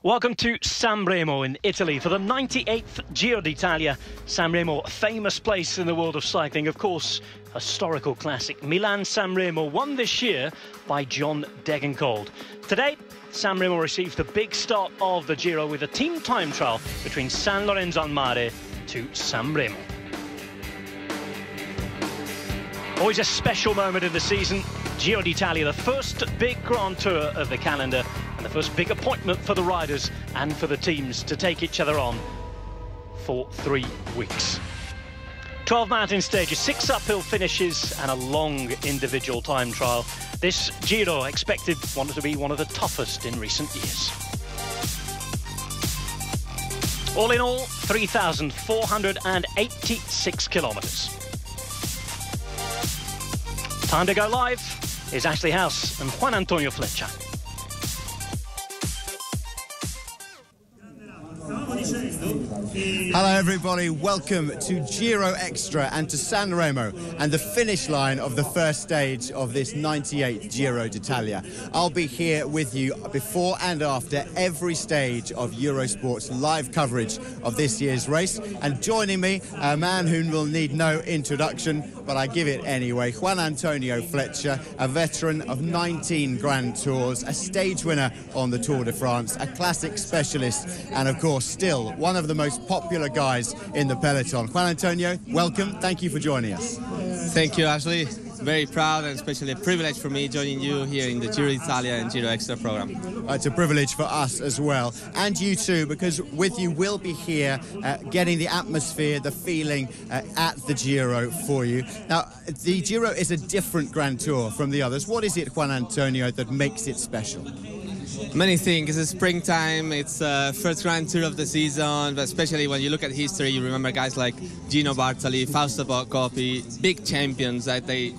Welcome to San Remo in Italy for the 98th Giro d'Italia. San Remo, a famous place in the world of cycling, of course, historical classic. Milan-San Remo won this year by John Degenkolb. Today, San Remo receives the big start of the Giro with a team time trial between San Lorenzo al Mare to San Remo. Always a special moment in the season. Giro d'Italia, the first big Grand Tour of the calendar and the first big appointment for the riders and for the teams to take each other on for 3 weeks. 12 mountain stages, 6 uphill finishes and a long individual time trial. This Giro expected to be one of the toughest in recent years. All in all, 3,486 kilometres. Time to go live is Ashley House and Juan Antonio Fletcher. Hello everybody, welcome to Giro Extra and to San Remo and the finish line of the first stage of this 98th Giro d'Italia. I'll be here with you before and after every stage of Eurosport's live coverage of this year's race, and joining me, a man who will need no introduction, but I give it anyway, Juan Antonio Fletcher, a veteran of 19 Grand Tours, a stage winner on the Tour de France, a classic specialist, and of course still one of the most popular guys in the peloton. Juan Antonio, welcome. Thank you for joining us. Thank you, Ashley. Very proud and especially a privilege for me joining you here in the Giro d'Italia and Giro Extra program. It's a privilege for us as well, and you too, because with you we'll be here getting the atmosphere, the feeling at the Giro for you. Now, the Giro is a different Grand Tour from the others. What is it, Juan Antonio, that makes it special? Many things. It's springtime, it's first Grand Tour of the season, but especially when you look at history, you remember guys like Gino Bartali, Fausto Coppi, big champions that they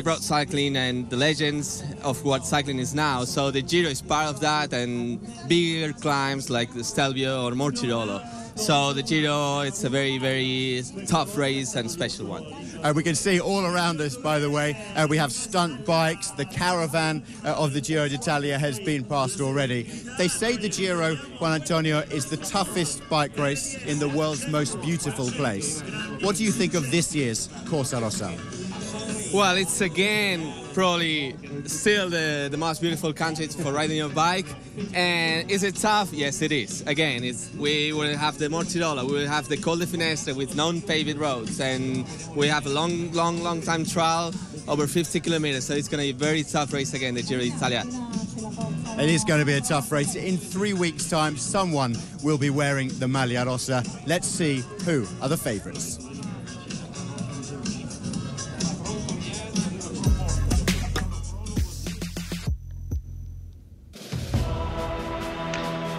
brought cycling and the legends of what cycling is now. So the Giro is part of that, and bigger climbs like the Stelvio or Mortirolo. So the Giro, it's a very, very tough race and special one. We can see all around us, by the way, we have stunt bikes. The caravan of the Giro d'Italia has been passed already. They say the Giro, Juan Antonio, is the toughest bike race in the world's most beautiful place. What do you think of this year's Corsa Rossa? Well, it's again probably still the most beautiful country for riding your bike. And is it tough? Yes, it is. Again, we will have the Mortirolo, we will have the Col de Finestre with non-paved roads, and we have a long time trial over 50 kilometers. So it's going to be a very tough race again, the Giro d'Italia. It is going to be a tough race. In 3 weeks' time, someone will be wearing the Maglia Rossa. Let's see who are the favourites.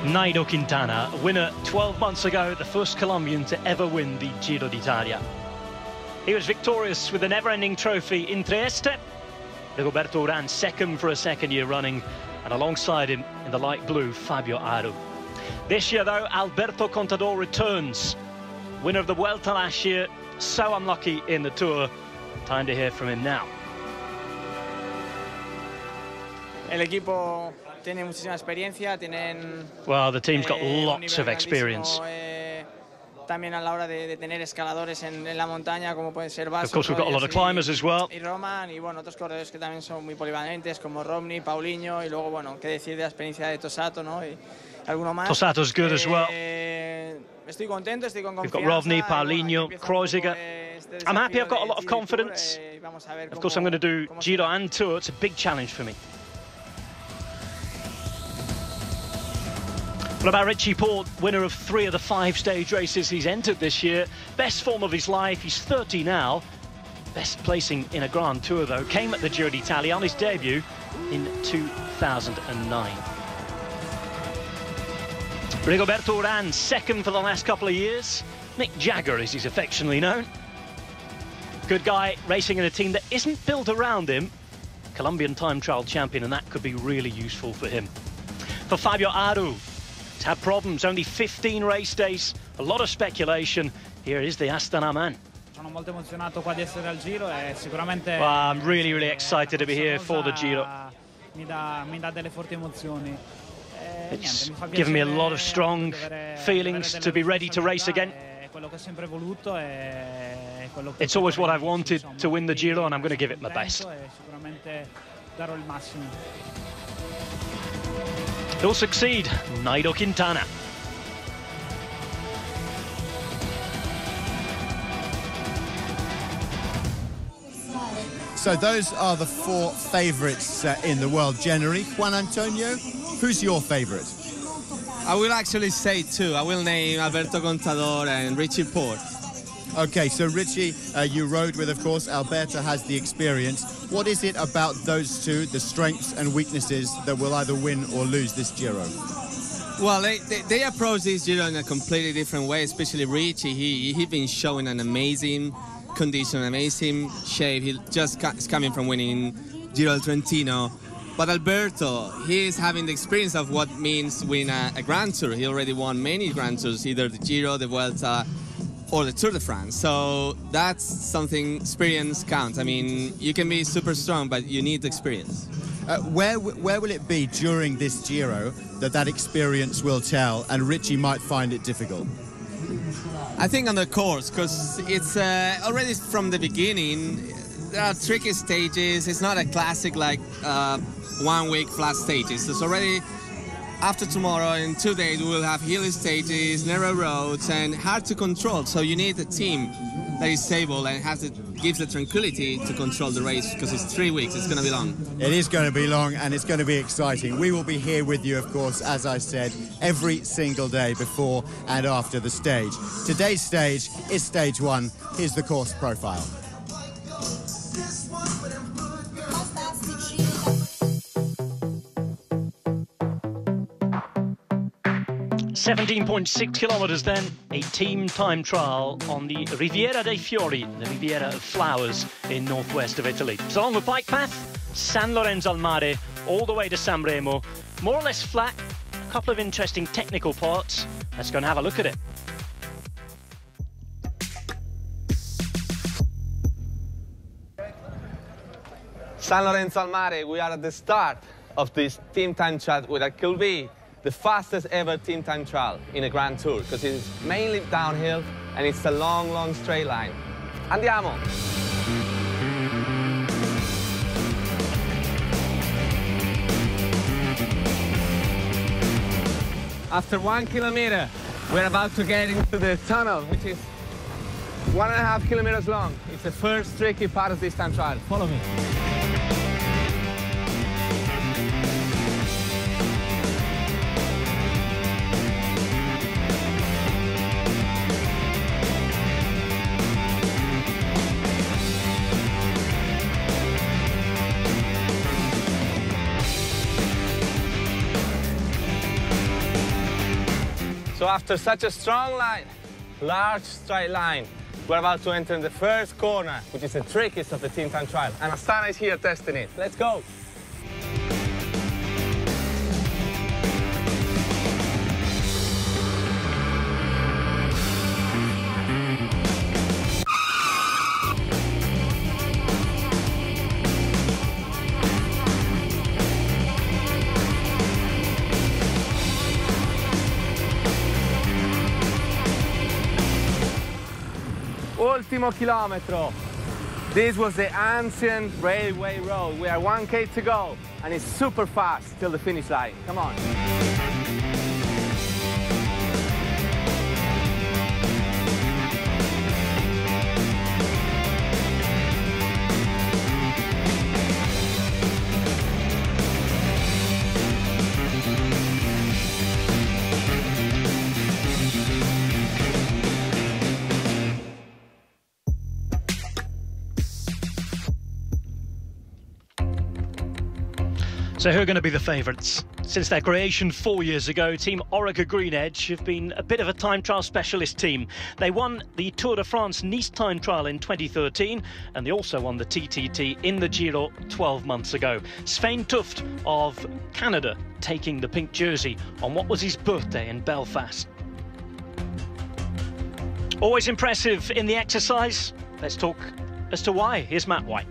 Nairo Quintana, winner 12 months ago, the first Colombian to ever win the Giro d'Italia. He was victorious with a never-ending trophy in Trieste. Rigoberto ran second for a second year running, and alongside him in the light blue, Fabio Aru. This year though, Alberto Contador returns. Winner of the Vuelta last year, so unlucky in the Tour. Time to hear from him now. El equipo tiene muchísima experiencia, well, the team's got lots of experience. También a la hora de tener escaladores en la montaña, como pueden ser Basso. Of course, we've got a lot of climbers as well. Y Roman, y bueno, otros corredores que también son muy polivalentes, como Romney, Paulinho, y luego, bueno, qué decir de la experiencia de Tosato, ¿no? Y alguno más. Tosato's good as well. Estoy contento, estoy con confianza. We've got Rovny, Paulinho, Kreuziger. I'm happy, I've got a lot of confidence. Of course, I'm going to do Giro and Tour. It's a big challenge for me. What about Richie Porte, winner of 3 of the 5 stage races he's entered this year? Best form of his life, he's 30 now. Best placing in a Grand Tour, though, came at the Giro d'Italia on his debut in 2009. Rigoberto ran second for the last couple of years. Mick Jagger, as he's affectionately known. Good guy, racing in a team that isn't built around him. Colombian time trial champion, and that could be really useful for him. For Fabio Aru, he's had problems, only 15 race days, a lot of speculation. Here is the Astana man. Well, I'm really excited to be here for the Giro. Mi dà delle forti emozioni. It's given me a lot of strong feelings to be ready to race again. It's always what I've wanted, to win the Giro, and I'm going to give it my best. He'll succeed, Nairo Quintana. So those are the 4 favourites in the world generally. Juan Antonio, who's your favourite? I will actually say 2. I will name Alberto Contador and Richie Porte. Okay, so Richie, you rode with, of course. Alberto has the experience. What is it about those 2, the strengths and weaknesses, that will either win or lose this Giro? Well, they approach this Giro in a completely different way, especially Richie. He's been showing an amazing condition, amazing shape. He just is coming from winning Giro del Trentino. But Alberto, he is having the experience of what means win a Grand Tour. He already won many Grand Tours, either the Giro, the Vuelta, or the Tour de France. So that's something, experience counts. I mean, you can be super strong, but you need experience. Where will it be during this Giro that experience will tell, and Richie might find it difficult? I think on the course, because it's already from the beginning, there are tricky stages. It's not a classic like 1 week flat stages. There's already, after tomorrow, in 2 days, we will have hilly stages, narrow roads, and hard to control. So you need a team that is stable and gives the tranquility to control the race, because it's 3 weeks. It's going to be long. It is going to be long, and it's going to be exciting. We will be here with you, of course, as I said, every single day before and after the stage. Today's stage is stage 1. Here's the course profile. 17.6 kilometers then, a team time trial on the Riviera dei Fiori, the Riviera of Flowers in northwest of Italy. It's along the bike path, San Lorenzo al Mare, all the way to San Remo. More or less flat, a couple of interesting technical parts. Let's go and have a look at it. San Lorenzo al Mare, we are at the start of this team time trial, with it could be the fastest ever team time trial in a Grand Tour, because it's mainly downhill and it's a long, long straight line. Andiamo! After 1 kilometer, we're about to get into the tunnel, which is 1.5 kilometers long. It's the first tricky part of this time trial. Follow me. So after such a strong line, large straight line, we're about to enter the first corner, which is the trickiest of the team time trial. And Astana is here testing it. Let's go. Ultimo kilometro. This was the ancient railway road. We are 1K to go, and it's super fast till the finish line. Come on. So who are going to be the favourites? Since their creation 4 years ago, Team Orica Green Edge have been a bit of a time trial specialist team. They won the Tour de France Nice time trial in 2013, and they also won the TTT in the Giro 12 months ago. Svein Tuft of Canada taking the pink jersey on what was his birthday in Belfast. Always impressive in the exercise. Let's talk as to why. Here's Matt White.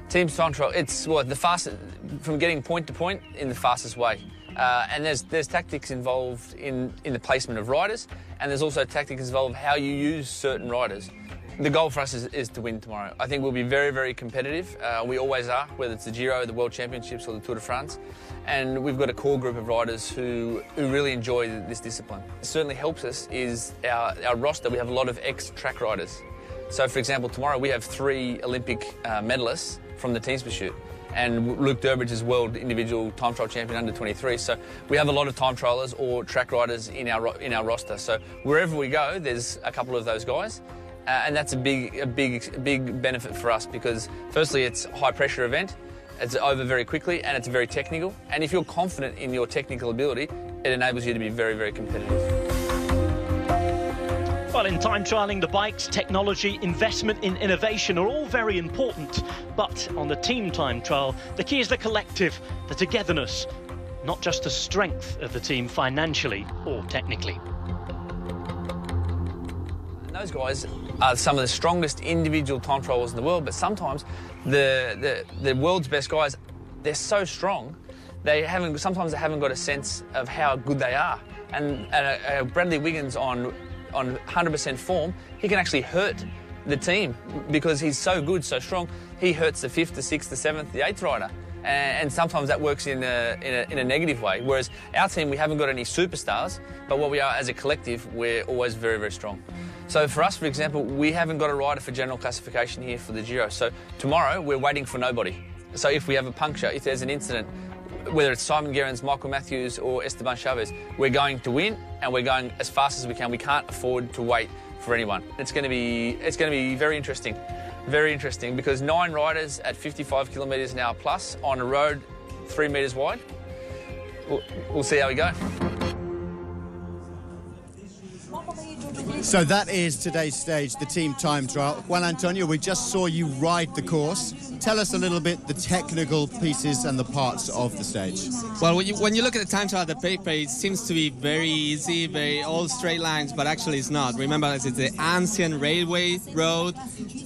Team time trial, it's what, the fastest, from getting point to point in the fastest way. And there's tactics involved in the placement of riders, and there's also tactics involved how you use certain riders. The goal for us is to win tomorrow. I think we'll be very, very competitive. We always are, whether it's the Giro, the World Championships or the Tour de France. And we've got a core group of riders who really enjoy this discipline. It certainly helps us is our roster. We have a lot of ex-track riders. So, for example, tomorrow we have 3 Olympic medalists from the team's pursuit. And Luke Durbridge is world individual time trial champion under 23. So we have a lot of time trialers or track riders in our roster. So wherever we go, there's a couple of those guys. And that's a big benefit for us because firstly it's a high pressure event, it's over very quickly and it's very technical. And if you're confident in your technical ability, it enables you to be very, very competitive. Well, in time trialling, the bikes, technology, investment in innovation are all very important. But on the team time trial, the key is the collective, the togetherness, not just the strength of the team financially or technically. Those guys are some of the strongest individual time trials in the world, but sometimes the world's best guys, they're so strong, sometimes they haven't got a sense of how good they are. And Bradley Wiggins on 100% form, he can actually hurt the team because he's so good, so strong. He hurts the 5th, the 6th, the 7th, the 8th rider. And sometimes that works in a negative way. Whereas our team, we haven't got any superstars, but what we are as a collective, we're always very, very strong. So for us, for example, we haven't got a rider for general classification here for the Giro. So tomorrow, we're waiting for nobody. So if we have a puncture, if there's an incident, whether it's Simon Gerrans, Michael Matthews or Esteban Chavez, we're going to win and we're going as fast as we can. We can't afford to wait for anyone. It's going to be very interesting. Very interesting because 9 riders at 55 kilometres an hour plus on a road 3 metres wide. We'll see how we go. So that is today's stage, the team time trial. Juan Antonio, we just saw you ride the course. Tell us a little bit the technical pieces and the parts of the stage. Well, when you look at the time trial at the paper, it seems to be very easy, all straight lines, but actually it's not. Remember, it's the ancient railway road,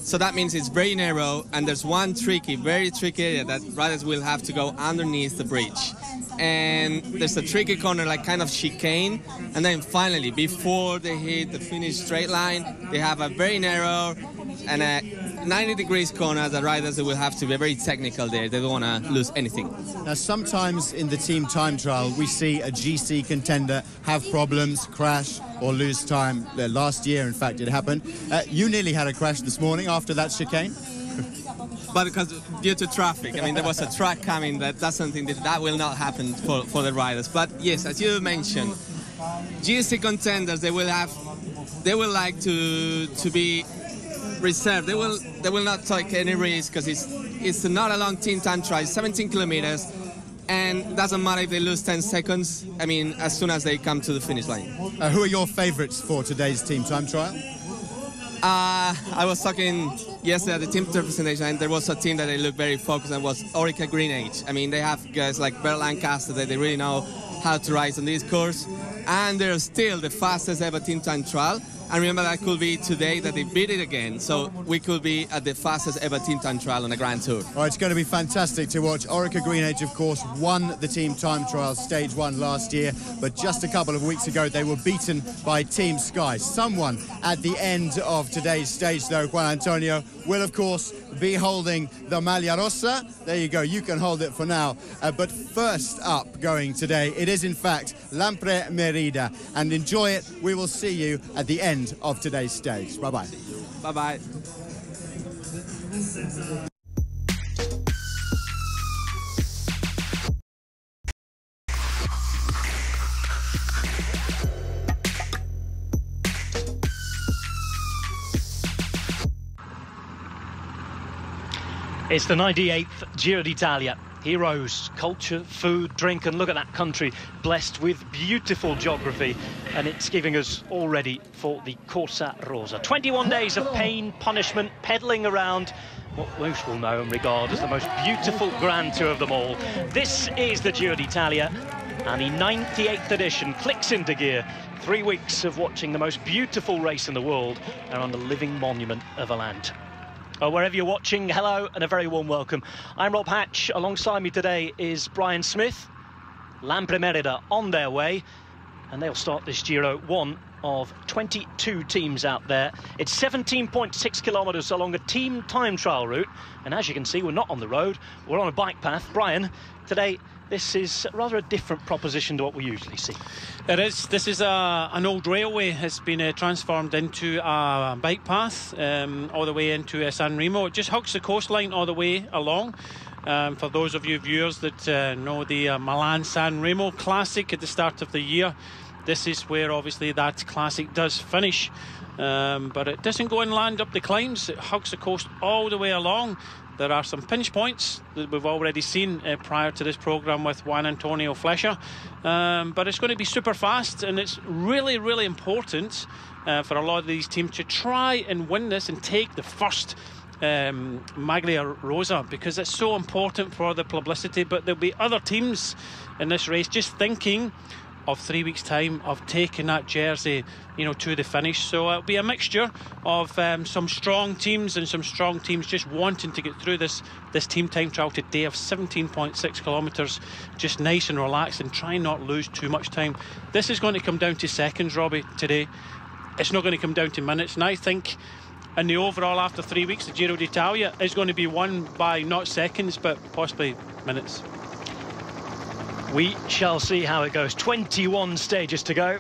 so that means it's very narrow, and there's one very tricky area that riders will have to go underneath the bridge. And there's a tricky corner, like kind of chicane, and then finally, before they hit the finish straight line, they have a very narrow and a 90 degrees corner that riders will have to be very technical there. They don't want to lose anything. Now, sometimes in the team time trial, we see a GC contender have problems, crash or lose time. Last year, in fact, it happened. You nearly had a crash this morning after that chicane. But because due to traffic, I mean, there was a truck coming. That's something that will not happen for the riders. But yes, as you mentioned, GC contenders, they will like to be reserved. They will not take any risk because it's not a long team time trial, 17 kilometers, and doesn't matter if they lose 10 seconds. I mean, as soon as they come to the finish line. Who are your favourites for today's team time trial? I was talking yesterday at the team presentation, and there was a team that they looked very focused and was Orica Green Age. I mean, they have guys like Bert Lancaster that they really know how to ride on this course, and they're still the fastest ever team time trial. And remember, that could be today that they beat it again. So we could be at the fastest ever team time trial on the Grand Tour. Oh, it's going to be fantastic to watch. Orica Green Age, of course, won the team time trial stage 1 last year, but just a couple of weeks ago they were beaten by Team Sky. Someone at the end of today's stage, though, Juan Antonio, will of course be holding the Maglia Rossa. There you go, you can hold it for now. But first up going today, it is in fact Lampre Merida, and enjoy it. We will see you at the end of today's stage. Bye-bye. Bye-bye. It's the 98th Giro d'Italia. Heroes, culture, food, drink, and look at that country blessed with beautiful geography, and it's giving us all ready for the Corsa Rosa. 21 days of pain, punishment, pedalling around what most will know and regard as the most beautiful Grand Tour of them all. This is the Giro d'Italia, and the 98th edition clicks into gear. 3 weeks of watching the most beautiful race in the world and on the living monument of a land. Wherever you're watching, hello and a very warm welcome. I'm Rob Hatch. Alongside me today is Brian Smith. Lampre Merida on their way, and they'll start this Giro, one of 22 teams out there. It's 17.6 kilometres along a team time trial route, and as you can see, we're not on the road, we're on a bike path. Brian, today this is rather a different proposition to what we usually see. It is. This is an old railway. It's been transformed into a bike path all the way into San Remo. It just hugs the coastline all the way along. For those of you viewers that know the Milan-San Remo Classic at the start of the year, this is where obviously that classic does finish. But it doesn't go inland up the climbs. It hugs the coast all the way along. There are some pinch points that we've already seen prior to this programme with Juan Antonio Flecha. But it's going to be super fast, and it's really, really important for a lot of these teams to try and win this and take the first Maglia Rosa, because it's so important for the publicity. But there'll be other teams in this race just thinking of 3 weeks' time of taking that jersey, you know, to the finish. So it'll be a mixture of some strong teams and some strong teams just wanting to get through this team time trial today of 17.6 kilometres, just nice and relaxed and try not lose too much time. This is going to come down to seconds, Robbie, today. It's not going to come down to minutes, and I think in the overall, after 3 weeks, the Giro d'Italia is going to be won by not seconds but possibly minutes. We shall see how it goes. 21 stages to go.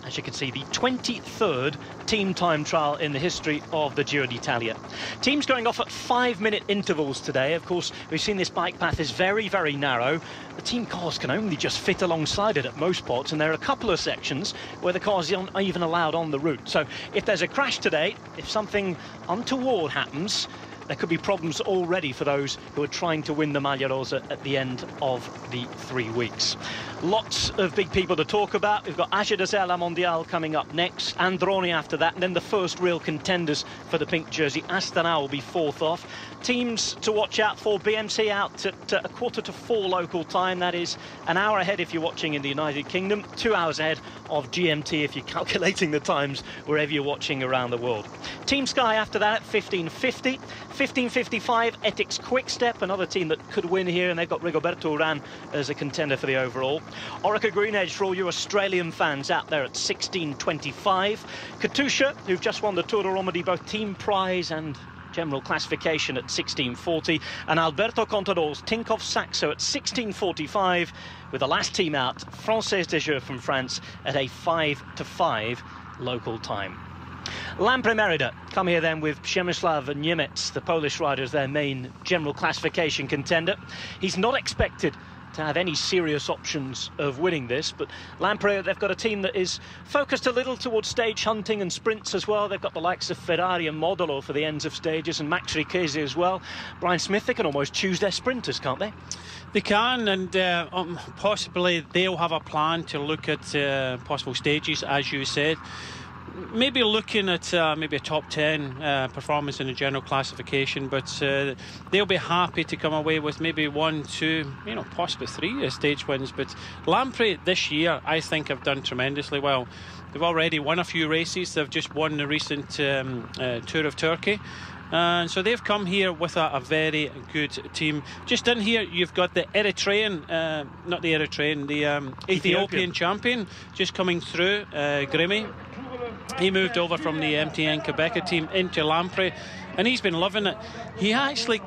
As you can see, the 23rd team time trial in the history of the Giro d'Italia. Teams going off at 5-minute intervals today. Of course, we've seen this bike path is very, very narrow. The team cars can only just fit alongside it at most spots, and there are a couple of sections where the cars aren't even allowed on the route. So if there's a crash today, if something untoward happens, there could be problems already for those who are trying to win the Maglia Rosa at the end of the 3 weeks. Lots of big people to talk about. We've got Age d'Azur La Mondiale coming up next, Androni after that, and then the first real contenders for the pink jersey. Astana will be fourth off. Teams to watch out for: BMC out at 3:45 local time. That is an hour ahead if you're watching in the United Kingdom, 2 hours ahead of GMT if you're calculating the times wherever you're watching around the world. Team Sky after that at 15:50. 15:55, Ethics Quickstep, another team that could win here, and they've got Rigoberto Urán as a contender for the overall. Orica Green Edge for all you Australian fans out there at 16:25. Katusha, who've just won the Tour de Romandie, both team prize and general classification, at 16:40, and Alberto Contador's Tinkoff Saxo at 16:45, with the last team out, Française des Jeux from France, at a 5:05 local time. Lampre Merida come here then with Przemysław Niemiec, the Polish rider, as their main general classification contender. He's not expected to have any serious options of winning this, but Lampre, they've got a team that is focused a little towards stage hunting and sprints as well. They've got the likes of Ferrari and Modolo for the ends of stages, and Max Riquesi as well. Brian Smith, they can almost choose their sprinters, can't they? They can, and possibly they'll have a plan to look at possible stages, as you said. Maybe looking at maybe a top 10 performance in the general classification, but they'll be happy to come away with maybe 1, 2, you know, possibly 3 stage wins. But Lampre this year, I think, have done tremendously well. They've already won a few races. They've just won the recent Tour of Turkey. And so they've come here with a very good team. Just in here, you've got the Eritrean, not the Eritrean, the Ethiopian champion just coming through, Grimi. He moved over from the MTN Quebec team into Lampre, and he's been loving it. He actually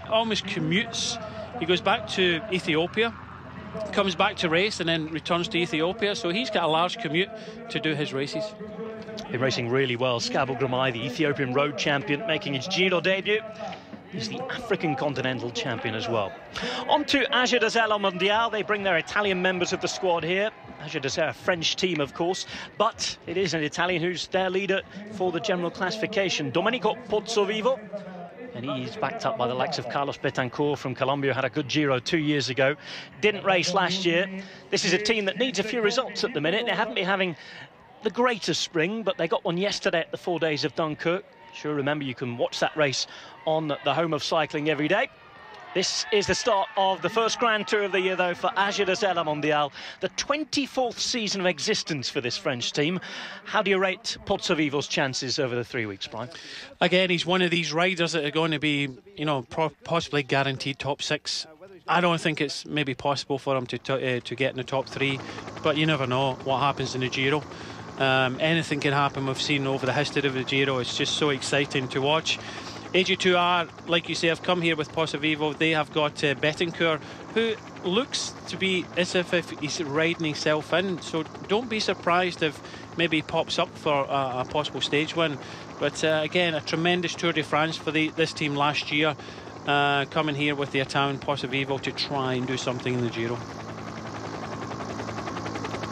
almost commutes. He goes back to Ethiopia, comes back to race, and then returns to Ethiopia. So he's got a large commute to do his races. Been racing really well. Scabel Gramai, the Ethiopian road champion, making his Giro debut. He's the African continental champion as well. On to Age d'Azur La Mondiale. They bring their Italian members of the squad here. Age d'Azur, a French team, of course, but it is an Italian who's their leader for the general classification, Domenico Pozzovivo. And he's backed up by the likes of Carlos Betancourt from Colombia, who had a good Giro 2 years ago. Didn't race last year. This is a team that needs a few results at the minute. They haven't been having the greatest spring, but they got one yesterday at the 4 days of Dunkirk. Sure, remember, you can watch that race on the home of cycling every day. This is the start of the first Grand Tour of the year, though, for Age de Zella Mondial, the 24th season of existence for this French team. How do you rate Pozzovivo's chances over the 3 weeks, Brian? Again, he's one of these riders that are going to be, you know, possibly guaranteed top 6. I don't think it's maybe possible for him to get in the top 3, but you never know what happens in the Giro. Anything can happen. We've seen over the history of the Giro. It's just so exciting to watch. AG2R, like you say, have come here with Pozzovivo. They have got Bettencourt, who looks to be as if he's riding himself in. So don't be surprised if maybe he pops up for a possible stage win. But again, a tremendous Tour de France for this team last year. Coming here with the Italian Pozzovivo to try and do something in the Giro.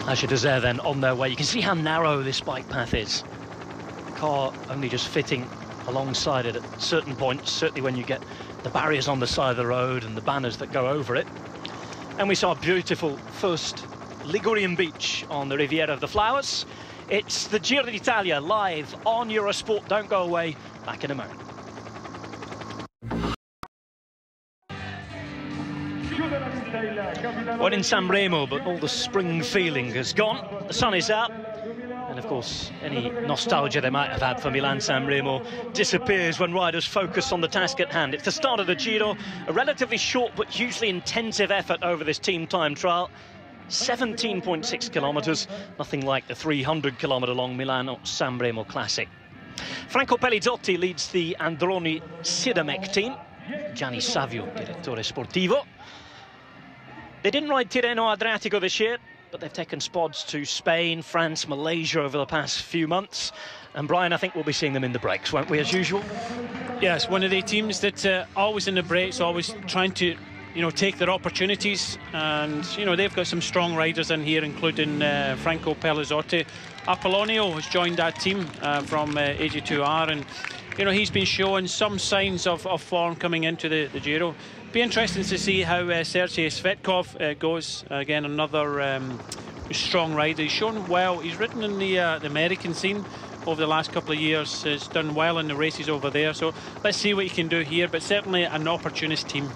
Age de Zella then on their way. You can see how narrow this bike path is. The car only just fitting alongside it at certain points, certainly when you get the barriers on the side of the road and the banners that go over it. And we saw a beautiful first Ligurian beach on the Riviera of the Flowers. It's the Giro d'Italia live on Eurosport. Don't go away. Back in a moment. We're in San Remo, but all the spring feeling has gone. The sun is out. And of course, any nostalgia they might have had for Milan-San Remo disappears when riders focus on the task at hand. It's the start of the Giro, a relatively short but hugely intensive effort over this team time trial. 17.6 kilometres, nothing like the 300-kilometre long Milano-San Remo Classic. Franco Pellizotti leads the Androni Sidamek team. Gianni Savio, Direttore Sportivo. They didn't ride Tirreno Adriatico this year, but they've taken spods to Spain, France, Malaysia over the past few months. And Brian, I think we'll be seeing them in the breaks, won't we, as usual? Yes, one of the teams that always in the breaks, always trying to, you know, take their opportunities. And, you know, they've got some strong riders in here, including Franco Pellizotti. Apollonio has joined that team from AG2R, and, you know, he's been showing some signs of form coming into the Giro. Be interesting to see how Sergei Svetkov goes. Again, another strong rider. He's shown well. He's ridden in the American scene over the last couple of years. He's done well in the races over there. So let's see what he can do here. But certainly an opportunist team.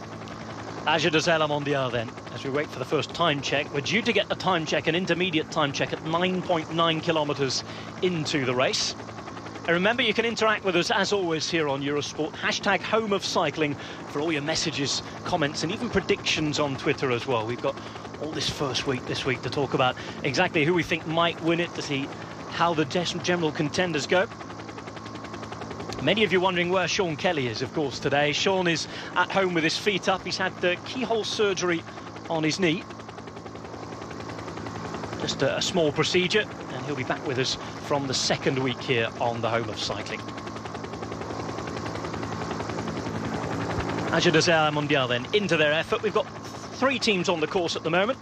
Age de Zella Mondial then, as we wait for the first time check. We're due to get the time check, an intermediate time check at 9.9 kilometres into the race. And remember, you can interact with us, as always, here on Eurosport. Hashtag Home of Cycling for all your messages, comments, and even predictions on Twitter as well. We've got all this first week this week to talk about exactly who we think might win it, to see how the general contenders go. Many of you wondering where Sean Kelly is, of course, today. Sean is at home with his feet up. He's had the keyhole surgery on his knee. Just a small procedure, and he'll be back with us from the second week here on the Home of Cycling. Age de Zella Mondial then into their effort. We've got 3 teams on the course at the moment.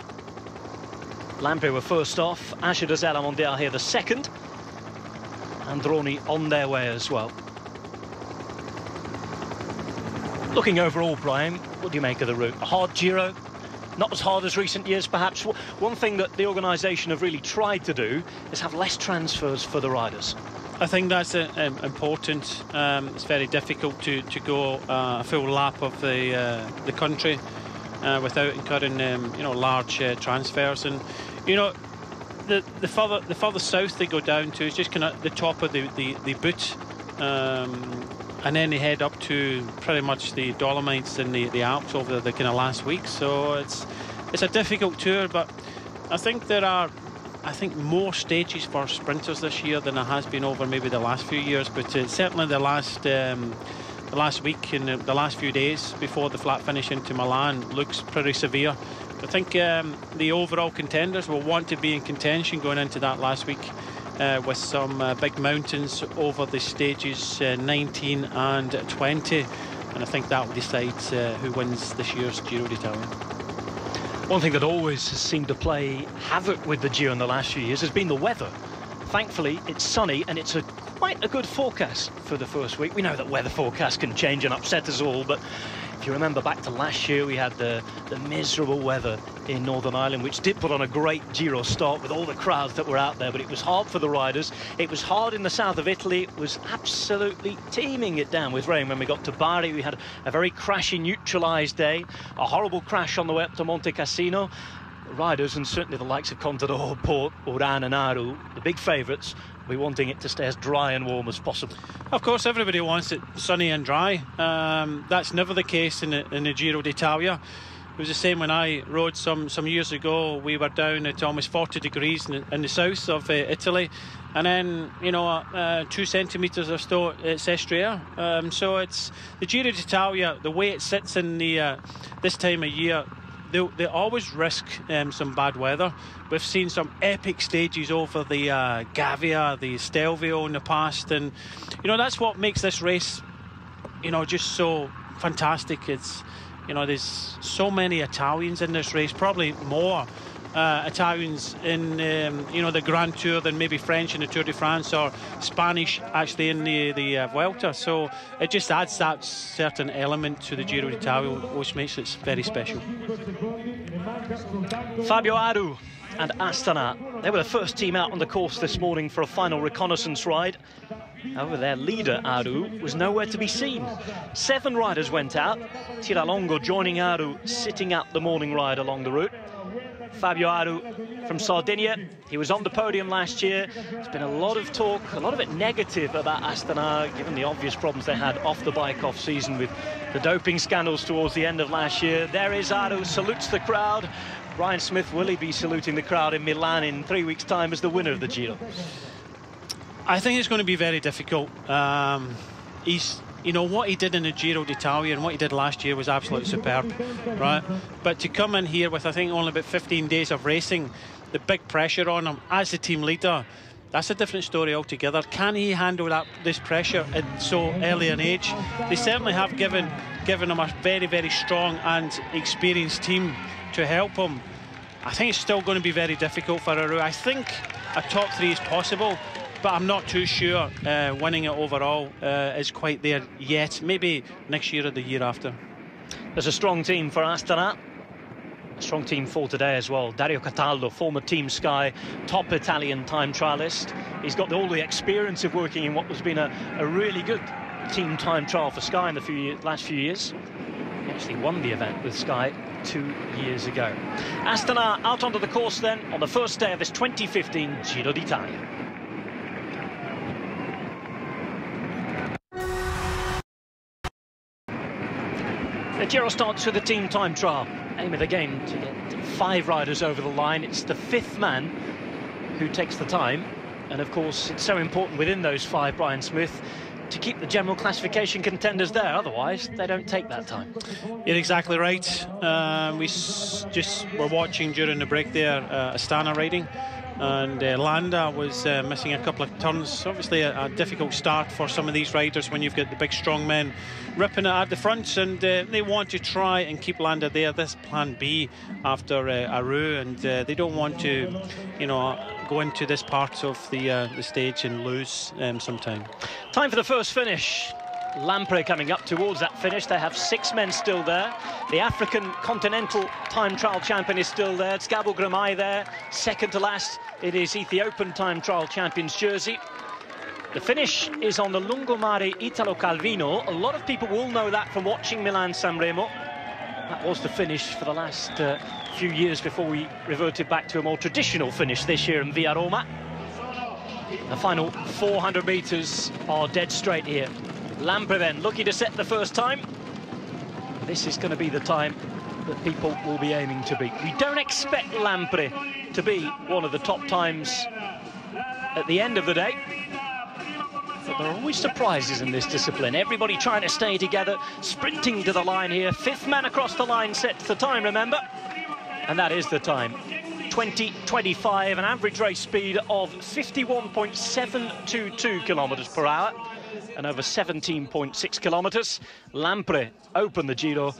Lampre were first off, Age de Zella Mondial here the second. Androni on their way as well. Looking overall, Brian, what do you make of the route? A hard Giro? Not as hard as recent years, perhaps. One thing that the organisation have really tried to do is have less transfers for the riders. I think that's important. It's very difficult to go a full lap of the country without incurring you know, large transfers. And you know, the further south they go down to is just kind of the top of the boot. And then they head up to pretty much the Dolomites and the Alps over the kind of last week. So it's a difficult tour, but I think there are more stages for sprinters this year than there has been over maybe the last few years. But certainly the last week and the last few days before the flat finish into Milan looks pretty severe. I think the overall contenders will want to be in contention going into that last week. With some big mountains over the stages 19 and 20, and I think that will decide who wins this year's Giro d'Italia. One thing that always has seemed to play havoc with the Giro in the last few years has been the weather. Thankfully, it's sunny and it's quite a good forecast for the first week. We know that weather forecasts can change and upset us all, but If you remember back to last year, we had the miserable weather in Northern Ireland, which did put on a great Giro start with all the crowds that were out there, but it was hard for the riders. It was hard in the south of Italy. It was absolutely teeming it down with rain. When we got to Bari, we had a very crashy, neutralised day, a horrible crash on the way up to Monte Cassino. The riders, and certainly the likes of Contador, Port, Uran and Aru, the big favourites, will be wanting it to stay as dry and warm as possible. Of course, everybody wants it sunny and dry. That's never the case in the Giro d'Italia. It was the same when I rode some years ago. We were down at almost 40 degrees in the south of Italy, and then, you know, 2 centimetres or so at Sestriere. So it's the Giro d'Italia, the way it sits in the this time of year. They always risk some bad weather. We've seen some epic stages over the Gavia, the Stelvio in the past, and you know, that's what makes this race, you know, just so fantastic. It's, you know, there's so many Italians in this race, probably more Italians in you know, the Grand Tour than maybe French in the Tour de France, or Spanish actually in the Vuelta. So it just adds that certain element to the Giro d'Italia, which makes it very special. Fabio Aru and Astana, they were the first team out on the course this morning for a final reconnaissance ride. However, their leader, Aru, was nowhere to be seen. 7 riders went out, Tiralongo joining Aru, sitting out the morning ride along the route. Fabio Aru from Sardinia, he was on the podium last year. There's been a lot of talk, a lot of it negative about Astana, given the obvious problems they had off the bike off season with the doping scandals towards the end of last year. There is Aru, salutes the crowd. Brian Smith, will he be saluting the crowd in Milan in 3 weeks' time as the winner of the Giro? I think it's going to be very difficult. You know, what he did in the Giro d'Italia and what he did last year was absolutely superb, right? But to come in here with, I think, only about 15 days of racing, the big pressure on him as the team leader, that's a different story altogether. Can he handle this pressure at so early an age? They certainly have given him a very, very strong and experienced team to help him. I think it's still going to be very difficult for Aru. I think a top 3 is possible, but I'm not too sure winning it overall is quite there yet. Maybe next year or the year after. There's a strong team for Astana. A strong team for today as well. Dario Cataldo, former Team Sky, top Italian time trialist. He's got all the experience of working in what has been a really good team time trial for Sky in the last few years. He actually won the event with Sky 2 years ago. Astana out onto the course then on the first day of this 2015 Giro d'Italia. The Giro starts with a team time trial. Aim of the game to get 5 riders over the line. It's the 5th man who takes the time. And of course, it's so important within those 5, Brian Smith, to keep the general classification contenders there. Otherwise, they don't take that time. You're exactly right. We just were watching during the break there Astana riding. And Landa was missing a couple of turns. Obviously a difficult start for some of these riders when you've got the big strong men ripping it at the front, and they want to try and keep Landa there. This plan B after Aru, and they don't want to, you know, go into this part of the stage and lose some time. Time for the first finish. Lampre coming up towards that finish. They have 6 men still there. The African Continental Time Trial Champion is still there. It's Gabo Gramai there. Second to last, it is Ethiopian Time Trial Champion's jersey. The finish is on the Lungomare Italo Calvino. A lot of people will know that from watching Milan-San Remo. That was the finish for the last few years before we reverted back to a more traditional finish this year in Via Roma. The final 400 metres are dead straight here. Lampre then looking to set the first time. This is going to be the time that people will be aiming to beat. We don't expect Lampre to be one of the top times at the end of the day, but there are always surprises in this discipline. Everybody trying to stay together, sprinting to the line here. 5th man across the line sets the time, remember, and that is the time. 20.25, an average race speed of 51.722 kilometres per hour and over 17.6 kilometres. Lampre open the Giro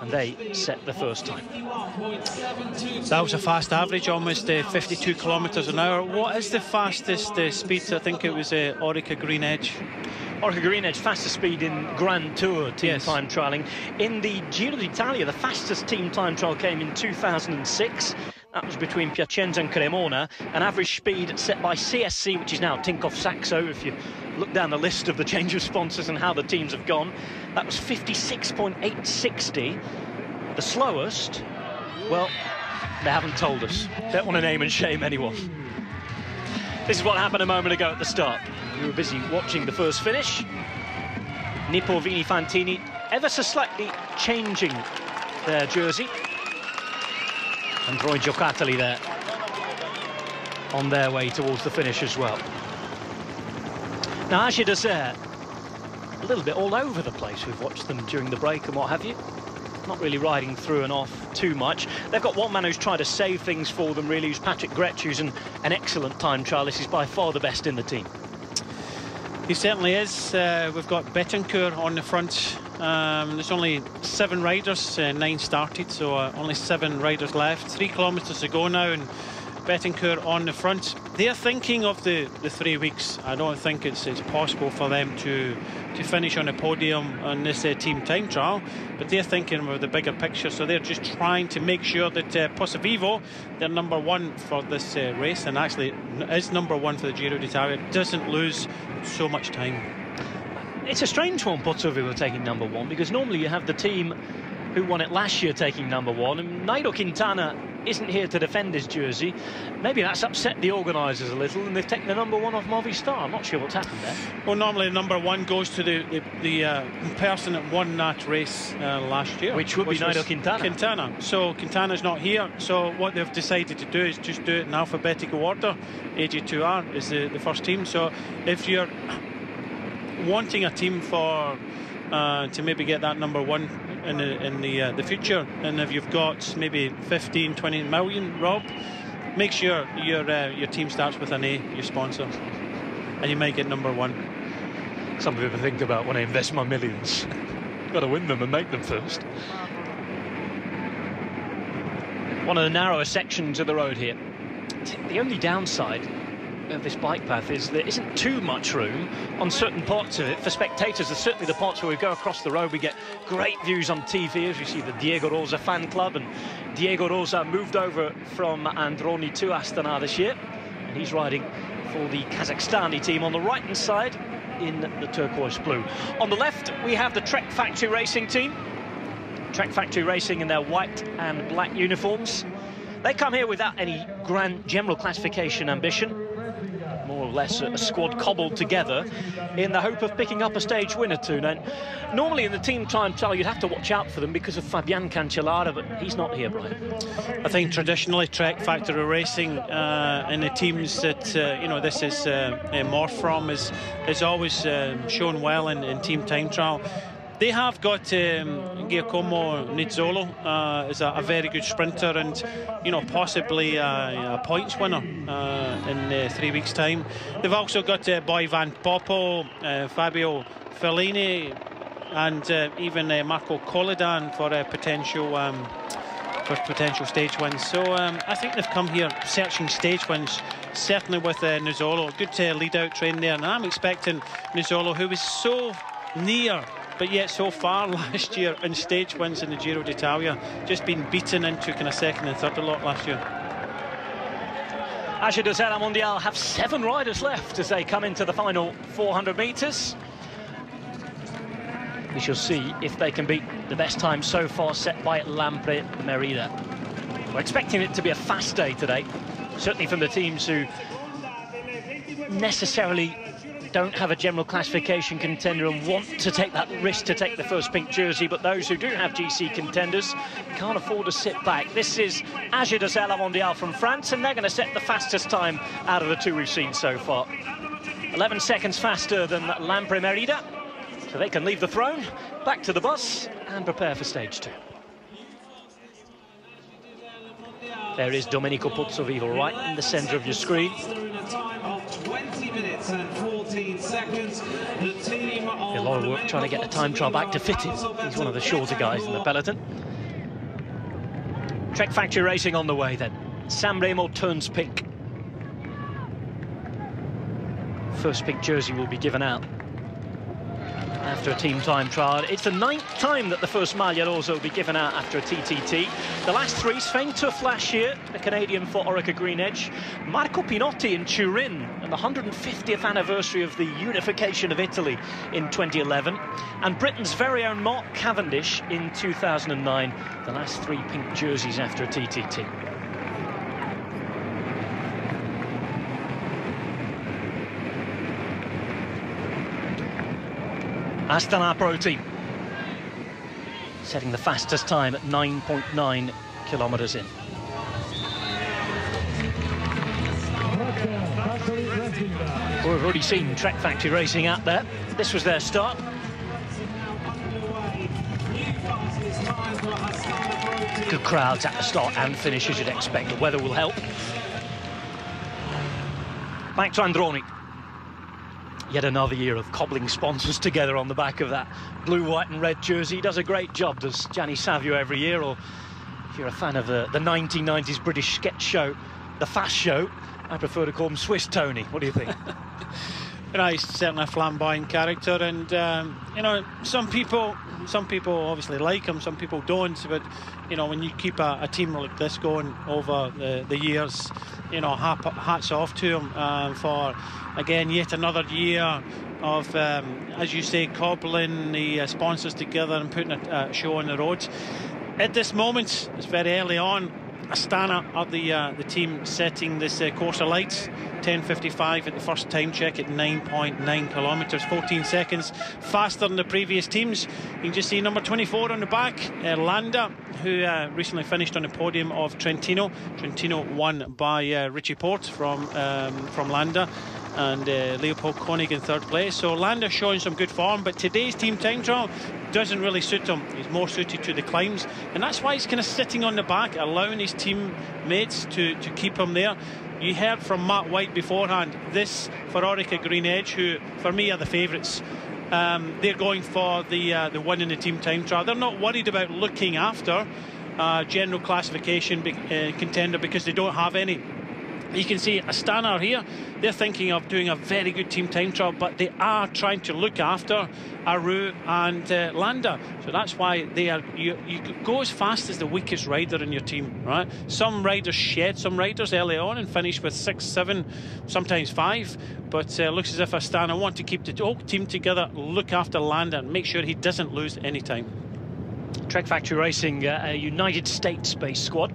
and they set the first time. That was a fast average, almost 52 kilometres an hour. What is the fastest speed? I think it was Orica Green Edge. Orca Green Edge, fastest speed in Grand Tour team Yes. time trialling. In the Giro d'Italia, the fastest team time trial came in 2006. That was between Piacenza and Cremona. An average speed set by CSC, which is now Tinkoff Saxo. If you look down the list of the change of sponsors and how the teams have gone, that was 56.860. The slowest, well, they haven't told us. Don't want to name and shame anyone. This is what happened a moment ago at the start. We were busy watching the first finish. Nippo Vini Fantini ever so slightly changing their jersey. And Roy Giocattoli there on their way towards the finish as well. Now, Agi Dessert, a little bit all over the place. We've watched them during the break and what have you. Not really riding through and off too much. They've got one man who's tried to save things for them, really, who's Patrick Gretsch, who's an excellent time trialist. He's by far the best in the team. He certainly is. We've got Betancourt on the front. There's only 7 riders, 9 started, so only 7 riders left. 3 kilometres to go now, and Betancourt on the front. They're thinking of the 3 weeks. I don't think it's possible for them to finish on a podium on this team time trial, but they're thinking of the bigger picture, so they're just trying to make sure that Pozzo Vivo, they're number 1 for this race, and actually is number 1 for the Giro d'Italia, doesn't lose so much time. It's a strange one, Pozzo Vivo taking number 1, because normally you have the team who won it last year taking number 1, and Nairo Quintana isn't here to defend his jersey. Maybe that's upset the organisers a little, and they've taken the number 1 off Movistar. I'm not sure what's happened there. Well, normally number 1 goes to the person that won that race last year, which would be Nairo Quintana. So Quintana's not here, so what they've decided to do is just do it in alphabetical order. AG2R is the first team, so if you're wanting a team for to maybe get that number 1 in the future, and if you've got maybe 15-20 million, Rob, make sure your team starts with an A, your sponsor, and you might get number 1. Something to think about when I invest my millions. Got to win them and make them first. One of the narrower sections of the road here. The only downside of this bike path is there isn't too much room on certain parts of it for spectators. There's certainly the parts where we go across the road, we get great views on TV as we see the Diego Rosa fan club, and Diego Rosa moved over from Androni to Astana this year, and he's riding for the Kazakhstani team on the right hand side in the turquoise blue. On the left we have the Trek Factory Racing team. Trek Factory Racing in their white and black uniforms. They come here without any grand general classification ambition, more or less a squad cobbled together in the hope of picking up a stage win or two. Now, normally in the team time trial you'd have to watch out for them because of Fabian Cancellara, but he's not here, Brian. I think traditionally Trek Factory Racing in the teams that this is morphed from is always shown well in team time trial. They have got Giacomo Nizzolo is a very good sprinter, and possibly a points winner in 3 weeks' time. They've also got Boy Van Poppel, Fabio Fellini, and even Marco Coladan for potential stage wins. So I think they've come here searching stage wins, certainly with Nizzolo. Good lead-out train there, and I'm expecting Nizzolo, who was so near but yet so far last year in stage wins in the Giro d'Italia, just been beaten into kind of second and third a lot last year. Agi Dessert Mondial have 7 riders left as they come into the final 400 metres. We shall see if they can beat the best time so far set by Lampre Merida. We're expecting it to be a fast day today, certainly from the teams who necessarily don't have a general classification contender and want to take that risk to take the first pink jersey, but those who do have GC contenders can't afford to sit back. This is Agi Dessert Mondial from France, and they're going to set the fastest time out of the 2 we've seen so far. 11 seconds faster than Lampre Merida, so they can leave the throne, back to the bus and prepare for stage 2. There is Domenico Pozzovivo right in the centre of your screen. 20 minutes and 14 seconds. The team a lot of work trying to get the time trial back to fit him. He's one of the shorter guys in the peloton. Trek Factory Racing on the way then. San Remo turns pink. First pink jersey will be given out. after a team time trial. It's the 9th time that the first Maglia Rosa will be given out after a TTT. The last 3, Sven Tuff last year, the Canadian for Orica Green Edge, Marco Pinotti in Turin, and the 150th anniversary of the unification of Italy in 2011, and Britain's very own Mark Cavendish in 2009, the last 3 pink jerseys after a TTT. Astana Pro Team setting the fastest time at 9.9 kilometres in. Well, we've already seen Trek Factory Racing out there. This was their start. Good crowds at the start and finish, as you'd expect. The weather will help. Back to Androni. Yet another year of cobbling sponsors together on the back of that blue, white and red jersey. He does a great job, does Gianni Savio, every year. Or if you're a fan of the 1990s British sketch show, The Fast Show, I prefer to call him Swiss Tony. What do you think? You know, he's certainly a flamboyant character, and you know, some people obviously like him, some people don't. But you know, when you keep a team like this going over the years, you know, hats off to him for, again, yet another year of, as you say, cobbling the sponsors together and putting a show on the road. At this moment, it's very early on. Astana are the team setting this course of lights. 10:55 at the first time check at 9.9 kilometres, 14 seconds faster than the previous teams. You can just see number 24 on the back, Landa, who recently finished on the podium of Trentino. Trentino won by Richie Porte from Landa, and Leopold Koenig in 3rd place. So Landa showing some good form, but today's team time trial doesn't really suit him. He's more suited to the climbs, and that's why he's kind of sitting on the back, allowing his teammates to keep him there. You heard from Matt White beforehand, this for Orica Green Edge, who for me are the favourites. They're going for the win in the team time trial. They're not worried about looking after general classification contender, because they don't have any. You can see Astana are here. They're thinking of doing a very good team time trial, but they are trying to look after Aru and Landa. So that's why they are. You go as fast as the weakest rider in your team, right? Some riders shed some riders early on and finish with 6, 7, sometimes 5. But looks as if Astana want to keep the whole team together, look after Landa, and make sure he doesn't lose any time. Trek Factory Racing, a United States-based squad.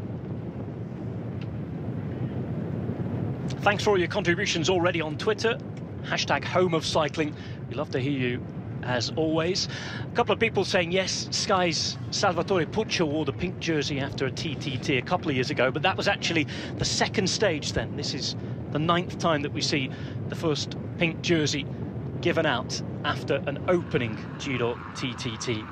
Thanks for all your contributions already on Twitter. Hashtag Home of Cycling. We love to hear you, as always. A couple of people saying, yes, Sky's Salvatore Puccio wore the pink jersey after a TTT a couple of years ago, but that was actually the 2nd stage then. This is the 9th time that we see the first pink jersey given out after an opening Giro TTT.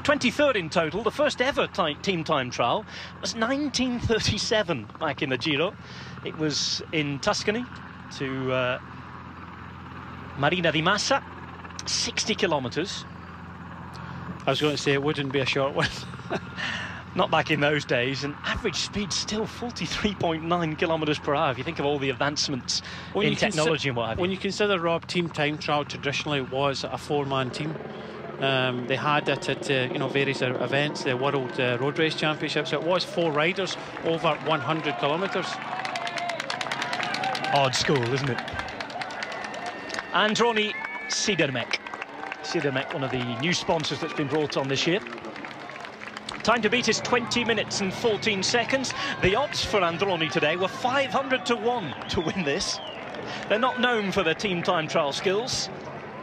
23rd in total, the first ever team time trial was 1937 back in the Giro. It was in Tuscany to Marina di Massa, 60 kilometres. I was going to say it wouldn't be a short one. Not back in those days, and average speed still 43.9 kilometres per hour. If you think of all the advancements in technology and what have you. When you consider, Rob, team time trial traditionally was a 4-man team. They had it at various events, the World Road Race Championships. It was 4 riders over 100 kilometres. Odd school, isn't it? Androni Sidermek. Sidermek, one of the new sponsors that's been brought on this year. Time to beat is 20 minutes and 14 seconds. The odds for Androni today were 500 to 1 to win this. They're not known for their team time trial skills.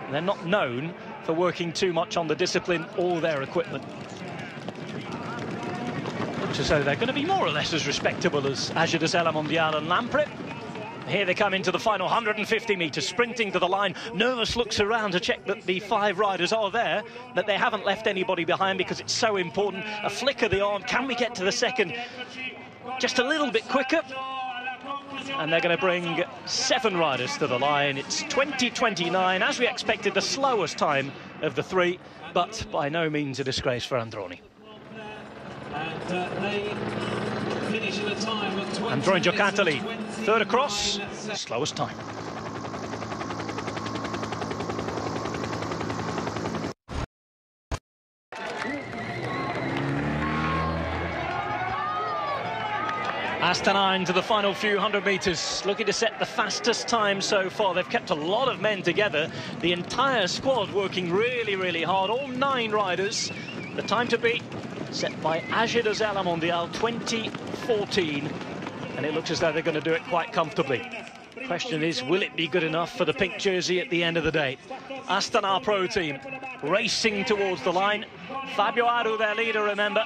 They're not known for working too much on the discipline or their equipment. Looks as though they're going to be more or less as respectable as Agio de Sella Mondiale and Lampre. Here they come into the final 150 metres, sprinting to the line. Nervous looks around to check that the 5 riders are there, that they haven't left anybody behind, because it's so important. A flick of the arm. Can we get to the second just a little bit quicker? And they're going to bring 7 riders to the line. It's 20:29, as we expected, the slowest time of the 3, but by no means a disgrace for Androni. Androni Giocattoli, 3rd across, slowest time. Astana into the final few hundred metres, looking to set the fastest time so far. They've kept a lot of men together, the entire squad working really, really hard, all 9 riders. The time to beat, set by Age de Zella Mondial 2014, and it looks as though they're going to do it quite comfortably. The question is, will it be good enough for the pink jersey at the end of the day? Astana Pro Team racing towards the line. Fabio Aru, their leader, remember.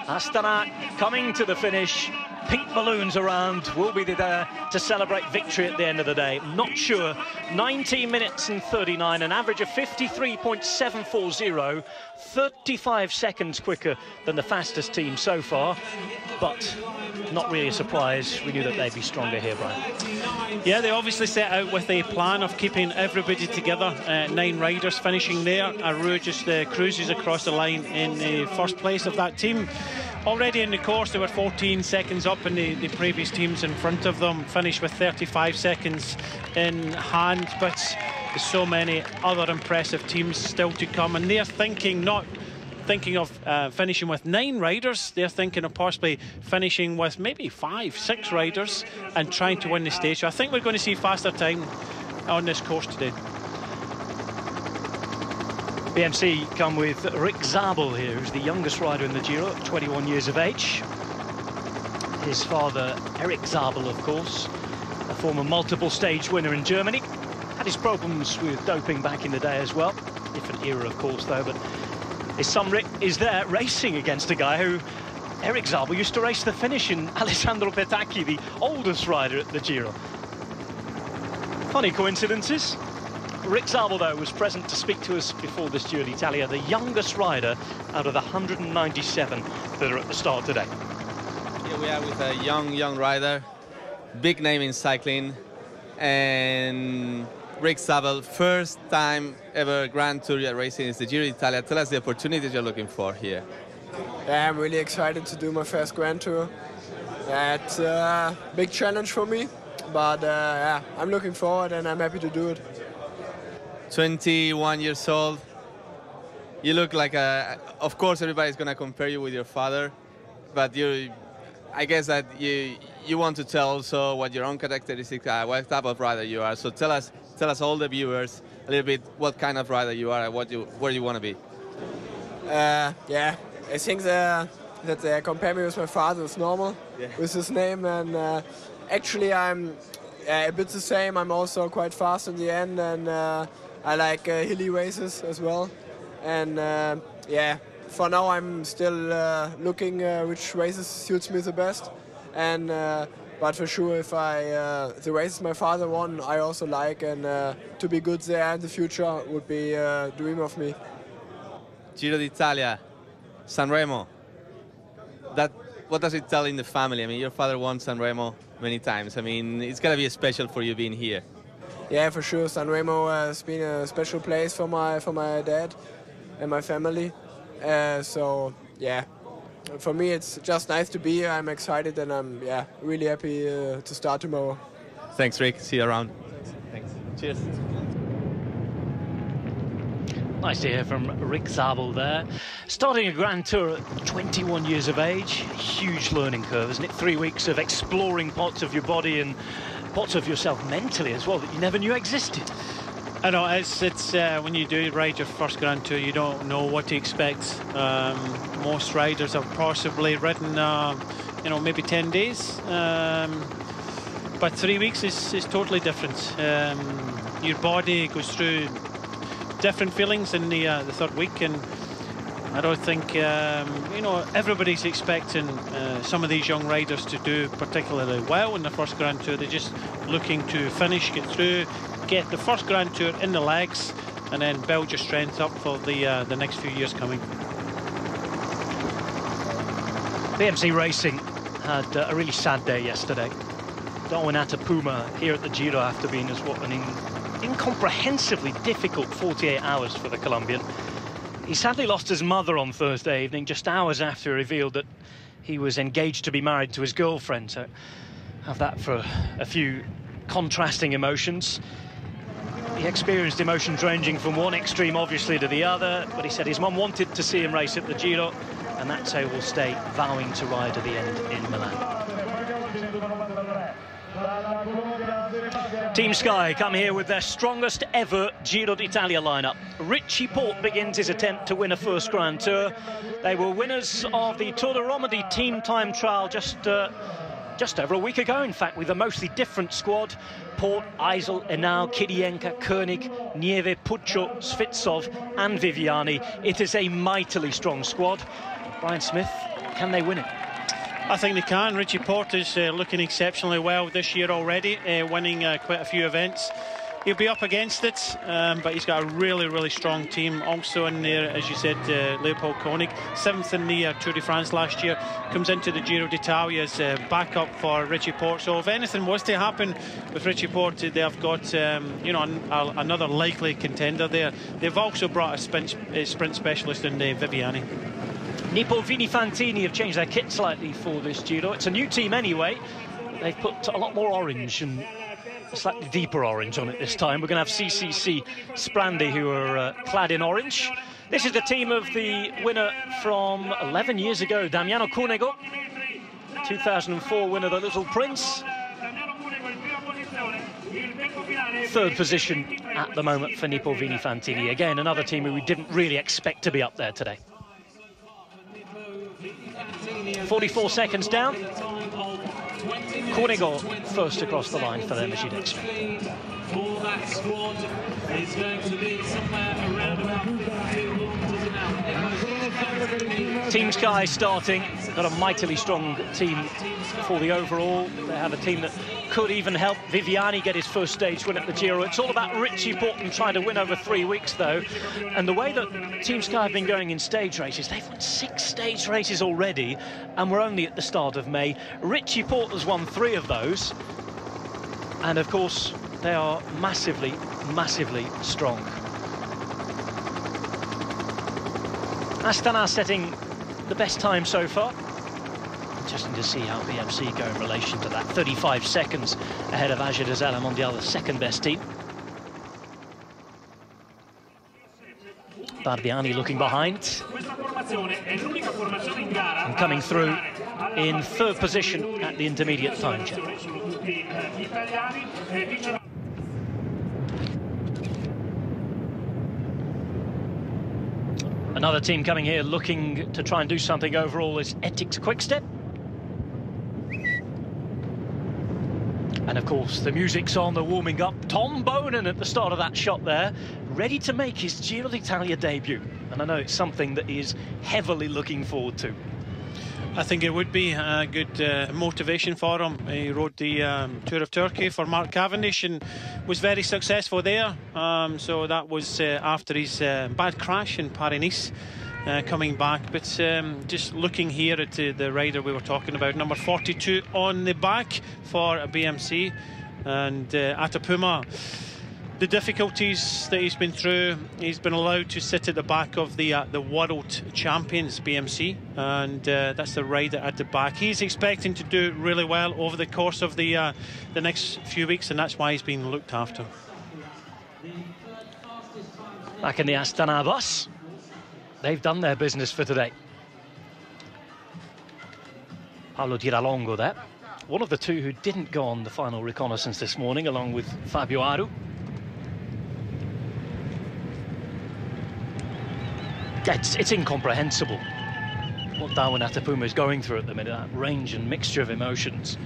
Astana coming to the finish. Pink balloons around, will be there to celebrate victory at the end of the day. Not sure. 19 minutes and 39, an average of 53.740, 35 seconds quicker than the fastest team so far, but not really a surprise. We knew that they'd be stronger here, Brian. Yeah, they obviously set out with a plan of keeping everybody together. 9 riders finishing there. Aru just cruises across the line in the first place of that team. Already in the course, they were 14 seconds up, and the previous teams in front of them finished with 35 seconds in hand. But there's so many other impressive teams still to come, and they're not thinking of finishing with 9 riders. They're thinking of possibly finishing with maybe 5, 6 riders and trying to win the stage. So I think we're going to see faster time on this course today. BMC come with Rick Zabel here, who's the youngest rider in the Giro, 21 years of age. His father, Eric Zabel, of course, a former multiple stage winner in Germany. Had his problems with doping back in the day as well. Different era, of course, though, but his son Rick is there racing against a guy who, Eric Zabel, used to race the finish in Alessandro Petacchi, the oldest rider at the Giro. Funny coincidences. Rick Zabel, though, was present to speak to us before this Giro d'Italia, the youngest rider out of the 197 that are at the start today. Here we are with a young rider, big name in cycling, and Rick Zabel, first time ever Grand Tour racing is the Giro d'Italia. Tell us the opportunities you're looking for here. Yeah, I'm really excited to do my first Grand Tour. It's a big challenge for me, but yeah, I'm looking forward and I'm happy to do it. 21 years old. You look like of course everybody's going to compare you with your father, but I guess that you want to tell also what your own characteristics are, what type of rider you are. So tell us all the viewers a little bit what kind of rider you are and where you want to be. Yeah, I think that they compare me with my father is normal, with his name, and actually I'm a bit the same. I'm also quite fast in the end, and I like hilly races as well. And yeah, for now I'm still looking which races suits me the best. And but for sure, if the races my father won, I also like, and to be good there in the future would be a dream of me. Giro d'Italia, Sanremo. What does it tell in the family? I mean, your father won Sanremo many times. I mean, it's got to be special for you being here. Yeah, for sure. Sanremo has been a special place for my dad and my family. So yeah, for me it's just nice to be here. I'm excited and I'm really happy to start tomorrow. Thanks, Rick. See you around. Thanks. Cheers. Nice to hear from Rick Zabel there. Starting a Grand Tour at 21 years of age, huge learning curve, isn't it? 3 weeks of exploring parts of your body and parts of yourself mentally as well that you never knew existed. I know, it's when you do ride your first Grand Tour, you don't know what to expect. Most riders have possibly ridden, maybe 10 days. But 3 weeks is totally different. Your body goes through different feelings in the 3rd week, and I don't think everybody's expecting some of these young riders to do particularly well in the first Grand Tour. They're just looking to finish, get through, get the first Grand Tour in the legs, and then build your strength up for the next few years coming. BMC Racing had a really sad day yesterday. Darwin Atapuma here at the Giro after being an incomprehensibly difficult 48 hours for the Colombian. He sadly lost his mother on Thursday evening, just hours after he revealed that he was engaged to be married to his girlfriend. So have that for a few contrasting emotions. He experienced emotions ranging from one extreme, obviously, to the other, but he said his mum wanted to see him race at the Giro, and that's how he will stay, vowing to ride at the end in Milan. Team Sky come here with their strongest ever Giro d'Italia lineup. Richie Porte begins his attempt to win a first Grand Tour. They were winners of the Tour de Romandie team time trial just over a week ago, in fact, with a mostly different squad. Porte, Eisel, Henao, Kirienka, Koenig, Nieve, Puccio, Svitsov and Viviani. It is a mightily strong squad. Brian Smith, can they win it? I think they can. Richie Porte is looking exceptionally well this year already, winning quite a few events. He'll be up against it, but he's got a really strong team. Also in there, as you said, Leopold Koenig, 7th in the Tour de France last year, comes into the Giro d'Italia as backup for Richie Porte. So if anything was to happen with Richie Porte, they have got you know, another likely contender there. They've also brought a sprint specialist in Viviani. Nippo Vini Fantini have changed their kit slightly for this Giro. It's a new team anyway. They've put a lot more orange and a slightly deeper orange on it this time. We're going to have CCC Sprandi, who are clad in orange. This is the team of the winner from 11 years ago, Damiano Cunego, 2004 winner, the Little Prince. Third position at the moment for Nippo Vini Fantini. Again, another team who we didn't really expect to be up there today. 44 seconds down. Cunego first across the line for them, as you'd expect. For that squad is going to be somewhere around about 2 kilometres an hour. Team Sky starting. They've got a mightily strong team for the overall. They have a team that could even help Viviani get his first stage win at the Giro. It's all about Richie Porte trying to win over 3 weeks, though. And the way that Team Sky have been going in stage races, they've won 6 stage races already, and we're only at the start of May. Richie Porte has won 3 of those. And, of course, they are massively strong. Astana setting the best time so far. Interesting to see how BMC go in relation to that. 35 seconds ahead of AG Desert Mondial, the second best team. Bardiani looking behind. And coming through in third position at the intermediate time check. Another team coming here looking to try and do something overall is Ethics Quickstep. And of course the music's on, the warming up. Tom Bonen at the start of that shot there, ready to make his Giro d'Italia debut. And I know it's something that he is heavily looking forward to. I think it would be a good motivation for him. He rode the Tour of Turkey for Mark Cavendish and was very successful there. So that was after his bad crash in Paris-Nice, coming back. But just looking here at the rider we were talking about, number 42 on the back for a BMC. And Atapuma, the difficulties that he's been through, he's been allowed to sit at the back of the world champions BMC, and that's the rider at the back. He's expecting to do really well over the course of the next few weeks, and that's why he's been looked after. Back in the Astana bus, they've done their business for today. Paolo Giralongo there, one of the two who didn't go on the final reconnaissance this morning, along with Fabio Aru. It's incomprehensible what Darwin Atapuma is going through at the minute, that range and mixture of emotions.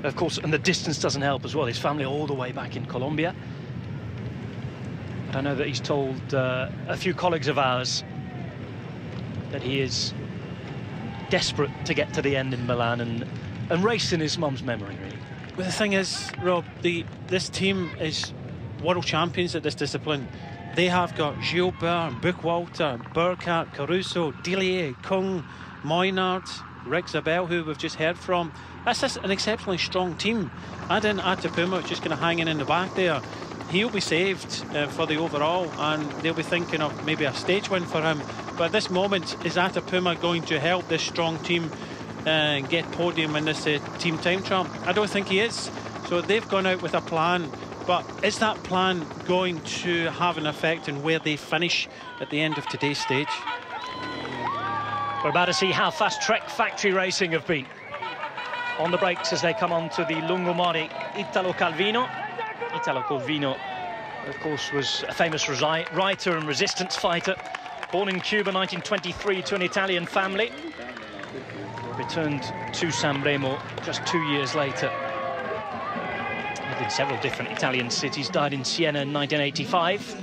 Of course, and the distance doesn't help as well. His family all the way back in Colombia. But I know that he's told a few colleagues of ours that he is desperate to get to the end in Milan and race in his mum's memory, really. But the thing is, Rob, this team is world champions at this discipline. They have got Gilbert, Buchwalter, Burkhardt, Caruso, Dillier, Kung, Moynard, Rick Zabel, who we've just heard from. That's just an exceptionally strong team. Add in Atapuma, just kind of hanging in the back there. He'll be saved for the overall, and they'll be thinking of maybe a stage win for him. But at this moment, is Atapuma going to help this strong team get podium in this team time trial? I don't think he is. So they've gone out with a plan. But is that plan going to have an effect on where they finish at the end of today's stage? We're about to see how fast Trek Factory Racing have been on the brakes as they come on to the Lungomare Italo Calvino. Italo Corvino, of course, was a famous writer and resistance fighter. Born in Cuba 1923 to an Italian family. Returned to Sanremo just 2 years later. Lived in several different Italian cities. Died in Siena in 1985.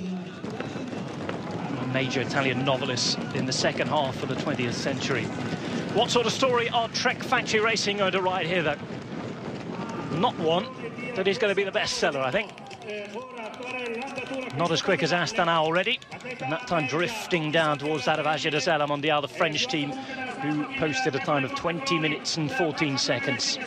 A major Italian novelist in the second half of the 20th century. What sort of story are Trek Factory Racing going to ride here, though? Not one that is going to be the bestseller, I think. Not as quick as Astana already, and that time drifting down towards that of AG Desert Mondial, the French team, who posted a time of 20 minutes and 14 seconds.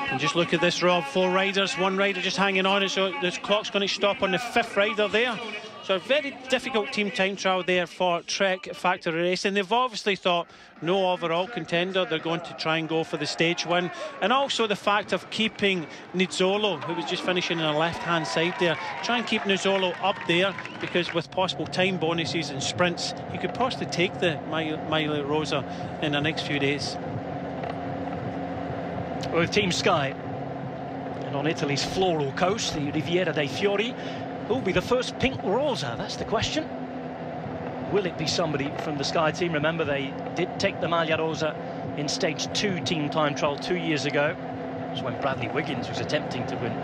And just look at this, Rob, 4 riders, 1 rider just hanging on, so this clock's going to stop on the 5th rider there. So a very difficult team time trial there for Trek Factory Racing. They've obviously thought no overall contender, they're going to try and go for the stage win. And also the fact of keeping Nizzolo, who was just finishing on the left-hand side there, try and keep Nizzolo up there, because with possible time bonuses and sprints, you could possibly take the Mille Rosa in the next few days. With Team Sky, and on Italy's floral coast, the Riviera dei Fiori, who'll be the first pink rosa? That's the question. Will it be somebody from the Sky team? Remember, they did take the Maglia Rosa in stage 2 team time trial 2 years ago. It was when Bradley Wiggins was attempting to win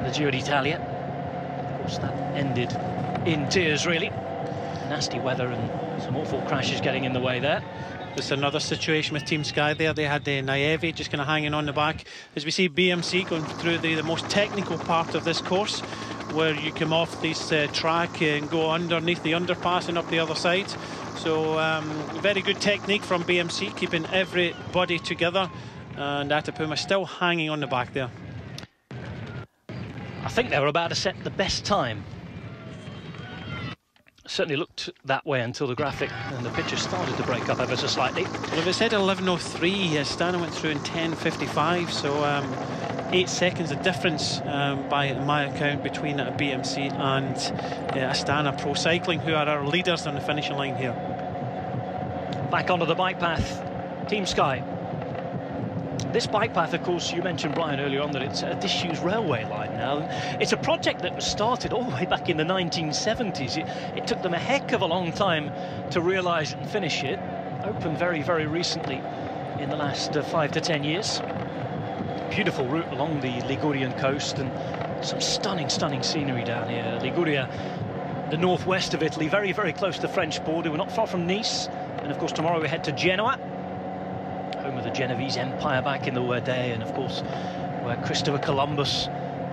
the Giro d'Italia. Of course, that ended in tears, really. Nasty weather and some awful crashes getting in the way there. There's another situation with Team Sky there. They had Naevi just kind of hanging on the back. As we see BMC going through the most technical part of this course, where you come off this track and go underneath the underpass and up the other side. So very good technique from BMC, keeping everybody together. And Atapuma still hanging on the back there. I think they were about to set the best time. Certainly looked that way until the graphic and the picture started to break up ever so slightly. Well, if it said 11:03, Astana went through in 10:55, so 8 seconds of difference by my account between BMC and Astana Pro Cycling, who are our leaders on the finishing line here. Back onto the bike path, Team Sky. This bike path, of course, you mentioned, Brian, earlier on that it's a disused railway line now. It's a project that was started all the way back in the 1970s. It took them a heck of a long time to realise and finish it. Opened very, very recently in the last 5 to 10 years. Beautiful route along the Ligurian coast and some stunning, stunning scenery down here. Liguria, the northwest of Italy, very, very close to the French border. We're not far from Nice. And, of course, tomorrow we head to Genoa, home of the Genovese Empire back in the day, and of course where Christopher Columbus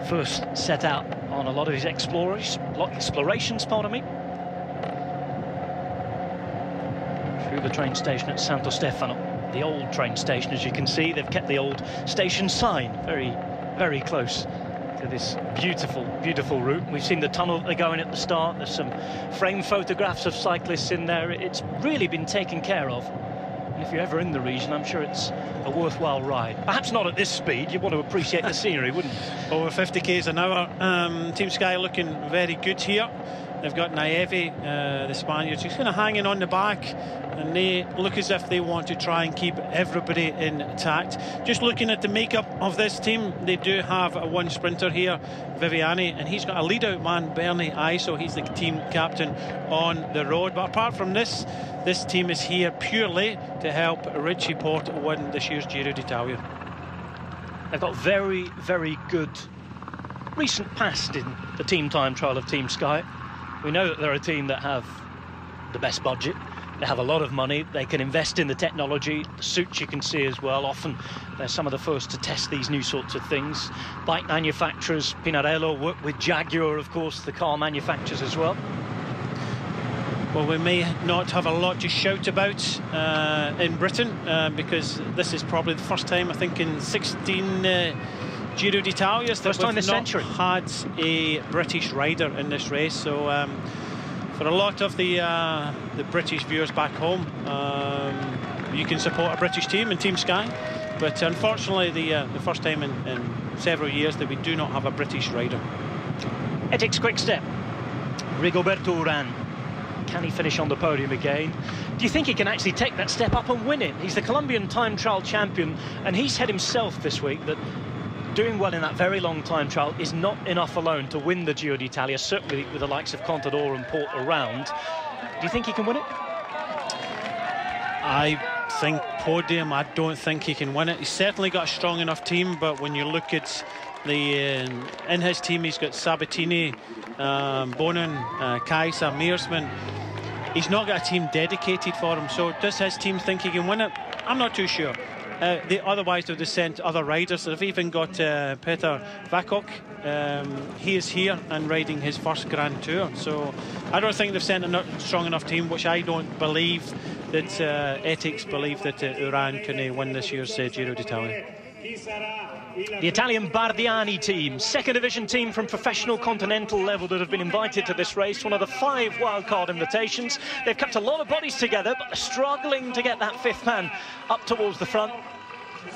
first set out on a lot of his explorations, pardon me. Through the train station at Santo Stefano, the old train station, as you can see. They've kept the old station sign very, very close to this beautiful, beautiful route. We've seen the tunnel that they're going at the start. There's some framed photographs of cyclists in there. It's really been taken care of. If you're ever in the region, I'm sure it's a worthwhile ride. Perhaps not at this speed. You want to appreciate the scenery, wouldn't you? Over 50 k's an hour. Team Sky looking very good here. They've got Naevi, the Spaniards, who's kind of hanging on the back, and they look as if they want to try and keep everybody intact. Just looking at the makeup of this team, they do have one sprinter here, Viviani, and he's got a lead-out man, Bernie Iso. He's the team captain on the road. But apart from this team is here purely to help Richie Porte win this year's Giro d'Italia. They've got very, very good recent past in the team time trial of Team Sky. We know that they're a team that have the best budget. They have a lot of money. They can invest in the technology. The suits you can see as well. Often they're some of the first to test these new sorts of things. Bike manufacturers, Pinarello, work with Jaguar, of course, the car manufacturers as well. Well, we may not have a lot to shout about in Britain because this is probably the first time, I think, in 16 Giro d'Italia that we've not had a British rider in this race. So for a lot of the British viewers back home, you can support a British team in Team Sky, but unfortunately the first time in several years that we do not have a British rider. Ethics Quick Step, Rigoberto Urán. Can he finish on the podium again? Do you think he can actually take that step up and win it? He's the Colombian time trial champion, and he said himself this week that doing well in that very long time trial is not enough alone to win the Giro d'Italia, certainly with the likes of Contador and Port around. Do you think he can win it? I think podium, I don't think he can win it. He's certainly got a strong enough team, but when you look at the in his team, he's got Sabatini, Bonin, Kaiser, Meersman. He's not got a team dedicated for him, so does his team think he can win it? I'm not too sure. Otherwise they've just sent other riders. They've even got Peter Vakok. He is here and riding his first Grand Tour, so I don't think they've sent a strong enough team, which I don't believe that Ethics believe that Uran can win this year's Giro d'Italia. The Italian Bardiani team, second division team from professional continental level that have been invited to this race, one of the 5 wildcard invitations. They've kept a lot of bodies together, but they're struggling to get that 5th man up towards the front.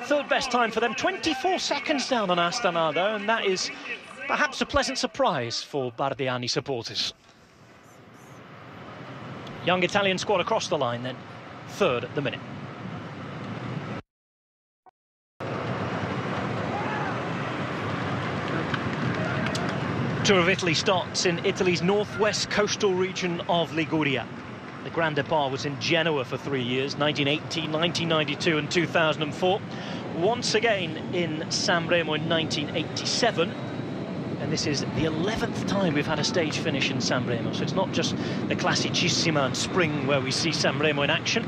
Third best time for them, 24 seconds down on Astana though, and that is perhaps a pleasant surprise for Bardiani supporters. Young Italian squad across the line then, third at the minute. Tour of Italy starts in Italy's northwest coastal region of Liguria. The Grand Depart was in Genoa for 3 years, 1980, 1992 and 2004. Once again in Sanremo in 1987. And this is the 11th time we've had a stage finish in Sanremo. So it's not just the Classicissima and Spring where we see Sanremo in action.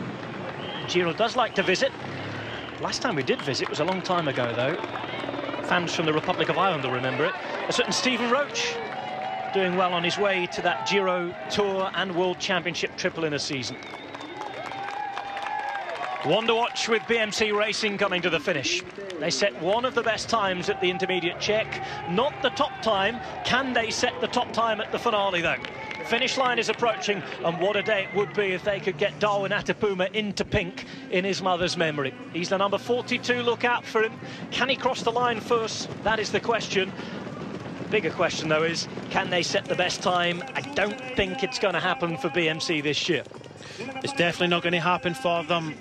Giro does like to visit. Last time we did visit was a long time ago though. Fans from the Republic of Ireland will remember it. A certain Stephen Roach doing well on his way to that Giro Tour and World Championship triple in a season. One to watch with BMC Racing coming to the finish. They set one of the best times at the intermediate check. Not the top time. Can they set the top time at the finale though? Finish line is approaching, and what a day it would be if they could get Darwin Atapuma into pink in his mother's memory. He's the number 42, look out for him. Can he cross the line first? That is the question. The bigger question though is, can they set the best time? I don't think it's going to happen for BMC this year. It's definitely not going to happen for them.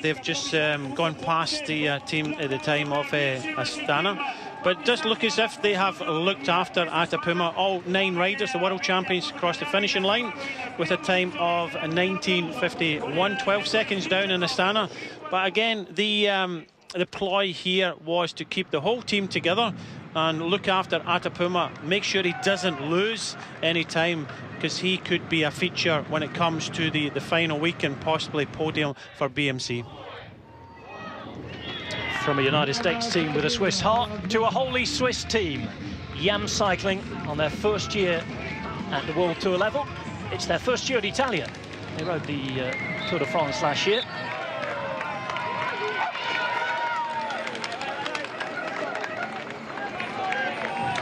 They've just gone past the team at the time of Astana. But it does look as if they have looked after Atapuma. All 9 riders, the world champions, across the finishing line with a time of 19:51, 12 seconds down in Astana. But again, the ploy here was to keep the whole team together and look after Atapuma, make sure he doesn't lose any time, because he could be a feature when it comes to the final week and possibly podium for BMC. From a United States team with a Swiss heart to a wholly Swiss team. Yam Cycling on their first year at the World Tour level. It's their first Giro d'Italia. They rode the Tour de France last year.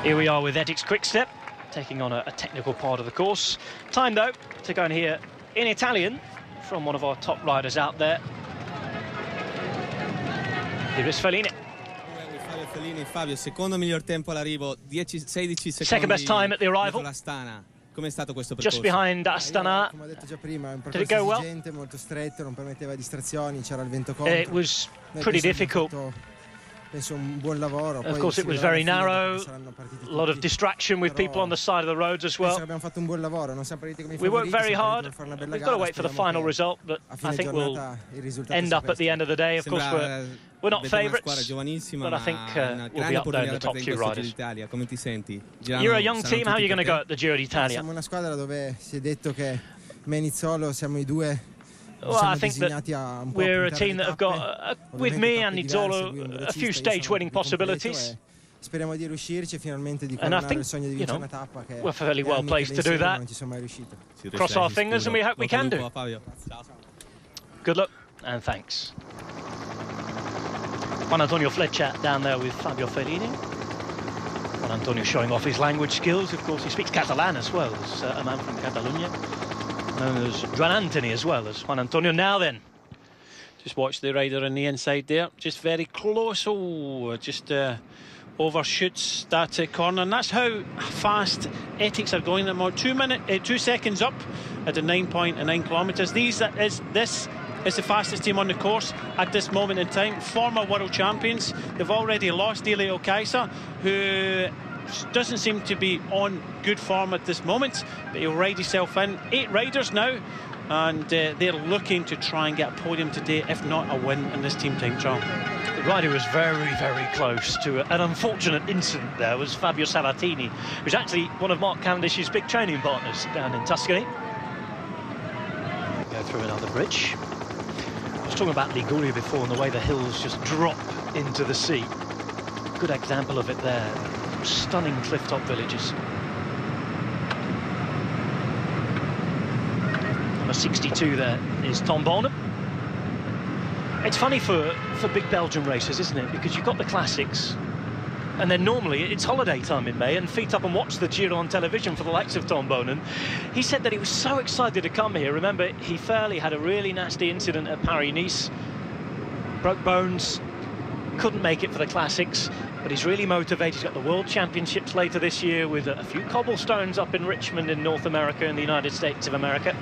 Here we are with Ethics Quickstep, taking on a technical part of the course. Time though to go and hear in Italian from one of our top riders out there. Here is Fellini. Fabio, secondo miglior tempo all'arrivo, 16 secondi. Second best time at the arrival. Com'è stato questo percorso? Just behind Astana. Come ho detto già prima, è un Did it go well? esigente, molto stretto, non permetteva distrazioni, c'era il vento contro. It was pretty difficult. Penso un buon lavoro. Of course it was very narrow, a lot of distraction with people on the side of the roads as well. Abbiamo fatto un buon lavoro, non siamo partiti come i We worked favoriti, very hard. We've got to wait for the final result, but I think we'll end up at the end of the day. Of course we're not favourites, but I think we'll be up there in the top few riders. You're a young team, how are you going to go at the Giro d'Italia? Siamo una squadra dove si è detto che me e Nizzolo siamo i due. Well, I think that we're a team that have got, with me and Nizzolo, a few stage-winning possibilities. And I think, you know, we're fairly well placed to do that. Cross our fingers and we hope we can do. Good luck and thanks. Juan Antonio Fletcher down there with Fabio Fellini. Juan Antonio showing off his language skills. Of course, he speaks Catalan as well, as a man from Catalonia. Known as Juan Anthony as well as Juan Antonio. Now then, just watch the rider on the inside there, just very close. Oh, just overshoots that corner, and that's how fast Ethics are going. About 2 seconds up at the 9.9 kilometres. This is the fastest team on the course at this moment in time. Former world champions. They've already lost Elio Kaiser, who doesn't seem to be on good form at this moment, but he'll ride himself in. 8 riders now, and they're looking to try and get a podium today, if not a win in this team time trial. The rider was very, very close to an unfortunate incident. There was Fabio Sabatini, who's actually one of Mark Cavendish's big training partners down in Tuscany. Go through another bridge. I was talking about Liguria before and the way the hills just drop into the sea. Good example of it there. Stunning cliff-top villages. Number 62 there is Tom Bonham. It's funny for big Belgian races, isn't it? Because you've got the classics, and then normally it's holiday time in May, and feet up and watch the Giro on television for the likes of Tom Bonham. He said that he was so excited to come here. Remember, he fairly had a really nasty incident at Paris-Nice. Broke bones, couldn't make it for the classics, but he's really motivated. He's got the World Championships later this year with a few cobblestones up in Richmond in North America and the United States of America.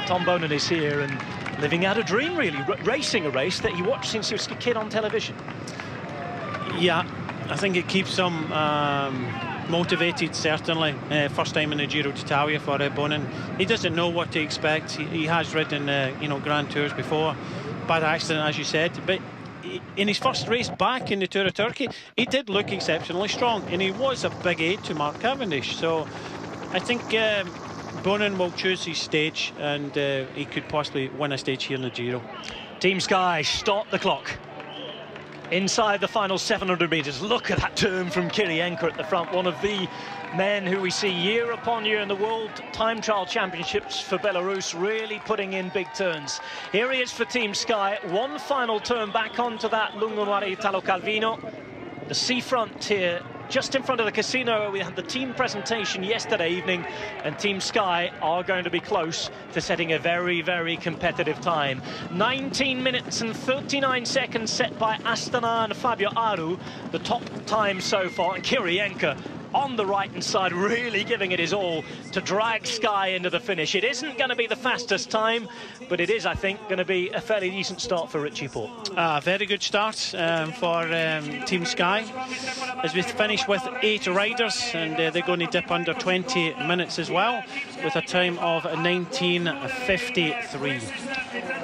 Tom Bonham is here and living out a dream, really, racing a race that he watched since he was a kid on television. Yeah, I think it keeps him motivated, certainly. First time in the Giro d'Italia for Bonham. He doesn't know what to expect. He has ridden, Grand Tours before. Bad accident, as you said, but in his first race back in the Tour of Turkey, he did look exceptionally strong, and he was a big aid to Mark Cavendish. So I think Bonham will choose his stage, and he could possibly win a stage here in the Giro. Team Sky, stop the clock. Inside the final 700 metres. Look at that turn from Kirienka at the front. One of the men who we see year upon year in the World Time Trial Championships for Belarus, really putting in big turns. Here he is for Team Sky. One final turn back onto that Lungomare Italo Calvino. The seafront here, just in front of the casino. We had the team presentation yesterday evening, and Team Sky are going to be close to setting a very, very competitive time. 19 minutes and 39 seconds set by Astana and Fabio Aru, the top time so far. And Kirienka on the right-hand side, really giving it his all to drag Sky into the finish. It isn't going to be the fastest time, but it is, I think, going to be a fairly decent start for Richie Porte. Very good start for Team Sky, as we finish with 8 riders, and they're going to dip under 20 minutes as well, with a time of 19:53.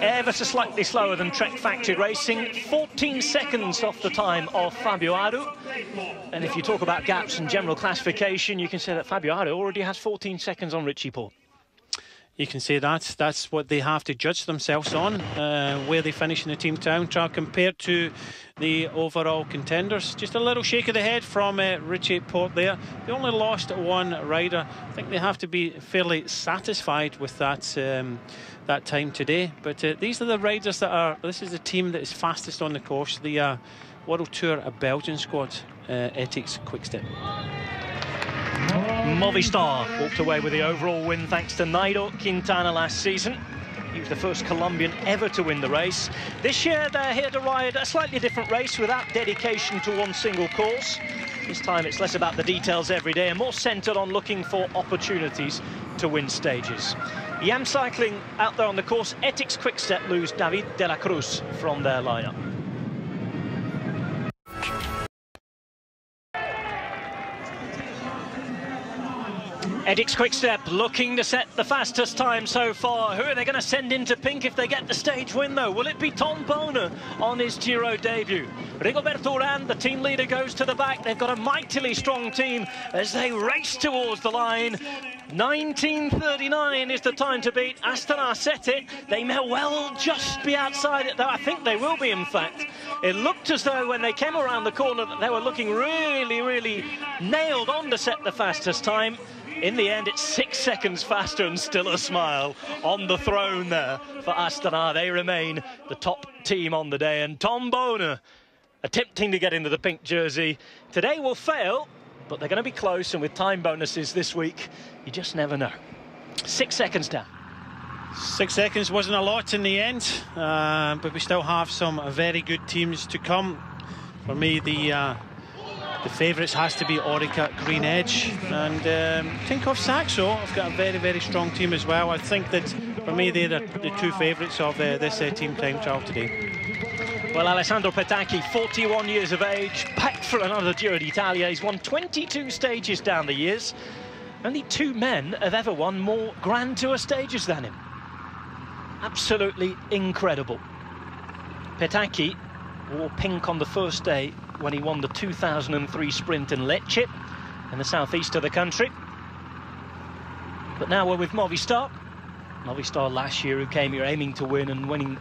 Ever so slightly slower than Trek Factory Racing, 14 seconds off the time of Fabio Aru. And if you talk about gaps and general classification, you can say that Fabio Aru already has 14 seconds on Richie Porte. You can say that's what they have to judge themselves on, where they finish in the team time trial compared to the overall contenders. Just a little shake of the head from Richie Porte there. They only lost 1 rider. I think they have to be fairly satisfied with that that time today. But these are the riders that are. This is the team that is fastest on the course. The World Tour Belgian squad, Ethics Quickstep. Movistar walked away with the overall win thanks to Nairo Quintana last season. He was the first Colombian ever to win the race. This year they're here to ride a slightly different race without dedication to one single course. This time it's less about the details every day and more centred on looking for opportunities to win stages. Yam Cycling out there on the course. Ethics Quickstep lose David de la Cruz from their lineup. Ethics Quickstep looking to set the fastest time so far. Who are they going to send into pink if they get the stage win, though? Will it be Tom Bonham on his Giro debut? Rigoberto Urán, the team leader, goes to the back. They've got a mightily strong team as they race towards the line. 19:39 is the time to beat. Astana set it. They may well just be outside it, though. I think they will be, in fact. It looked as though when they came around the corner that they were looking really, really nailed on to set the fastest time. In the end, it's 6 seconds faster and still a smile on the throne there for Astana. They remain the top team on the day. And Tom Bonham attempting to get into the pink jersey. Today will fail, but they're going to be close. And with time bonuses this week, you just never know. 6 seconds down. 6 seconds wasn't a lot in the end, but we still have some very good teams to come. For me, the The favourites has to be Orica, Green Edge, and Tinkoff Saxo. I've got a very, very strong team as well. I think that for me they're the two favourites of this team time trial today. Well, Alessandro Petacchi, 41 years of age, packed for another Giro d'Italia. He's won 22 stages down the years. Only 2 men have ever won more Grand Tour stages than him. Absolutely incredible. Petacchi wore pink on the first day when he won the 2003 sprint in Lecce in the southeast of the country. But now we're with Movistar. Movistar last year, who came here aiming to win and winning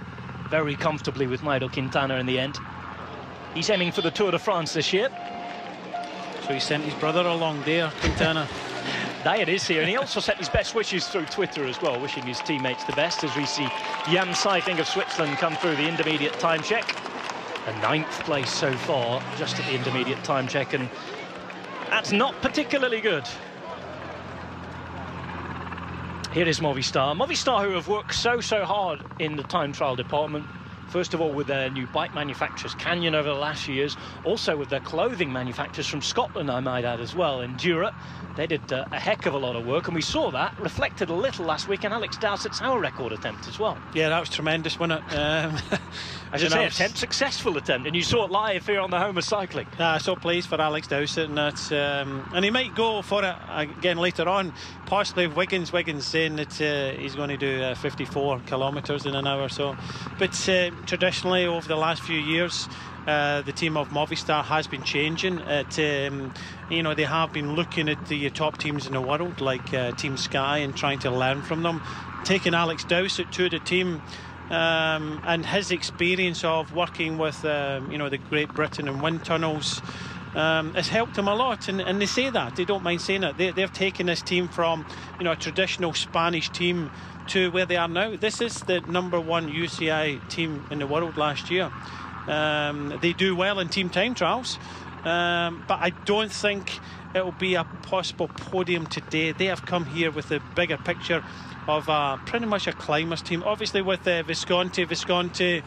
very comfortably with Nairo Quintana in the end. He's aiming for the Tour de France this year. So he sent his brother along there, Quintana. There it is here, and he also sent his best wishes through Twitter as well, wishing his teammates the best, as we see Jan Seiting of Switzerland come through the intermediate time check. A 9th place so far, just at the intermediate time check, and that's not particularly good. Here is Movistar. Movistar, who have worked so hard in the time trial department. First of all, with their new bike manufacturers, Canyon, over the last few years. Also with their clothing manufacturers from Scotland, I might add, as well, Endura. They did a heck of a lot of work, and we saw that reflected a little last week in Alex Dowsett's hour record attempt as well. Yeah, that was tremendous, wasn't it? I should say, successful attempt, and you saw it live here on the home of cycling. So pleased for Alex Dowsett, and that's and he might go for it again later on, possibly if Wiggins saying that he's going to do 54 kilometres in an hour. So, but traditionally over the last few years, the team of Movistar has been changing. You know, they have been looking at the top teams in the world, like Team Sky, and trying to learn from them. Taking Alex Dowsett to the team, and his experience of working with you know, the Great Britain and wind tunnels has helped him a lot, and they say that, they don't mind saying it. They've taken this team from, you know, a traditional Spanish team to where they are now. This is the #1 UCI team in the world last year. They do well in team time trials, but I don't think it will be a possible podium today. They have come here with a bigger picture of pretty much a climbers team. Obviously with Visconti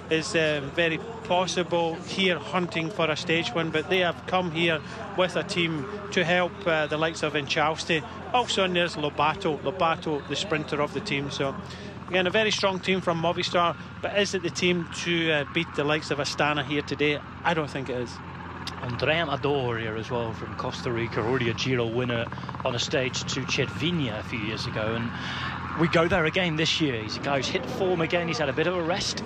is very possible here hunting for a stage win, but they have come here with a team to help the likes of Enchalste. Also, and there's Lobato, the sprinter of the team. So again, a very strong team from Movistar, but is it the team to beat the likes of Astana here today? I don't think it is. Andrea Amador here as well from Costa Rica, already a Giro winner on a stage to Cervinia a few years ago, and we go there again this year. He's a guy who's hit form again. He's had a bit of a rest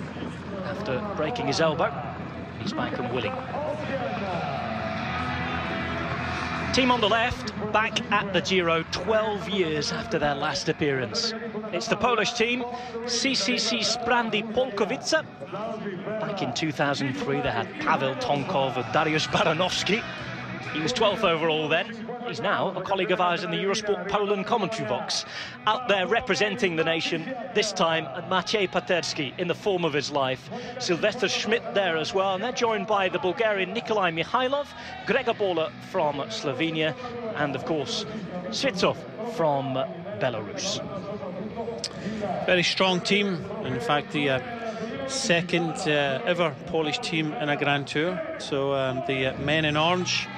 after breaking his elbow. He's back and willing. Team on the left, back at the Giro 12 years after their last appearance. It's the Polish team, CCC Sprandi Polkowice. Back in 2003, they had Paweł Tonkov and Dariusz Baranowski. He was 12th overall then. He's now a colleague of ours in the Eurosport Poland commentary box. Out there representing the nation, this time Maciej Paterski in the form of his life. Sylvester Schmidt there as well, and they're joined by the Bulgarian Nikolai Mikhailov, Gregor Bola from Slovenia, and of course Svitsov from Belarus. Very strong team. In fact, the second ever Polish team in a Grand Tour. So the men in orange,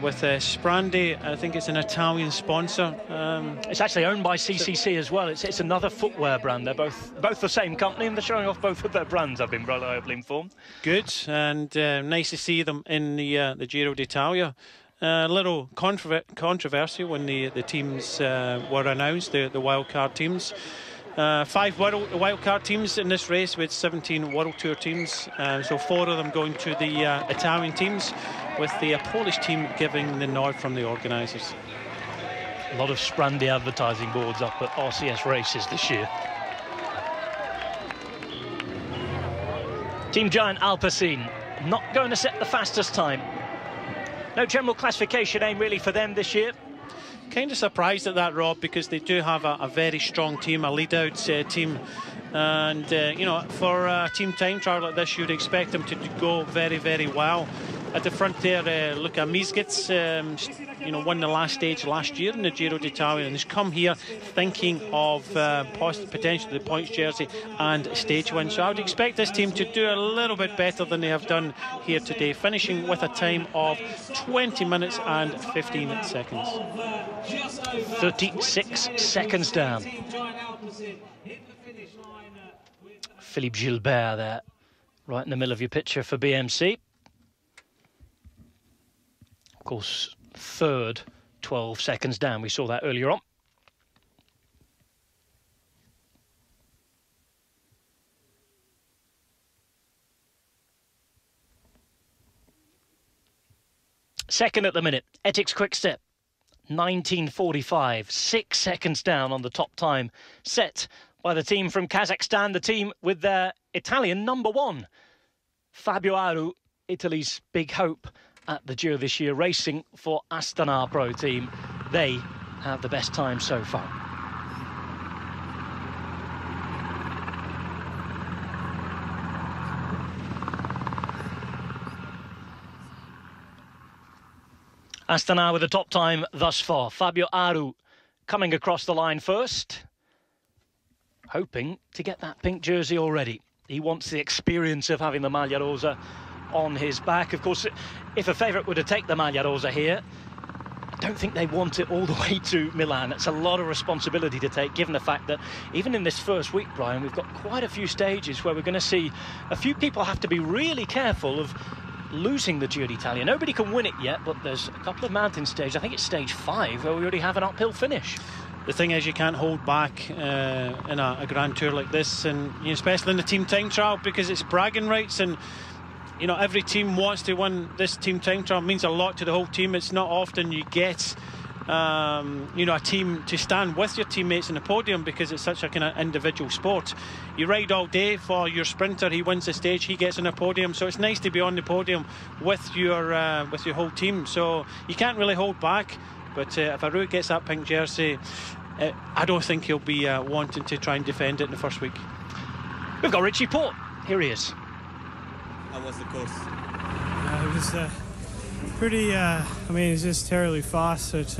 with Sprandi, I think it's an Italian sponsor. It's actually owned by CCC as well. It's another footwear brand. They're both the same company, and they're showing off both of their brands, I've been reliably informed. Good, and nice to see them in the Giro d'Italia. A little controversy when the teams were announced, the wildcard teams. 5 wildcard teams in this race with 17 World Tour teams, so 4 of them going to the Italian teams, with the Polish team giving the nod from the organisers. A lot of Sprandi advertising boards up at RCS races this year. Team giant Alpecin not going to set the fastest time. No general classification aim really for them this year. Kind of surprised at that, Rob, because they do have a very strong team, a lead-out team, and you know, for a team time trial like this, you'd expect them to go very, very well. at the front there, Luka Misgits, you know, won the last stage last year in the Giro d'Italia and has come here thinking of potentially the points jersey and stage win. So I would expect this team to do a little bit better than they have done here today, finishing with a time of 20 minutes and 15 seconds. 36 seconds down. Philippe Gilbert there, right in the middle of your picture for BMC. Of course, third, 12 seconds down. We saw that earlier on. Second at the minute, Etixx Quick Step, 19:45, 6 seconds down on the top time set by the team from Kazakhstan, the team with their Italian number one, Fabio Aru, Italy's big hope at the Giro this year, racing for Astana Pro Team. They have the best time so far. Astana with the top time thus far. Fabio Aru coming across the line first, hoping to get that pink jersey already. He wants the experience of having the Maglia Rosa on his back. Of course, if a favourite were to take the Maglia Rosa here, I don't think they want it all the way to Milan. It's a lot of responsibility to take, given the fact that even in this first week, Brian, we've got quite a few stages where we're going to see a few people have to be really careful of losing the Giro d'Italia. Nobody can win it yet, but there's a couple of mountain stages. I think it's stage 5 where we already have an uphill finish. The thing is, you can't hold back in a Grand Tour like this, and you know, especially in the team time trial, because it's bragging rights, and you know, every team wants to win this team time trial. It means a lot to the whole team. It's not often you get you know, a team to stand with your teammates in the podium, because it's such a kind of individual sport. You ride all day for your sprinter, he wins the stage, he gets on the podium, so it's nice to be on the podium with your whole team. So you can't really hold back. But if Aru gets that pink jersey, I don't think he'll be wanting to try and defend it in the first week. We've got Richie Port. Here he is. How was the course? It was pretty, I mean, it's just terribly fast. But,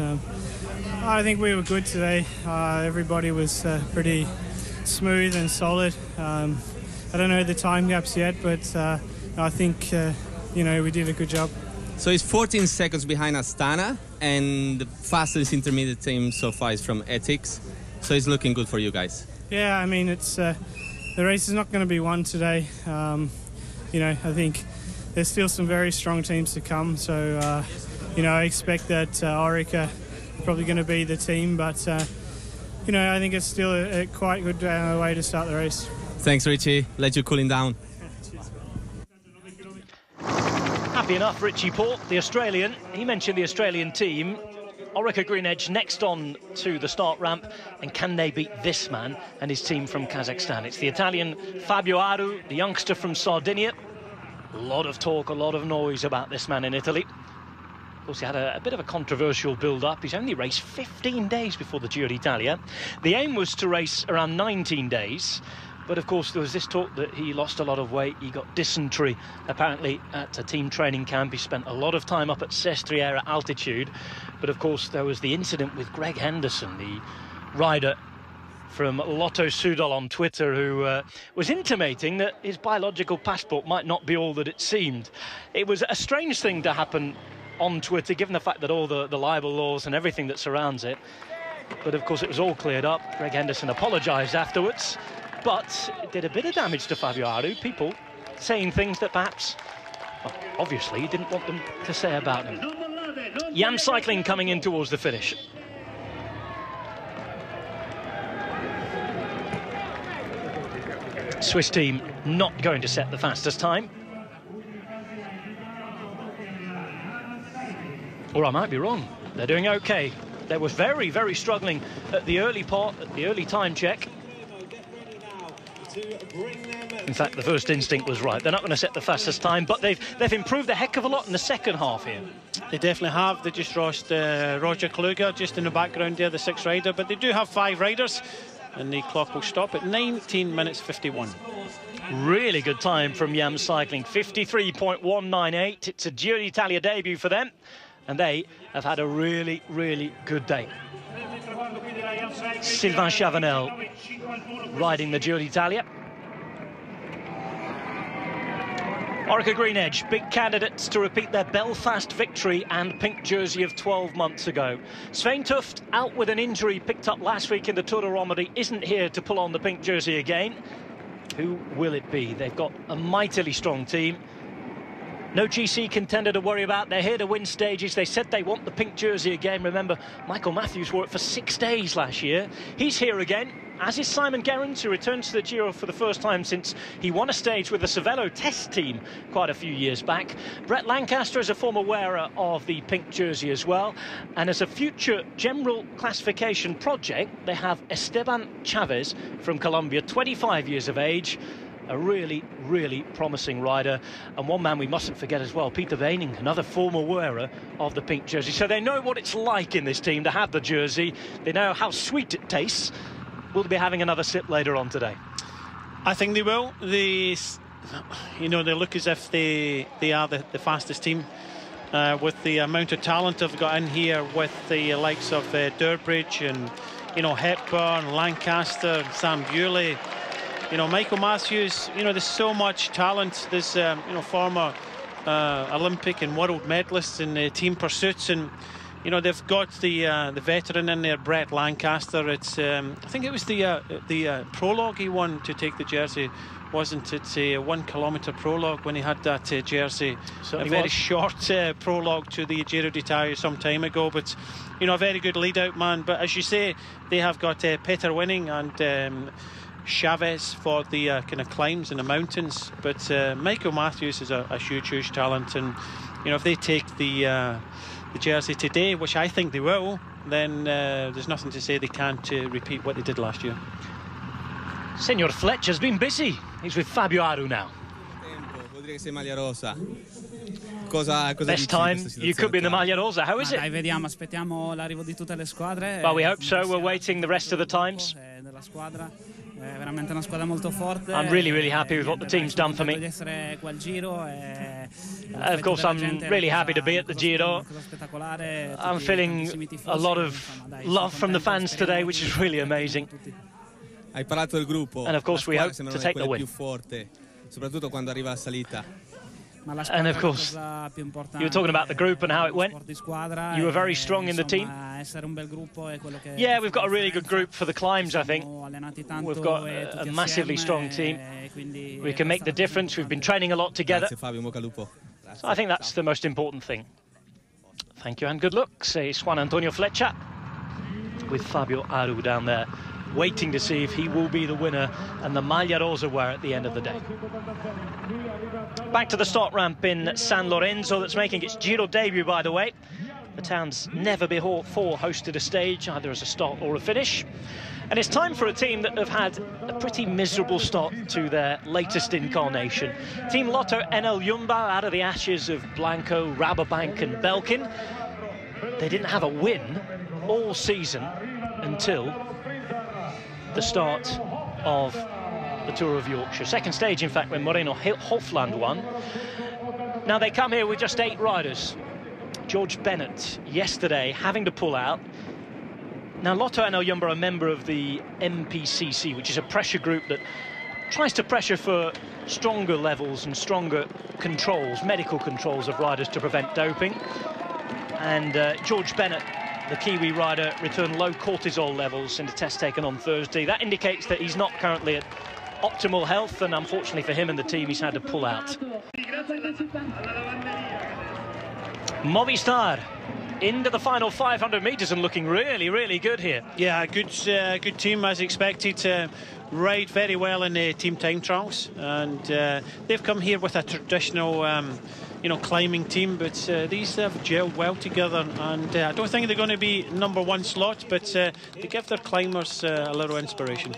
I think we were good today. Everybody was pretty smooth and solid. I don't know the time gaps yet, but I think, you know, we did a good job. So it's 14 seconds behind Astana, and the fastest intermediate team so far is from Etixx. So it's looking good for you guys. Yeah, I mean, it's the race is not going to be won today. You know, I think there's still some very strong teams to come. So, you know, I expect that Orica is probably going to be the team. But, you know, I think it's still a quite good way to start the race. Thanks, Richie. Let you cooling down. Happy enough, Richie Port, the Australian. He mentioned the Australian team. Orica Green Edge next on to the start ramp. And can they beat this man and his team from Kazakhstan? It's the Italian Fabio Aru, the youngster from Sardinia. A lot of talk, a lot of noise about this man in Italy. Of course, he had a bit of a controversial build-up. He's only raced 15 days before the Giro d'Italia. The aim was to race around 19 days. But of course, there was this talk that he lost a lot of weight. He got dysentery, apparently, at a team training camp. He spent a lot of time up at Sestriere altitude. But of course, there was the incident with Greg Henderson, the rider from Lotto Soudal on Twitter, who was intimating that his biological passport might not be all that it seemed. It was a strange thing to happen on Twitter, given the fact that all the libel laws and everything that surrounds it. But of course, it was all cleared up. Greg Henderson apologised afterwards. But it did a bit of damage to Fabio Aru. People saying things that perhaps, well, obviously, he didn't want them to say about him. Yam Cycling coming in towards the finish. Swiss team not going to set the fastest time. Or I might be wrong. They're doing okay. They were very, very struggling at the early part, at the early time check. In fact, the first instinct was right. They're not going to set the fastest time, but they've improved a heck of a lot in the second half here. They definitely have. They just lost Roger Kluger just in the background there, the sixth rider. But they do have 5 riders, and the clock will stop at 19 minutes 51. Really good time from Yam Cycling, 53.198. It's a Giro d'Italia debut for them, and they have had a really, really good day. Sylvain Chavanel riding the Giro d'Italia. Orica Green Edge, big candidates to repeat their Belfast victory and pink jersey of 12 months ago. Svein Tuft, out with an injury picked up last week in the Tour de Romandie, isn't here to pull on the pink jersey again. Who will it be? They've got a mightily strong team. No GC contender to worry about. They're here to win stages. They said they want the pink jersey again. Remember, Michael Matthews wore it for 6 days last year. He's here again, as is Simon Gerrans, who returns to the Giro for the first time since he won a stage with the Cervelo test team quite a few years back. Brett Lancaster is a former wearer of the pink jersey as well. And as a future general classification project, they have Esteban Chavez from Colombia, 25 years of age. A really, really promising rider. And one man we mustn't forget as well, Peter Weining, another former wearer of the pink jersey. So they know what it's like in this team to have the jersey. They know how sweet it tastes. Will they be having another sip later on today? I think they will. They look as if they are the fastest team. With the amount of talent they've got in here, with the likes of Durbridge and, Hepburn, Lancaster, Sam Bewley. Michael Matthews, there's so much talent. There's, former Olympic and world medalists in team pursuits, and, they've got the veteran in there, Brett Lancaster. It's, I think it was the prologue he won to take the jersey, wasn't it? A 1 kilometre prologue when he had that jersey. A very short prologue to the Giro d'Italia some time ago, but, a very good lead-out man. But as you say, they have got Peter Weining and Chavez for the kind of climbs in the mountains, but Michael Matthews is a huge talent, and if they take the jersey today, which I think they will, then there's nothing to say they can't repeat what they did last year. Senor Fletcher's been busy. He's with Fabio Aru now. Best time you could be in the Maglia Rosa. How is it? Well, we hope so. We're waiting the rest of the times. I'm really happy with what the team's done for me. Of course, I'm really happy to be at the Giro. I'm feeling a lot of love from the fans today, which is really amazing. And of course, we hope to take the win. And of course, you were talking about the group and how it went. You were very strong in the team. Yeah, we've got a really good group for the climbs, I think. We've got a massively strong team. We can make the difference. We've been training a lot together. So I think that's the most important thing. Thank you and good luck, says Juan Antonio Fletcher, with Fabio Aru down there, waiting to see if he will be the winner and the Maglia Rosa wear at the end of the day. Back to the start ramp in San Lorenzo, that's making its Giro debut, by the way. The town's never before hosted a stage, either as a start or a finish. And it's time for a team that have had a pretty miserable start to their latest incarnation. Team Lotto NL Jumbo, out of the ashes of Blanco, Rabobank and Belkin. They didn't have a win all season until the start of the Tour of Yorkshire. Second stage, in fact, when Moreno Hofland won. Now they come here with just 8 riders. George Bennett yesterday having to pull out. Now Lotto NL Jumbo are a member of the MPCC, which is a pressure group that tries to pressure for stronger levels and stronger controls, medical controls of riders to prevent doping. And George Bennett, the Kiwi rider, returned low cortisol levels in the test taken on Thursday. That indicates that he's not currently at optimal health, and unfortunately for him and the team, he's had to pull out. Movistar into the final 500 metres and looking really good here. Yeah, good team as expected to ride very well in the team time trials, and they've come here with a traditional climbing team, but these have gelled well together, and I don't think they're going to be #1 slot, but they give their climbers a little inspiration.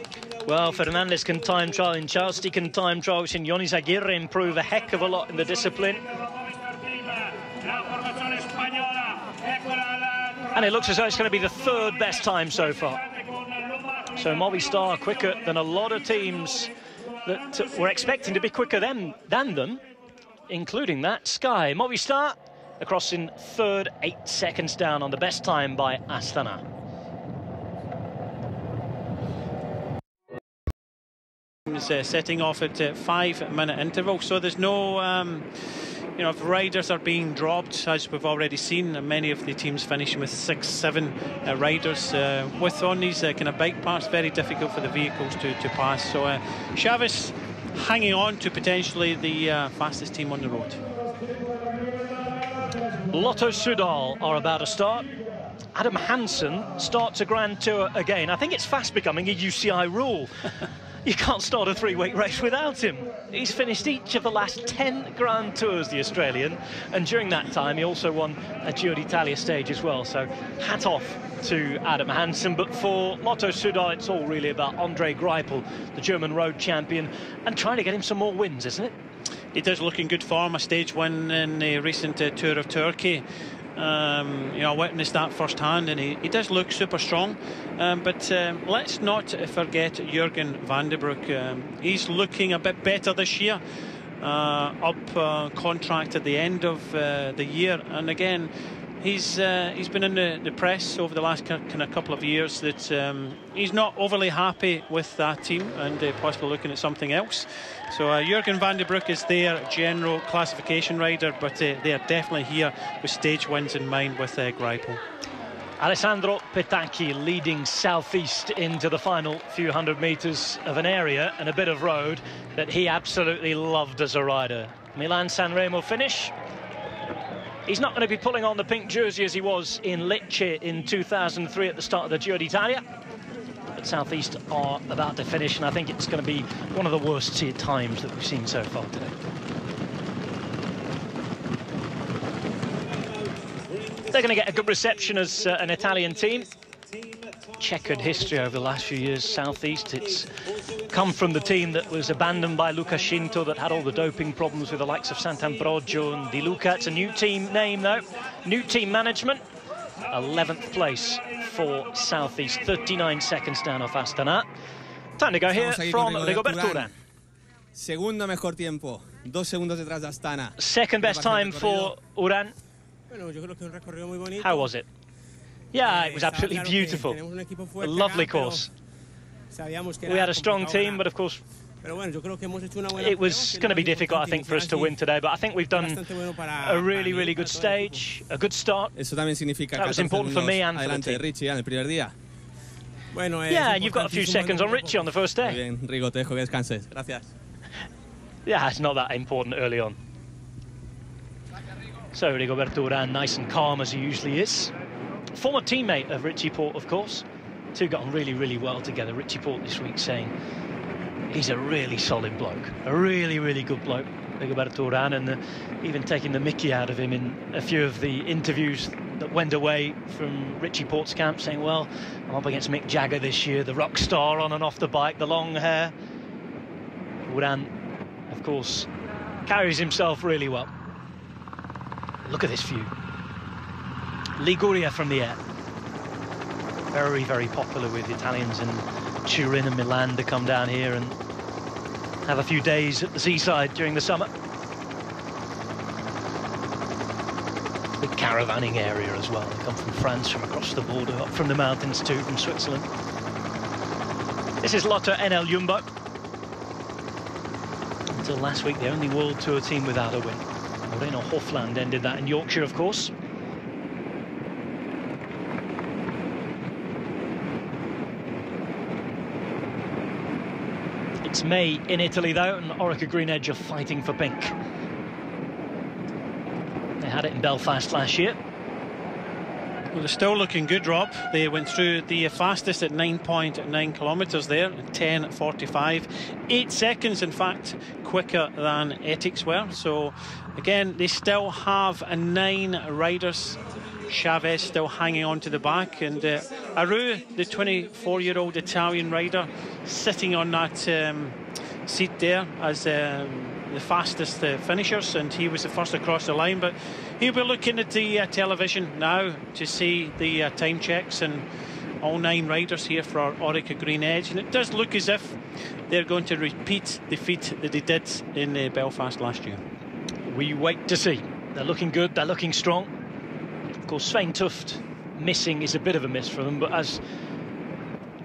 Well, Fernandez can time trial in Charleston, can time trials in Jonis Aguirre, improve a heck of a lot in the discipline. And it looks as though it's going to be the 3rd best time so far. So Movistar quicker than a lot of teams that were expecting to be quicker than them, including that Sky. Movistar across in third, 8 seconds down on the best time by Astana. Setting off at 5-minute intervals, so there's no you know, if riders are being dropped, as we've already seen, and many of the teams finishing with 6-7 riders with on these kind of bike parts, very difficult for the vehicles to pass. So Chavez hanging on to potentially the fastest team on the road. Lotto Soudal are about to start. Adam Hansen starts a Grand Tour again. I think it's fast becoming a UCI rule. You can't start a 3-week race without him. He's finished each of the last 10 Grand Tours, the Australian, and during that time he also won a Giro d'Italia stage as well. So hat off to Adam Hansen. But for Lotto Soudal, it's all really about Andre Greipel, the German road champion, and trying to get him some more wins, isn't it? He does look in good form. A stage win in the recent Tour of Turkey. You know, I witnessed that firsthand, and he does look super strong. But let's not forget Jürgen van der Broek. He's looking a bit better this year. Up contract at the end of the year, and again, he's been in the press over the last kind of couple of years that he's not overly happy with that team and possibly looking at something else. So Jürgen van der Broek is their general classification rider, but they are definitely here with stage wins in mind with Greipel. Alessandro Petacchi leading southeast into the final few hundred metres of an area and a bit of road that he absolutely loved as a rider. Milan-San Remo finish. He's not going to be pulling on the pink jersey as he was in Lecce in 2003 at the start of the Giro d'Italia. But Southeast are about to finish, and I think it's going to be one of the worst times that we've seen so far today. They're going to get a good reception as an Italian team. Checkered history over the last few years, Southeast. It's come from the team that was abandoned by Luca Scinto, that had all the doping problems with the likes of Sant'Ambrogio and Di Luca. It's a new team name, though. New team management. 11th place for Southeast. 39 seconds down off Astana. Time to go here from Rigoberto Urán. Segundo mejor tiempo. 2 segundos detrás de Astana. Second best time for Urán. How was it? Yeah, it was absolutely beautiful. A lovely course. We had a strong team, but of course it was going to be difficult, I think, for us to win today. But I think we've done a really, really good stage, a good start. That was important for me and for the team. Yeah, and you've got a few seconds on Richie on the first day. Yeah, it's not that important early on. So Rigoberto Urán, nice and calm as he usually is. Former teammate of Richie Porte, of course. Two got on really, really well together. Richie Porte this week saying he's a really solid bloke, a really, really good bloke, Rigoberto Urán, and even taking the mickey out of him in a few of the interviews that went away from Richie Porte's camp, saying, well, I'm up against Mick Jagger this year, the rock star on and off the bike, the long hair. Urán, of course, carries himself really well. Look at this view. Liguria from the air. Very, very popular with Italians in Turin and Milan to come down here and have a few days at the seaside during the summer. Big caravanning area as well. They come from France, from across the border, up from the mountains too, from Switzerland. This is Lotto NL Jumbo. Until last week, the only World Tour team without a win. Moreno Hofland ended that in Yorkshire, of course. It's May in Italy, though, and Orica Green Edge are fighting for pink. They had it in Belfast last year. Well, they're still looking good, Rob. They went through the fastest at 9.9 kilometres there, 10:45. 8 seconds, in fact, quicker than Ethics were. So, again, they still have 9 riders. Chavez still hanging on to the back, and Aru, the 24-year-old Italian rider, sitting on that seat there as the fastest finishers, and he was the first across the line. But he'll be looking at the television now to see the time checks and all 9 riders here for Orica Green Edge, and it does look as if they're going to repeat the feat that they did in Belfast last year. We wait to see. They're looking good, they're looking strong. Of course, Svein Tuft missing is a bit of a miss for them, but as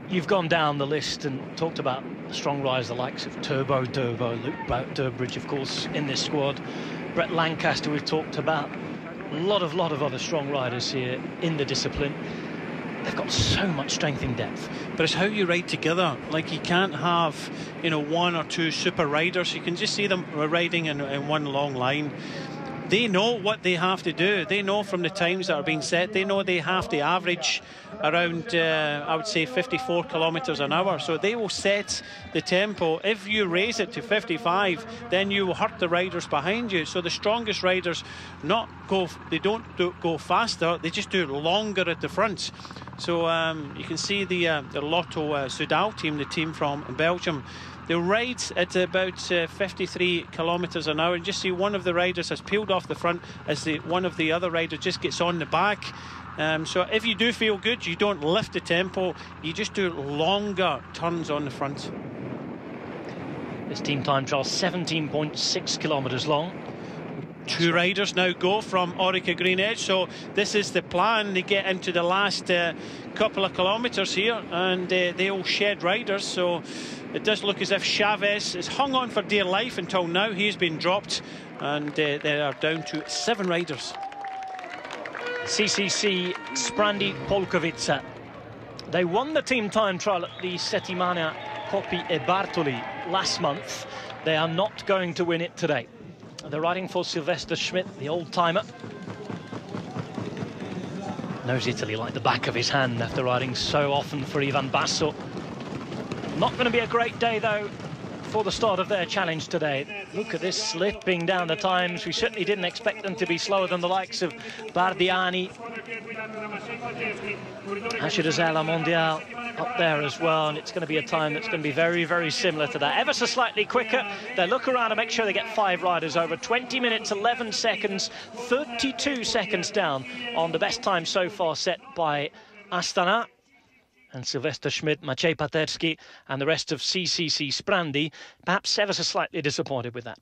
you've gone down the list and talked about the strong riders, the likes of Turbo Durbo, Luke Durbridge, of course, in this squad, Brett Lancaster, we've talked about, a lot of other strong riders here in the discipline. They've got so much strength in depth. But it's how you ride together. Like, you can't have, you know, one or two super riders. You can just see them riding in one long line. They know what they have to do. They know from the times that are being set, they know they have to average around, I would say, 54 kilometres an hour. So they will set the tempo. If you raise it to 55, then you will hurt the riders behind you. So the strongest riders don't go faster, they just do it longer at the front. So you can see the Lotto Soudal team, the team from Belgium. They ride at about 53 kilometres an hour, and just see one of the riders has peeled off the front as one of the other riders just gets on the back. So if you do feel good, you don't lift the tempo, you just do longer turns on the front. This team time trial 17.6 kilometres long. Two riders now go from Orica Green Edge, so this is the plan. They get into the last couple of kilometres here, and they'll shed riders. So it does look as if Chavez is hung on for dear life until now. He's been dropped, and they are down to 7 riders. CCC Sprandi Polkovica. They won the team time trial at the Settimana Coppi e Bartoli last month. They are not going to win it today. They're riding for Sylvester Schmidt, the old-timer. Knows Italy like the back of his hand after riding so often for Ivan Basso. Not going to be a great day, though, for the start of their challenge today. Look at this, slipping down the times. We certainly didn't expect them to be slower than the likes of Bardiani. Ashidazela Mondial up there as well, and it's going to be a time that's going to be very, very similar to that. Ever so slightly quicker. They look around and make sure they get 5 riders over. 20 minutes, 11 seconds, 32 seconds down on the best time so far set by Astana. And Sylvester Schmidt, Maciej Paterski and the rest of CCC Sprandi, perhaps ever so slightly disappointed with that.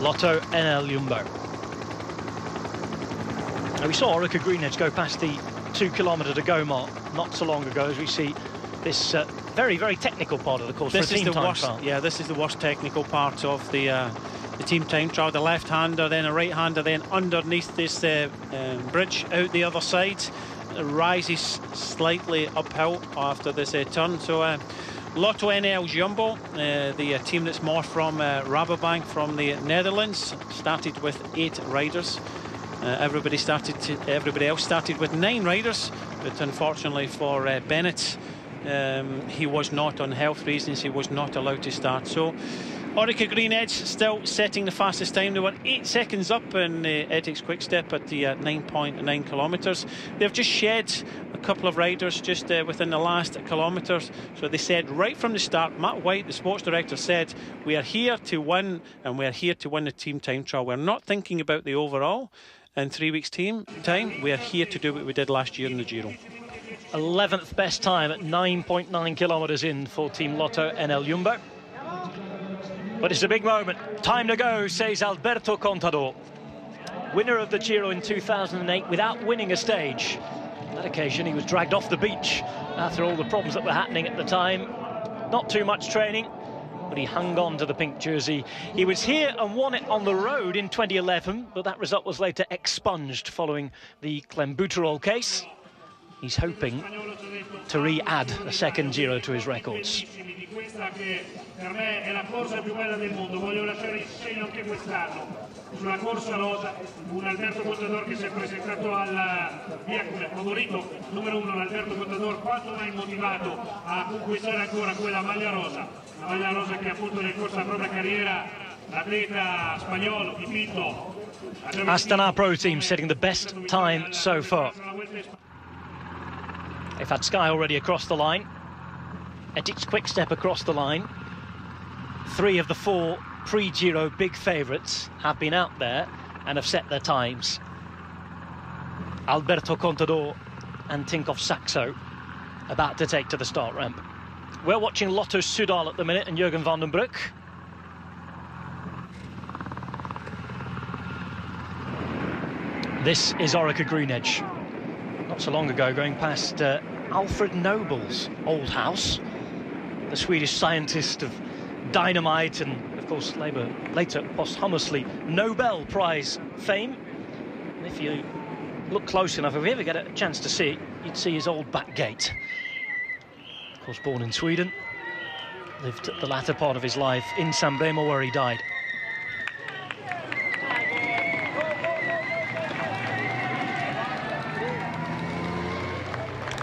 Lotto NL Jumbo. Now, we saw Orica Green Edge go past the 2 kilometre to go mark not so long ago, as we see this very, very technical part of the course. This is the worst. Yeah, this is the worst technical part of the team time trial. The left-hander, then a right-hander, then underneath this bridge out the other side. It rises slightly uphill after this turn. So Lotto NL Jumbo, the team that's more from Rabobank from the Netherlands, started with 8 riders. Everybody else started with 9 riders, but unfortunately for Bennett, he was not, on health reasons, he was not allowed to start. So Orica Green Edge still setting the fastest time. They were 8 seconds up in Ethics Quick Step at the 9.9 kilometres. They've just shed a couple of riders just within the last kilometres. So they said right from the start, Matt White, the sports director, said, we are here to win, and we are here to win the team time trial. We're not thinking about the overall in 3 weeks' time. We are here to do what we did last year in the Giro. 11th best time at 9.9 kilometres in for Team Lotto NL Jumbo. But it's a big moment. Time to go, says Alberto Contador. Winner of the Giro in 2008 without winning a stage. On that occasion, he was dragged off the beach after all the problems that were happening at the time. Not too much training, but he hung on to the pink jersey. He was here and won it on the road in 2011, but that result was later expunged following the Clenbuterol case. He's hoping to re-add a second Giro to his records. Per me è la corsa più bella del mondo, voglio lasciare il segno anche quest'anno. Sulla corsa rosa, un Alberto Contador che si è presentato via come favorito numero 1, l'Alberto Contador, quanto mai motivato a conquistare ancora quella maglia rosa, la maglia rosa che appunto nel corso della propria carriera l'atleta spagnolo di Pinto. Astana Pro Team setting the best time so far. They've had Sky already across the line. Ethics Quick Step across the line. 3 of the 4 pre-Giro big favourites have been out there and have set their times. Alberto Contador and Tinkoff Saxo about to take to the start ramp. We're watching Lotto Soudal at the minute and Jurgen van den Broek. This is Orica Greenedge. Not so long ago, going past Alfred Nobel's old house, the Swedish scientist of dynamite and, of course, later posthumously Nobel Prize fame. And if you look close enough, if we ever get a chance to see it, you'd see his old back gate. Of course, born in Sweden, lived the latter part of his life in San Remo, where he died.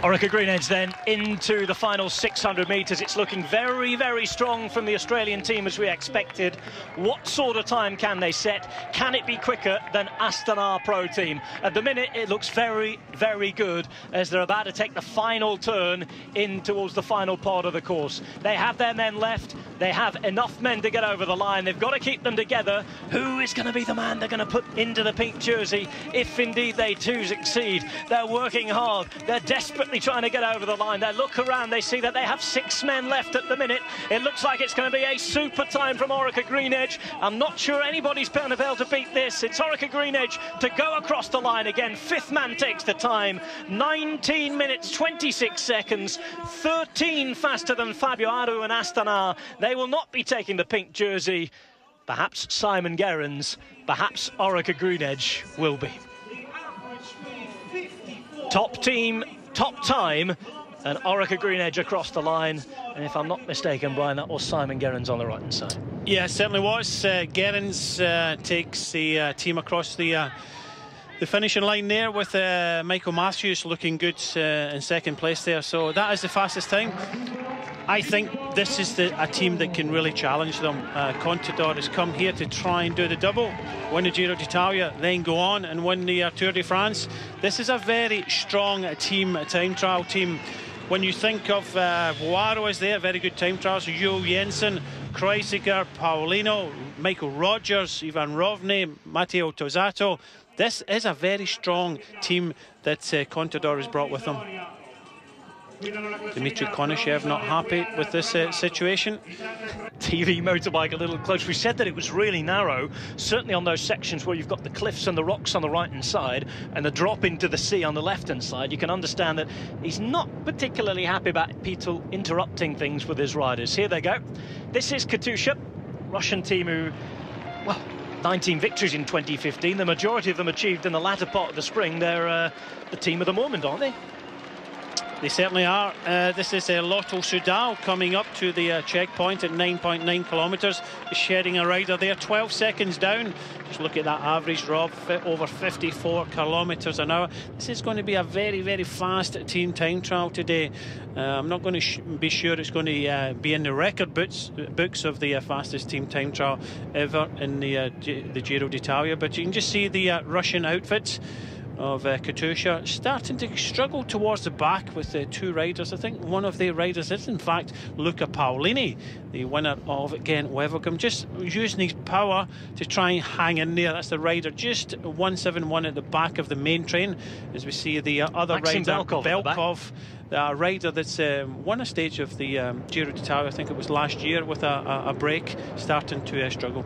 Orica Greenedge then into the final 600 metres. It's looking very, very strong from the Australian team as we expected. What sort of time can they set? Can it be quicker than Astana Pro Team? At the minute, it looks very, very good as they're about to take the final turn in towards the final part of the course. They have their men left. They have enough men to get over the line. They've got to keep them together. Who is going to be the man they're going to put into the pink jersey if indeed they too succeed? They're working hard. They're desperately trying to get over the line. They look around, they see that they have 6 men left at the minute. It looks like it's going to be a super time from Orica Greenedge. I'm not sure anybody's going to be able to beat this. It's Orica Greenedge to go across the line again. 5th man takes the time. 19 minutes 26 seconds, 13 faster than Fabio Aru and Astana. They will not be taking the pink jersey. Perhaps Simon Gerrans, perhaps Orica Greenedge will be. Top team, top time, and Orica Greenedge across the line. And if I'm not mistaken, Brian, that was Simon Gerrans on the right-hand side. Yeah, it certainly was. Gerrans takes the team across the finishing line there with Michael Matthews looking good in second place there. So that is the fastest time. I think this is a team that can really challenge them. Contador has come here to try and do the double, win the Giro d'Italia, then go on and win the Tour de France. This is a very strong team, a time trial team. When you think of Boaro is there, very good time trials, Jo Jensen, Kreuziger, Paulino, Michael Rogers, Ivan Rovne, Matteo Tosato. This is a very strong team that Contador has brought with them. Dmitry Konashev not happy with this situation. TV motorbike a little close. We said that it was really narrow, certainly on those sections where you've got the cliffs and the rocks on the right-hand side and the drop into the sea on the left-hand side. You can understand that he's not particularly happy about people interrupting things with his riders. Here they go. This is Katusha, Russian team who, well, 19 victories in 2015. The majority of them achieved in the latter part of the spring. They're the team of the moment, aren't they? They certainly are. This is Lotto Soudal coming up to the checkpoint at 9.9 kilometres. Shedding a rider there, 12 seconds down. Just look at that average, Rob, over 54 kilometres an hour. This is going to be a very, very fast team time trial today. I'm not going to be sure it's going to be in the record books of the fastest team time trial ever in the Giro d'Italia, but you can just see the Russian outfits of Katusha starting to struggle towards the back with the 2 riders. I think one of the riders is in fact Luca Paolini, the winner of Ghent Wevelgem, just using his power to try and hang in there. That's the rider just 171 at the back of the main train, as we see the other Maxim rider Belkov, the rider that's won a stage of the Giro d'Italia, I think it was last year, with a break, starting to struggle.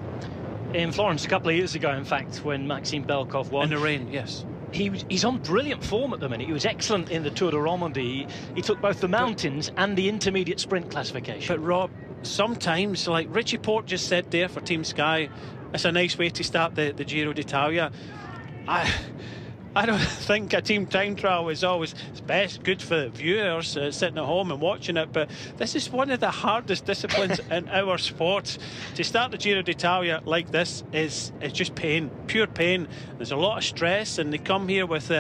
In Florence a couple of years ago, in fact, when Maxim Belkov won. In the rain, yes. He's on brilliant form at the minute. He was excellent in the Tour de Romandie. He took both the mountains and the intermediate sprint classification. But Rob, sometimes, like Richie Porte just said there for Team Sky, it's a nice way to start the Giro d'Italia. I don't think a team time trial is always best good for viewers sitting at home and watching it, but this is one of the hardest disciplines in our sport. To start the Giro d'Italia like this is just pain, pure pain. There's a lot of stress, and they come here with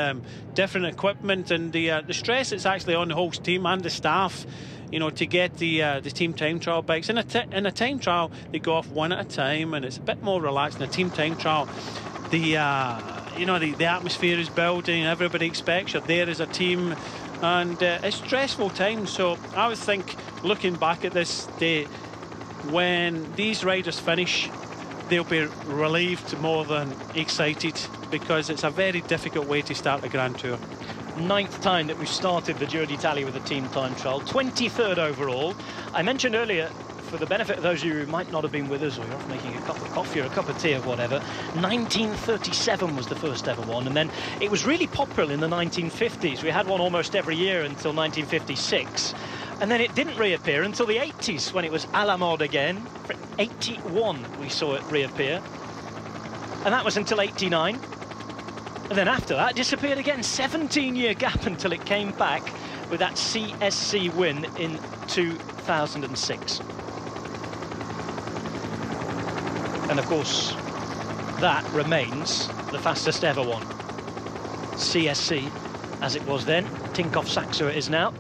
different equipment, and the stress that's actually on the whole team and the staff, you know, to get the team time trial bikes. In a time trial, they go off one at a time, and it's a bit more relaxed. In a team time trial, the atmosphere is building, everybody expects you're there as a team, and it's stressful times. So I would think, looking back at this day, when these riders finish, they'll be relieved more than excited, because it's a very difficult way to start the Grand Tour. 9th time that we've started the Giro d'Italia with a team time trial, 23rd overall. I mentioned earlier, for the benefit of those of you who might not have been with us, or you're off making a cup of coffee or a cup of tea or whatever, 1937 was the first ever one, and then it was really popular in the 1950s. We had one almost every year until 1956, and then it didn't reappear until the 80s, when it was à la mode again. For 81 we saw it reappear, and that was until 89. And then after that, it disappeared again. 17-year gap until it came back with that CSC win in 2006. And of course, that remains the fastest ever one. CSC, as it was then. Tinkoff Saxo it is now.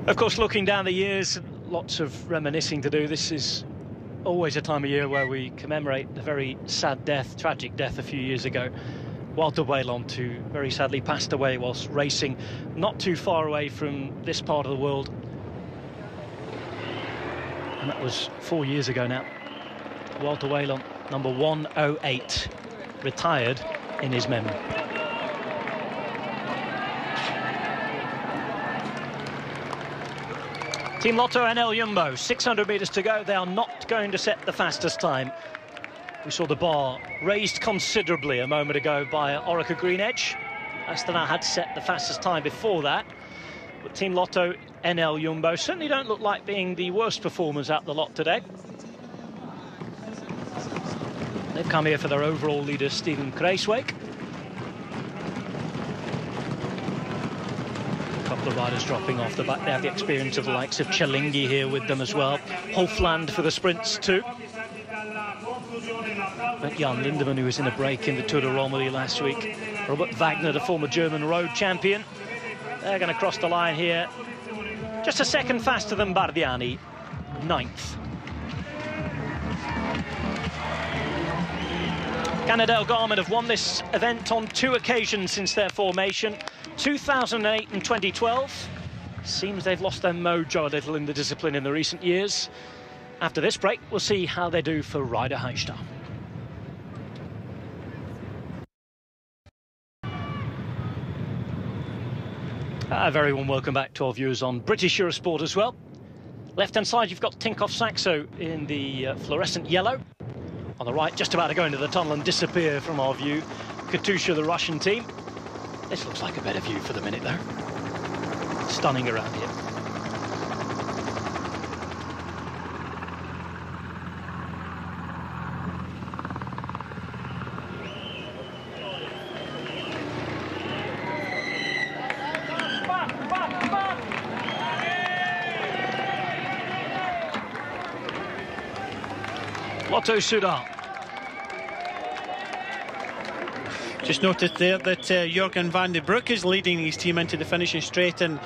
Of course, looking down the years, lots of reminiscing to do. This is always a time of year where we commemorate the very sad death, tragic death a few years ago. Walter Whelan, who very sadly passed away whilst racing not too far away from this part of the world. And that was 4 years ago now. Walter Whelan, number 108, retired in his memory. Team Lotto NL Jumbo, 600 metres to go. They are not going to set the fastest time. We saw the bar raised considerably a moment ago by Orica Green Edge. Astana had set the fastest time before that. But Team Lotto NL Jumbo certainly don't look like being the worst performers at the lot today. They've come here for their overall leader, Steven Kruijswijk. The riders dropping off the back. They have the experience of the likes of Chalingi here with them as well. Hofland for the sprints too. But Jan Lindemann, who was in a break in the Tour de Romandie last week. Robert Wagner, the former German road champion. They're going to cross the line here. Just a second faster than Bardiani, 9th. Canadel Garmin have won this event on 2 occasions since their formation, 2008 and 2012. Seems they've lost their mojo a little in the discipline in the recent years. After this break, we'll see how they do for Ryder High. A very warm welcome back to our viewers on British Eurosport as well. Left-hand side, you've got Tinkoff Saxo in the fluorescent yellow. On the right, just about to go into the tunnel and disappear from our view, Katusha, the Russian team. This looks like a better view for the minute, though. Stunning around here. Lotto Soudal. Just noticed there that Jurgen van den Broek is leading his team into the finishing straight, and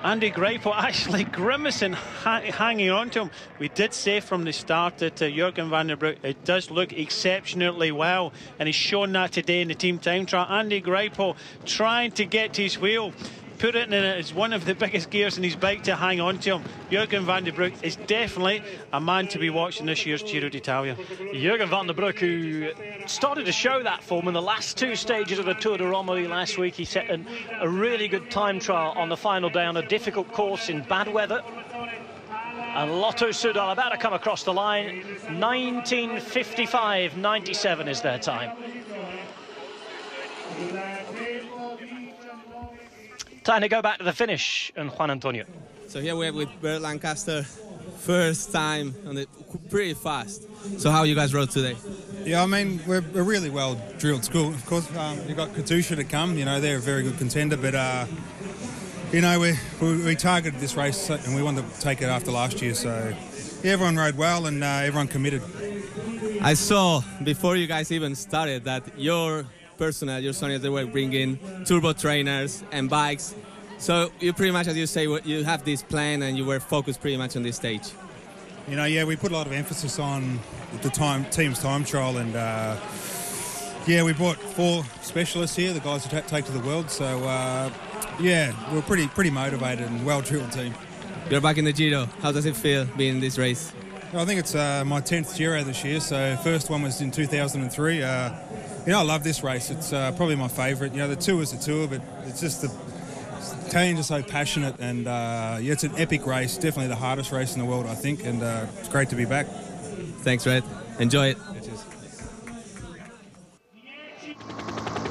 Andy Greipel actually grimacing, hanging on to him. We did say from the start that Jurgen van den Broek, it does look exceptionally well, and he's shown that today in the team time trial. Andy Greipel trying to get to his wheel, put it in as one of the biggest gears in his bike to hang on to him. Jurgen van den Broek is definitely a man to be watching this year's Giro d'Italia. Jurgen van den Broek, who started to show that form in the last 2 stages of the Tour de Romandie last week. He set a really good time trial on the final day on a difficult course in bad weather. And Lotto Soudal about to come across the line. 19:55.97 is their time. Time to go back to the finish, and Juan Antonio. So here we're with Bert Lancaster, first time, and pretty fast. So how you guys rode today? Yeah, I mean, we're a really well drilled school. Of course, you've got Katusha to come, you know, they're a very good contender, but, you know, we targeted this race and we wanted to take it after last year, so yeah, everyone rode well and everyone committed. I saw, before you guys even started, that your personnel, your Sonias, they were bringing turbo trainers and bikes. So you pretty much, as you say, you have this plan and you were focused pretty much on this stage. You know, yeah, we put a lot of emphasis on the team's time trial, and yeah, we brought 4 specialists here, the guys who take to the world. So yeah, we're pretty motivated and well-drilled team. You're back in the Giro. How does it feel being in this race? I think it's my 10th Giro this year, so first one was in 2003. I love this race. It's probably my favourite. The tour is a tour, but it's just the Italians are so passionate, and it's an epic race. Definitely the hardest race in the world, I think, and it's great to be back. Thanks, Red. Enjoy it.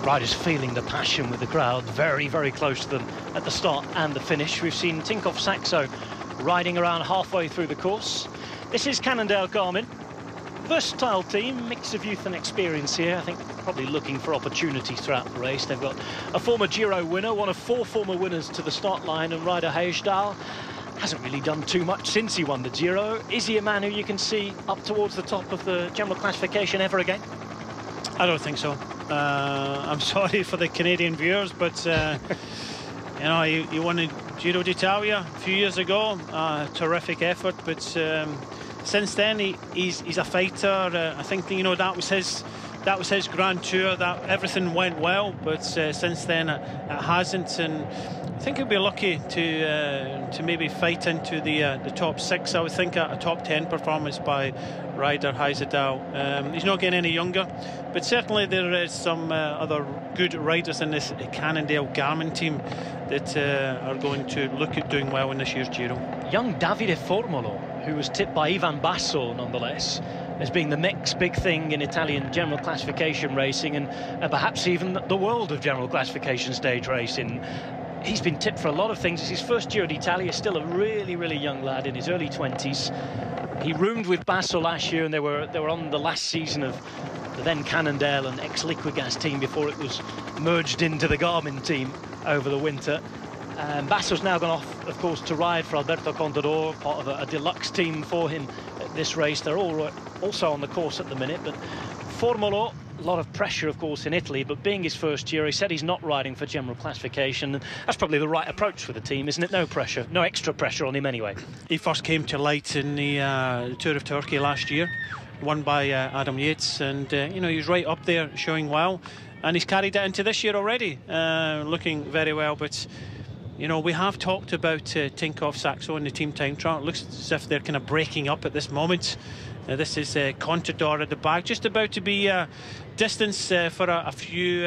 Riders feeling the passion with the crowd, very, very close to them at the start and the finish. We've seen Tinkoff Saxo riding around halfway through the course. This is Cannondale-Garmin. Versatile team, mix of youth and experience here. I think probably looking for opportunities throughout the race. They've got a former Giro winner, one of 4 former winners to the start line, and Ryder Heyerdahl hasn't really done too much since he won the Giro. Is he a man who you can see up towards the top of the general classification ever again? I don't think so. I'm sorry for the Canadian viewers, but he won the Giro d'Italia a few years ago. Terrific effort, but since then he's a fighter. I think that was his Grand Tour. That everything went well, but since then it hasn't. And I think he'll be lucky to maybe fight into the top 6. I would think a top 10 performance by Ryder Heyerdahl. He's not getting any younger, but certainly there is some other good riders in this Cannondale-Garmin team that are going to look at doing well in this year's Giro. Young Davide Formolo, who was tipped by Ivan Basso nonetheless as being the next big thing in Italian general classification racing, and perhaps even the world of general classification stage racing. He's been tipped for a lot of things. It's his first Giro d'Italia, still a really, really young lad in his early 20s. He roomed with Basso last year, and they were on the last season of the then Cannondale and ex-Liquigas team before it was merged into the Garmin team over the winter. Basso's now gone off, of course, to ride for Alberto Contador, part of a deluxe team for him at this race. They're all also on the course at the minute, but Formolo, a lot of pressure, of course, in Italy, but being his first year, he said he's not riding for general classification. That's probably the right approach for the team, isn't it? No pressure, no extra pressure on him anyway. He first came to light in the Tour of Turkey last year, won by Adam Yates, and he was right up there, showing well, and he's carried it into this year already, looking very well. But we have talked about Tinkoff Saxo and the team time trial. It looks as if they're kind of breaking up at this moment. This is Contador at the back, just about to be distance for a few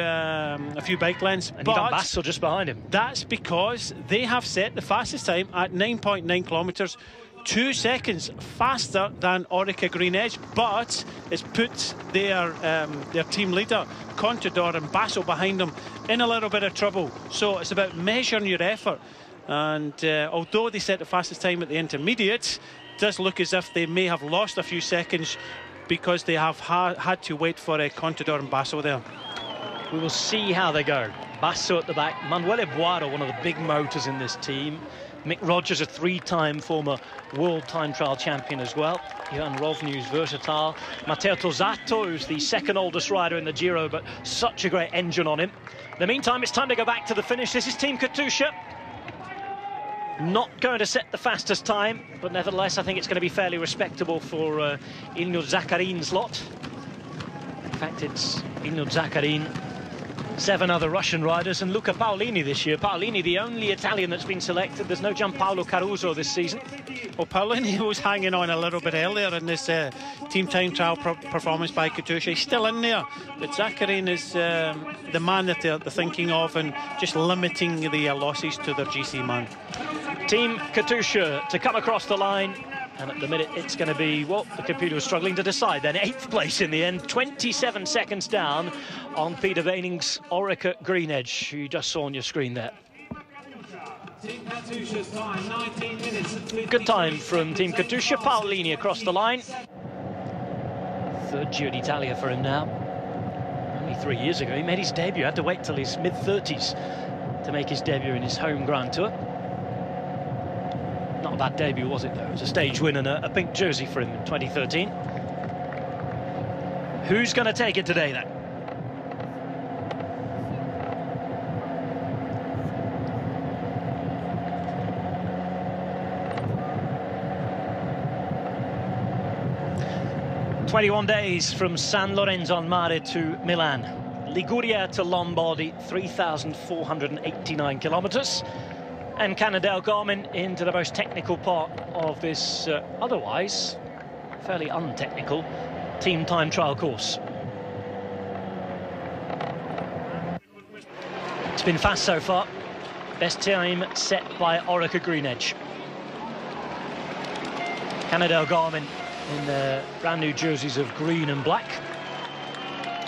bike lengths. And Ivan Basso just behind him. That's because they have set the fastest time at 9.9 kilometres, 2 seconds faster than Orica Green Edge, but it's put their team leader Contador and Basso behind them in a little bit of trouble. So it's about measuring your effort, and although they set the fastest time at the intermediate, it does look as if they may have lost a few seconds because they have had to wait for Contador and Basso there. We will see how they go. Basso at the back, Manuele Boaro, one of the big motors in this team. Mick Rogers, a 3-time former world time trial champion as well. Johan Rovnew's versatile. Matteo Tosato, who's the second oldest rider in the Giro, but such a great engine on him. In the meantime, it's time to go back to the finish. This is Team Katusha. Not going to set the fastest time, but nevertheless, I think it's going to be fairly respectable for Ilnur Zakharin's lot. In fact, it's Ilnur Zakharin, 7 other Russian riders, and Luca Paolini this year. Paolini, the only Italian that's been selected. There's no Gianpaolo Caruso this season. Well, Paolini was hanging on a little bit earlier in this team time trial performance by Katusha. He's still in there, but Zakharin is the man that they're thinking of, and just limiting the losses to their GC man. Team Katusha to come across the line, and at the minute it's going to be, well, the computer was struggling to decide then. 8th place in the end, 27 seconds down on Peter Veining's Orica Green Edge, who you just saw on your screen there. Good time from Team Katusha. Paolini across the line. 3rd Giro d'Italia for him now. Only 3 years ago he made his debut. Had to wait till his mid-30s to make his debut in his home Grand Tour. Not a bad debut, was it, though? It was a stage win and a pink jersey for him in 2013. Who's going to take it today, then? "21 days from San Lorenzo on Mare to Milan. Liguria to Lombardy, 3,489 kilometres. And Cannondale-Garmin into the most technical part of this otherwise fairly untechnical team time trial course. It's been fast so far. Best time set by Orica Green Edge. Cannondale Garmin in their brand new jerseys of green and black.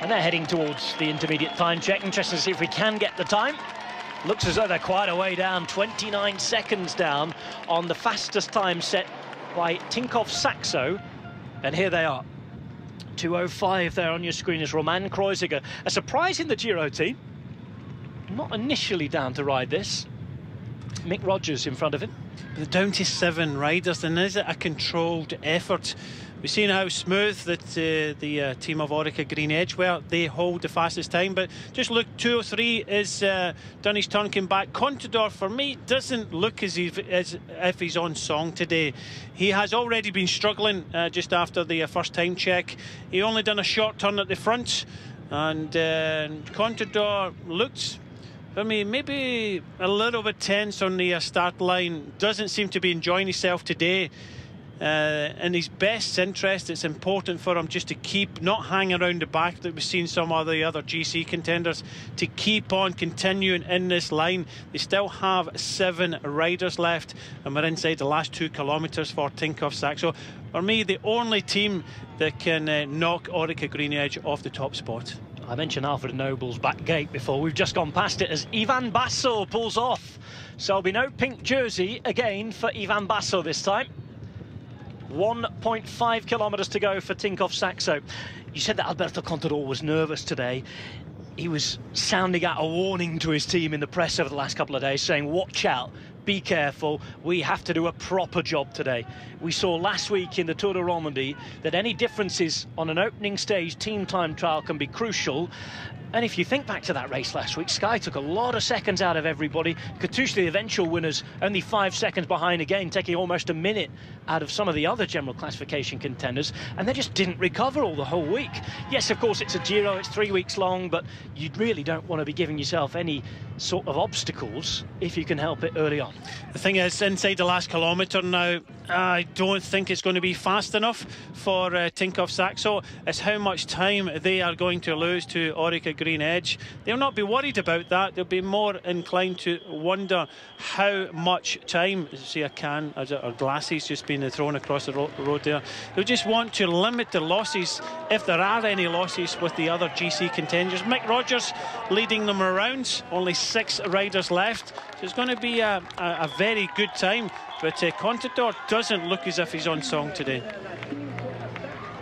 And they're heading towards the intermediate time check. Interesting to see if we can get the time. Looks as though they're quite a way down, 29 seconds down on the fastest time set by Tinkoff Saxo. And here they are. 2:05 there on your screen is Roman Kreuziger. A surprise in the Giro team. Not initially down to ride this. Mick Rogers in front of him. But down to 7 riders, and is it a controlled effort? We've seen how smooth that the team of Orica Green Edge were. They hold the fastest time, but just look, 2:03 is done his turn, came back. Contador, for me, doesn't look as if he's on song today. He has already been struggling just after the first time check. He only done a short turn at the front, and Contador looked, for me, maybe a little bit tense on the start line. Doesn't seem to be enjoying himself today. In his best interest, it's important for him just to keep, not hang around the back that we've seen some of the other GC contenders, to keep on continuing in this line. They still have 7 riders left, and we're inside the last 2 kilometres for Tinkoff Saxo. For me, the only team that can knock Orica Green Edge off the top spot. I mentioned Alfred Noble's back gate before. We've just gone past it as Ivan Basso pulls off. So there'll be no pink jersey again for Ivan Basso this time. 1.5 kilometres to go for Tinkoff Saxo. You said that Alberto Contador was nervous today. He was sounding out a warning to his team in the press over the last couple of days, saying, watch out, be careful, we have to do a proper job today. We saw last week in the Tour de Romandie that any differences on an opening stage team time trial can be crucial. And if you think back to that race last week, Sky took a lot of seconds out of everybody. Katusha, the eventual winners, only 5 seconds behind again, taking almost a minute out of some of the other general classification contenders, and they just didn't recover all the whole week. Yes, of course, it's a Giro, it's 3 weeks long, but you really don't want to be giving yourself any sort of obstacles if you can help it early on. The thing is, inside the last kilometre now, I don't think it's going to be fast enough for Tinkoff Saxo. It's how much time they are going to lose to Orica Green Edge. They'll not be worried about that. They'll be more inclined to wonder how much time. See a can or glasses just being thrown across the road there. They'll just want to limit the losses, if there are any losses, with the other GC contenders. Mick Rogers leading them around. Only 6 riders left. So it's going to be a very good time. But Contador doesn't look as if he's on song today.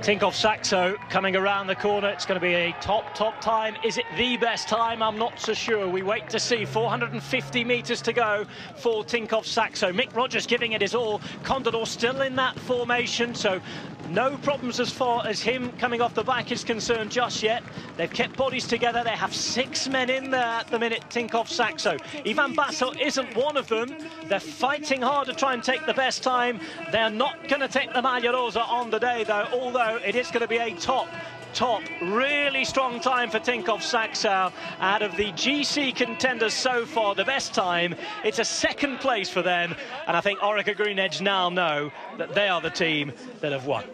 Tinkoff Saxo coming around the corner. It's going to be a top time. Is it the best time? I'm not so sure. We wait to see. 450 metres to go for Tinkoff Saxo. Mick Rogers giving it his all. Contador still in that formation, so no problems as far as him coming off the back is concerned just yet. They've kept bodies together. They have 6 men in there at the minute, Tinkoff Saxo. Ivan Basso isn't one of them. They're fighting hard to try and take the best time. They're not going to take the Maglia Rosa on the day, though, although it is going to be a top, really strong time for Tinkoff Saxo. Out of the GC contenders so far, the best time. It's a 2nd place for them, and I think Orica Green Edge now know that they are the team that have won.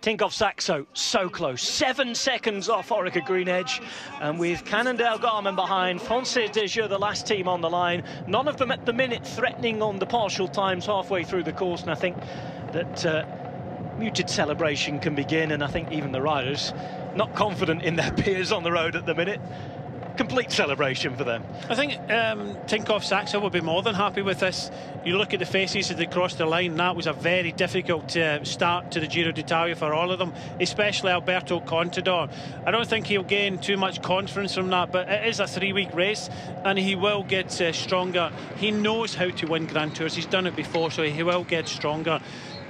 Tinkoff Saxo so close, 7 seconds off Orica Green Edge, and with Cannondale Garmin behind, Frances Desjeux the last team on the line. None of them at the minute threatening on the partial times halfway through the course, and I think that muted celebration can begin, and I think even the riders not confident in their peers on the road at the minute. Complete celebration for them. I think Tinkoff Saxo will be more than happy with this. You look at the faces as they crossed the line. That was a very difficult start to the Giro d'Italia for all of them, especially Alberto Contador. I don't think he'll gain too much confidence from that, but it is a 3-week race and he will get stronger. He knows how to win Grand Tours. He's done it before, so he will get stronger.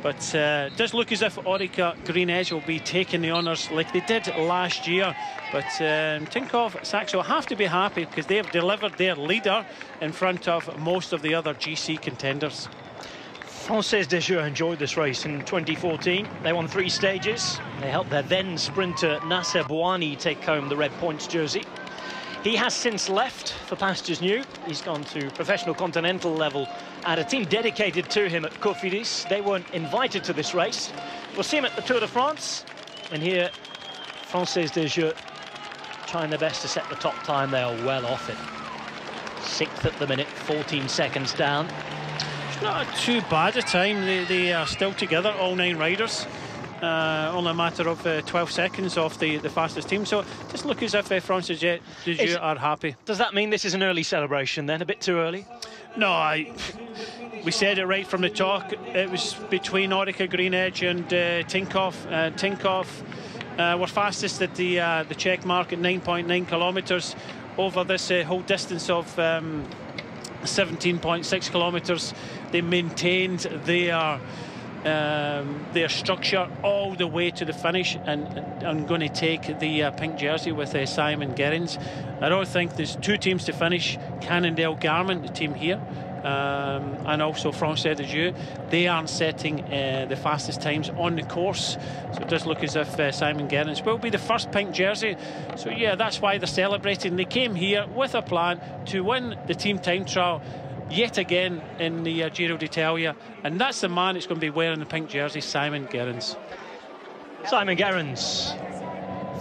But it does look as if Orica Green Edge will be taking the honours like they did last year. But Tinkoff Saxo have to be happy because they have delivered their leader in front of most of the other GC contenders. Frances Desjeux enjoyed this race in 2014. They won 3 stages. They helped their then sprinter Nasser Bouhanni take home the red points jersey. He has since left for pastures new. He's gone to professional continental level at a team dedicated to him at Cofidis. They weren't invited to this race. We'll see him at the Tour de France. And here, Française des Jeux trying their best to set the top time. They are well off it. 6th at the minute, 14 seconds down. It's not too bad a time. They are still together, all 9 riders. Only a matter of 12 seconds off the fastest team. So just look as if Française des Jeux are happy. Does that mean this is an early celebration then? A bit too early? No, we said it right from the talk. It was between Orica Greenedge and Tinkoff. Tinkoff were fastest at the check mark at 9.9 kilometres over this whole distance of 17.6 kilometres. They maintained their structure all the way to the finish, and I'm going to take the pink jersey with Simon Gerrans. I don't think there's 2 teams to finish. Cannondale Garmin, the team here, and also Française des Jeux, they aren't setting the fastest times on the course, so it does look as if Simon Gerrans will be the first pink jersey. So yeah, that's why they're celebrating. They came here with a plan to win the team time trial yet again in the Giro d'Italia, and that's the man that's going to be wearing the pink jersey, Simon Gerrans. Simon Gerrans,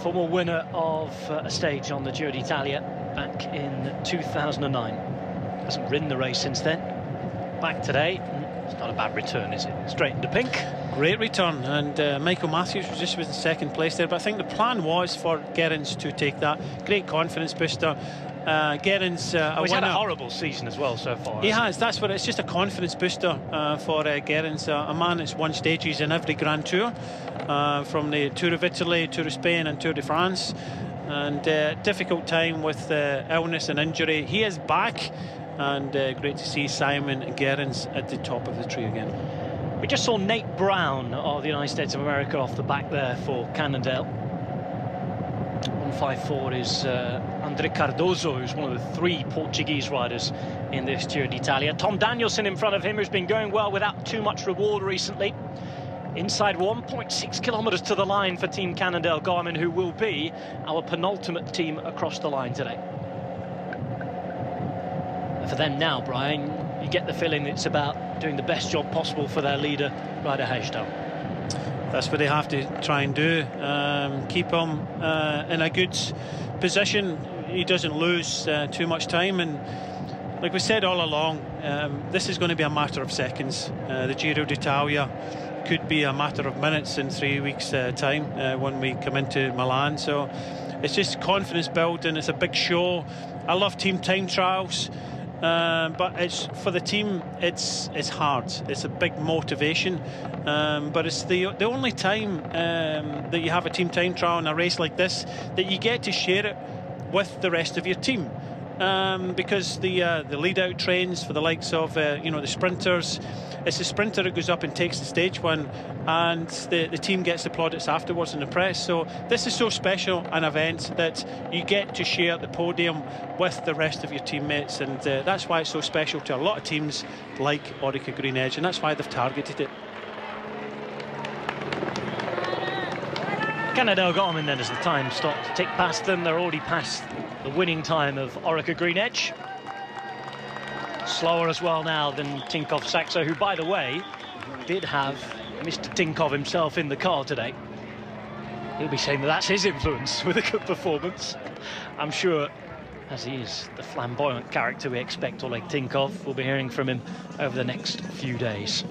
former winner of a stage on the Giro d'Italia back in 2009. Hasn't ridden the race since then. Back today. It's not a bad return, is it? Straight into pink. Great return, and Michael Matthews was just in second place there, but I think the plan was for Gerrans to take that. Great confidence booster. Gerrans, he's had a horrible season as well so far. He has. That's what it's just a confidence booster for Gerrans, a man that's won stages in every Grand Tour, from the Tour of Italy, Tour of Spain, and Tour de France. And difficult time with illness and injury. He is back, and great to see Simon Gerrans at the top of the tree again. We just saw Nate Brown of the United States of America off the back there for Cannondale. 154 is André Cardoso, who's one of the 3 Portuguese riders in this Giro d'Italia. Tom Danielson in front of him, who's been going well without too much reward recently. Inside 1.6 kilometres to the line for Team Cannondale Garmin, who will be our penultimate team across the line today. And for them now, Brian, you get the feeling it's about doing the best job possible for their leader, Ryder Hagedal. That's what they have to try and do. Keep him in a good position. He doesn't lose too much time, and like we said all along, this is going to be a matter of seconds. The Giro d'Italia could be a matter of minutes in 3 weeks' time when we come into Milan. So it's just confidence building. It's a big show. I love team time trials, but it's for the team. It's hard. It's a big motivation, but it's the only time that you have a team time trial in a race like this that you get to share it with the rest of your team. Because the lead out trains for the likes of the sprinters. It's the sprinter that goes up and takes the stage one, and the team gets the plaudits afterwards in the press. So this is so special an event that you get to share the podium with the rest of your teammates, and that's why it's so special to a lot of teams like Orica Greenedge, and that's why they've targeted it. Cannondale Garmin then, as the time stopped to tick past them. They're already past the winning time of Orica Greenedge. Slower as well now than Tinkoff Saxo, who, by the way, did have Mr. Tinkoff himself in the car today. He'll be saying that that's his influence with a good performance. I'm sure, as he is the flamboyant character we expect Oleg Tinkoff. We'll be hearing from him over the next few days.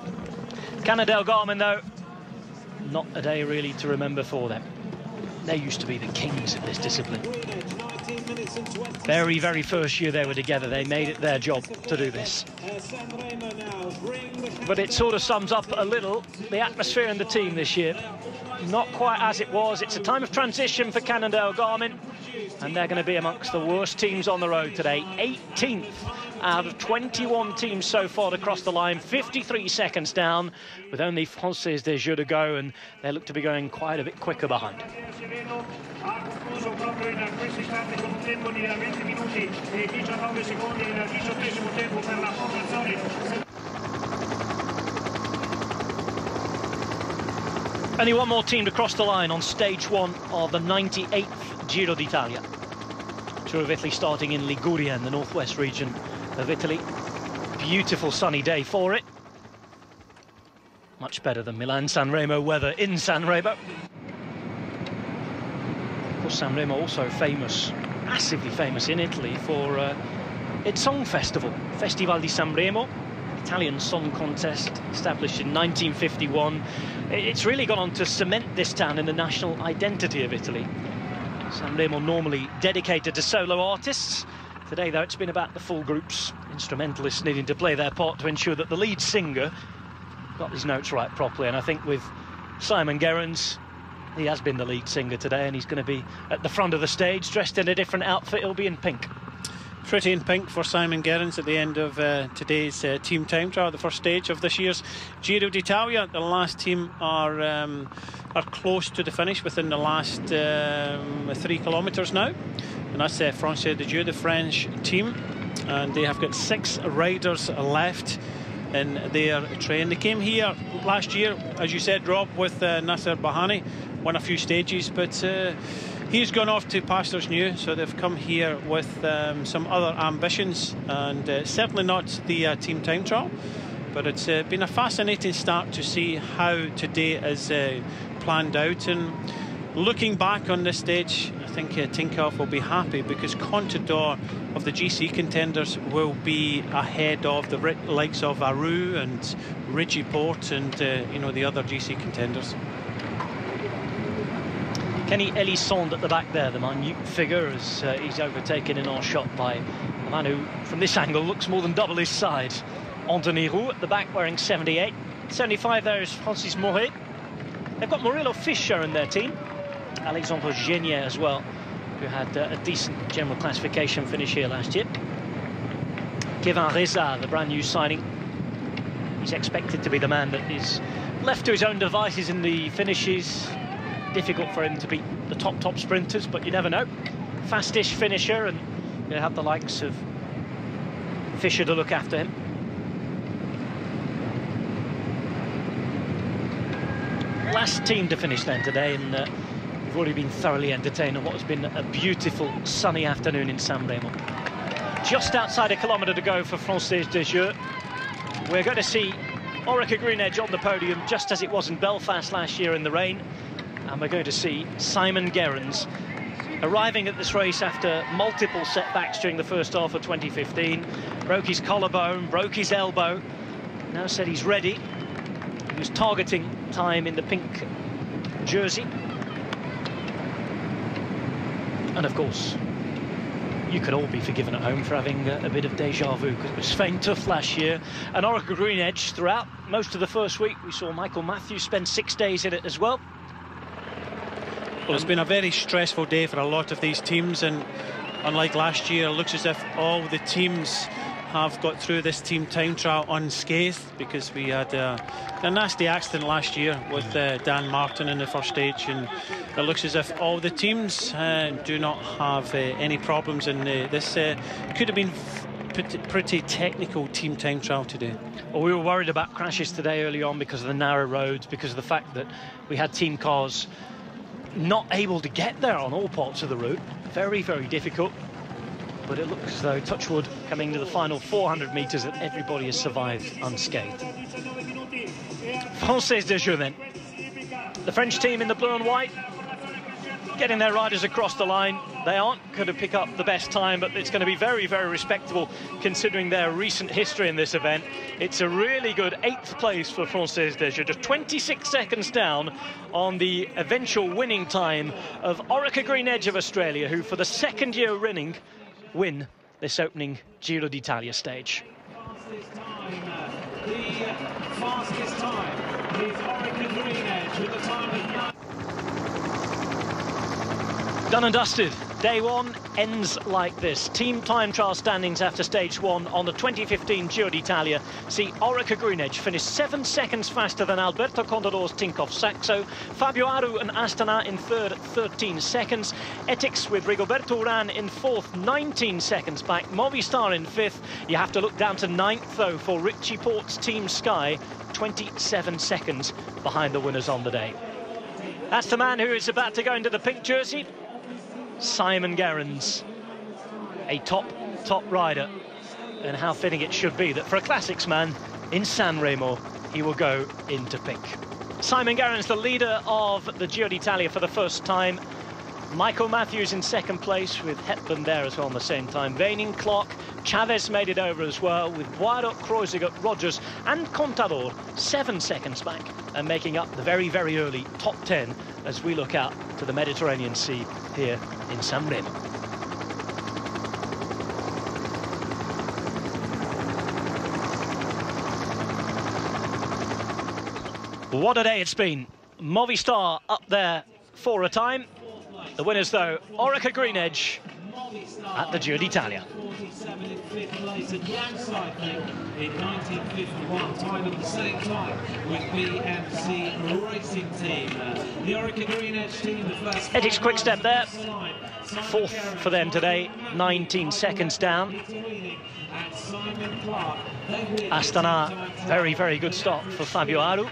Cannondale Garmin, though, not a day really to remember for them. They used to be the kings of this discipline. Very, very first year they were together, they made it their job to do this. But it sort of sums up a little the atmosphere in the team this year. Not quite as it was. It's a time of transition for Cannondale Garmin, and they're going to be amongst the worst teams on the road today. 18th out of 21 teams so far to cross the line, 53 seconds down, with only Française des Jeux to go, and they look to be going quite a bit quicker behind. Only one more team to cross the line on stage one of the 98th Giro d'Italia. Tour of Italy starting in Liguria in the northwest region of Italy. Beautiful sunny day for it. Much better than Milan-San Remo weather in San Remo. Of course, San Remo also famous, massively famous in Italy for its song festival, Festival di San Remo, Italian song contest established in 1951. It's really gone on to cement this town in the national identity of Italy. San Remo normally dedicated to solo artists. Today, though, it's been about the full groups, instrumentalists needing to play their part to ensure that the lead singer got his notes right properly. And I think with Simon Gerrans, he has been the lead singer today, and he's going to be at the front of the stage, dressed in a different outfit. He'll be in pink. Pretty in pink for Simon Gerrans at the end of today's team time trial, the first stage of this year's Giro d'Italia. The last team are close to the finish, within the last 3 kilometres now, and that's Française des Jeux, the French team, and they have got 6 riders left in their train. They came here last year, as you said, Rob, with Nasser Bahani, won a few stages, but he's gone off to pastures new, so they've come here with some other ambitions, and certainly not the team time trial. But it's been a fascinating start to see how today is planned out. And looking back on this stage, I think Tinkoff will be happy, because Contador of the GC contenders will be ahead of the likes of Aru and Ridgeport and you know, the other GC contenders. Kenny Elisond at the back there, the minute figure, as he's overtaken in our shot by a man who, from this angle, looks more than double his size. Anthony Roux at the back wearing 78. 75 there is Francis Moret. They've got Murillo Fischer in their team. Alexandre Genier as well, who had a decent general classification finish here last year. Kevin Reza, the brand new signing. He's expected to be the man that is left to his own devices in the finishes. Difficult for him to beat the top sprinters, but you never know. Fastish finisher, and you have the likes of Fischer to look after him. Last team to finish then today, and we've already been thoroughly entertained on what has been a beautiful sunny afternoon in San Remo. Just outside a kilometre to go for Française des Jeux. We're going to see Orica Green Edge on the podium, just as it was in Belfast last year in the rain. And we're going to see Simon Gerrans arriving at this race after multiple setbacks during the first half of 2015. Broke his collarbone, broke his elbow. Now said he's ready. He was targeting time in the pink jersey. And of course, you could all be forgiven at home for having a bit of deja vu, because it was Fein tough last year. And Orica Green Edge throughout most of the first week. We saw Michael Matthews spend 6 days in it as well. Well, it's been a very stressful day for a lot of these teams, and unlike last year, it looks as if all the teams have got through this team time trial unscathed, because we had a nasty accident last year with Dan Martin in the first stage, and it looks as if all the teams do not have any problems in this could have been pretty technical team time trial today. Well, we were worried about crashes today early on because of the narrow roads, because of the fact that we had team cars not able to get there on all parts of the route. Very, very difficult. But it looks as though, touch wood, coming to the final 400 metres, that everybody has survived unscathed. Française des Jeux then. The French team in the blue and white, getting their riders across the line. They aren't going to pick up the best time, but it's going to be very, very respectable considering their recent history in this event. It's a really good 8th place for Française des Jeux, just 26 seconds down on the eventual winning time of Orica Green Edge of Australia, who for the 2nd year running win this opening Giro d'Italia stage. The fastest time is Orica Green Edge with a time of... Done and dusted. Day one ends like this. Team time trial standings after stage 1 on the 2015 Giro d'Italia see Orica Green Edge finish 7 seconds faster than Alberto Contador's Tinkoff Saxo. Fabio Aru and Astana in 3rd at 13 seconds. Etix with Rigoberto Urán in 4th, 19 seconds back. Movistar in 5th. You have to look down to 9th, though, for Richie Port's Team Sky, 27 seconds behind the winners on the day. That's the man who is about to go into the pink jersey, Simon Gerrans. a top rider, and how fitting it should be that for a classics man in San Remo, he will go into pink. Simon Gerrans, the leader of the Giro d'Italia for the first time. Michael Matthews in second place, with Hepburn there as well on the same time. Veining, Clark, Chavez made it over as well, with Boiro, Kreuziger, Rogers and Contador 7 seconds back, and making up the very, very early top 10 as we look out to the Mediterranean Sea here in San Remo. What a day it's been. Movistar up there for a time. The winners, though, Orica Green Edge at the Giro d'Italia. In 1951, tied at the same time with BMC Racing Team. The Orica Green Edge team, the first... Ethics Quick Step there. Fourth for them today, 19 seconds down. Astana, very, very good start for Fabio Aru.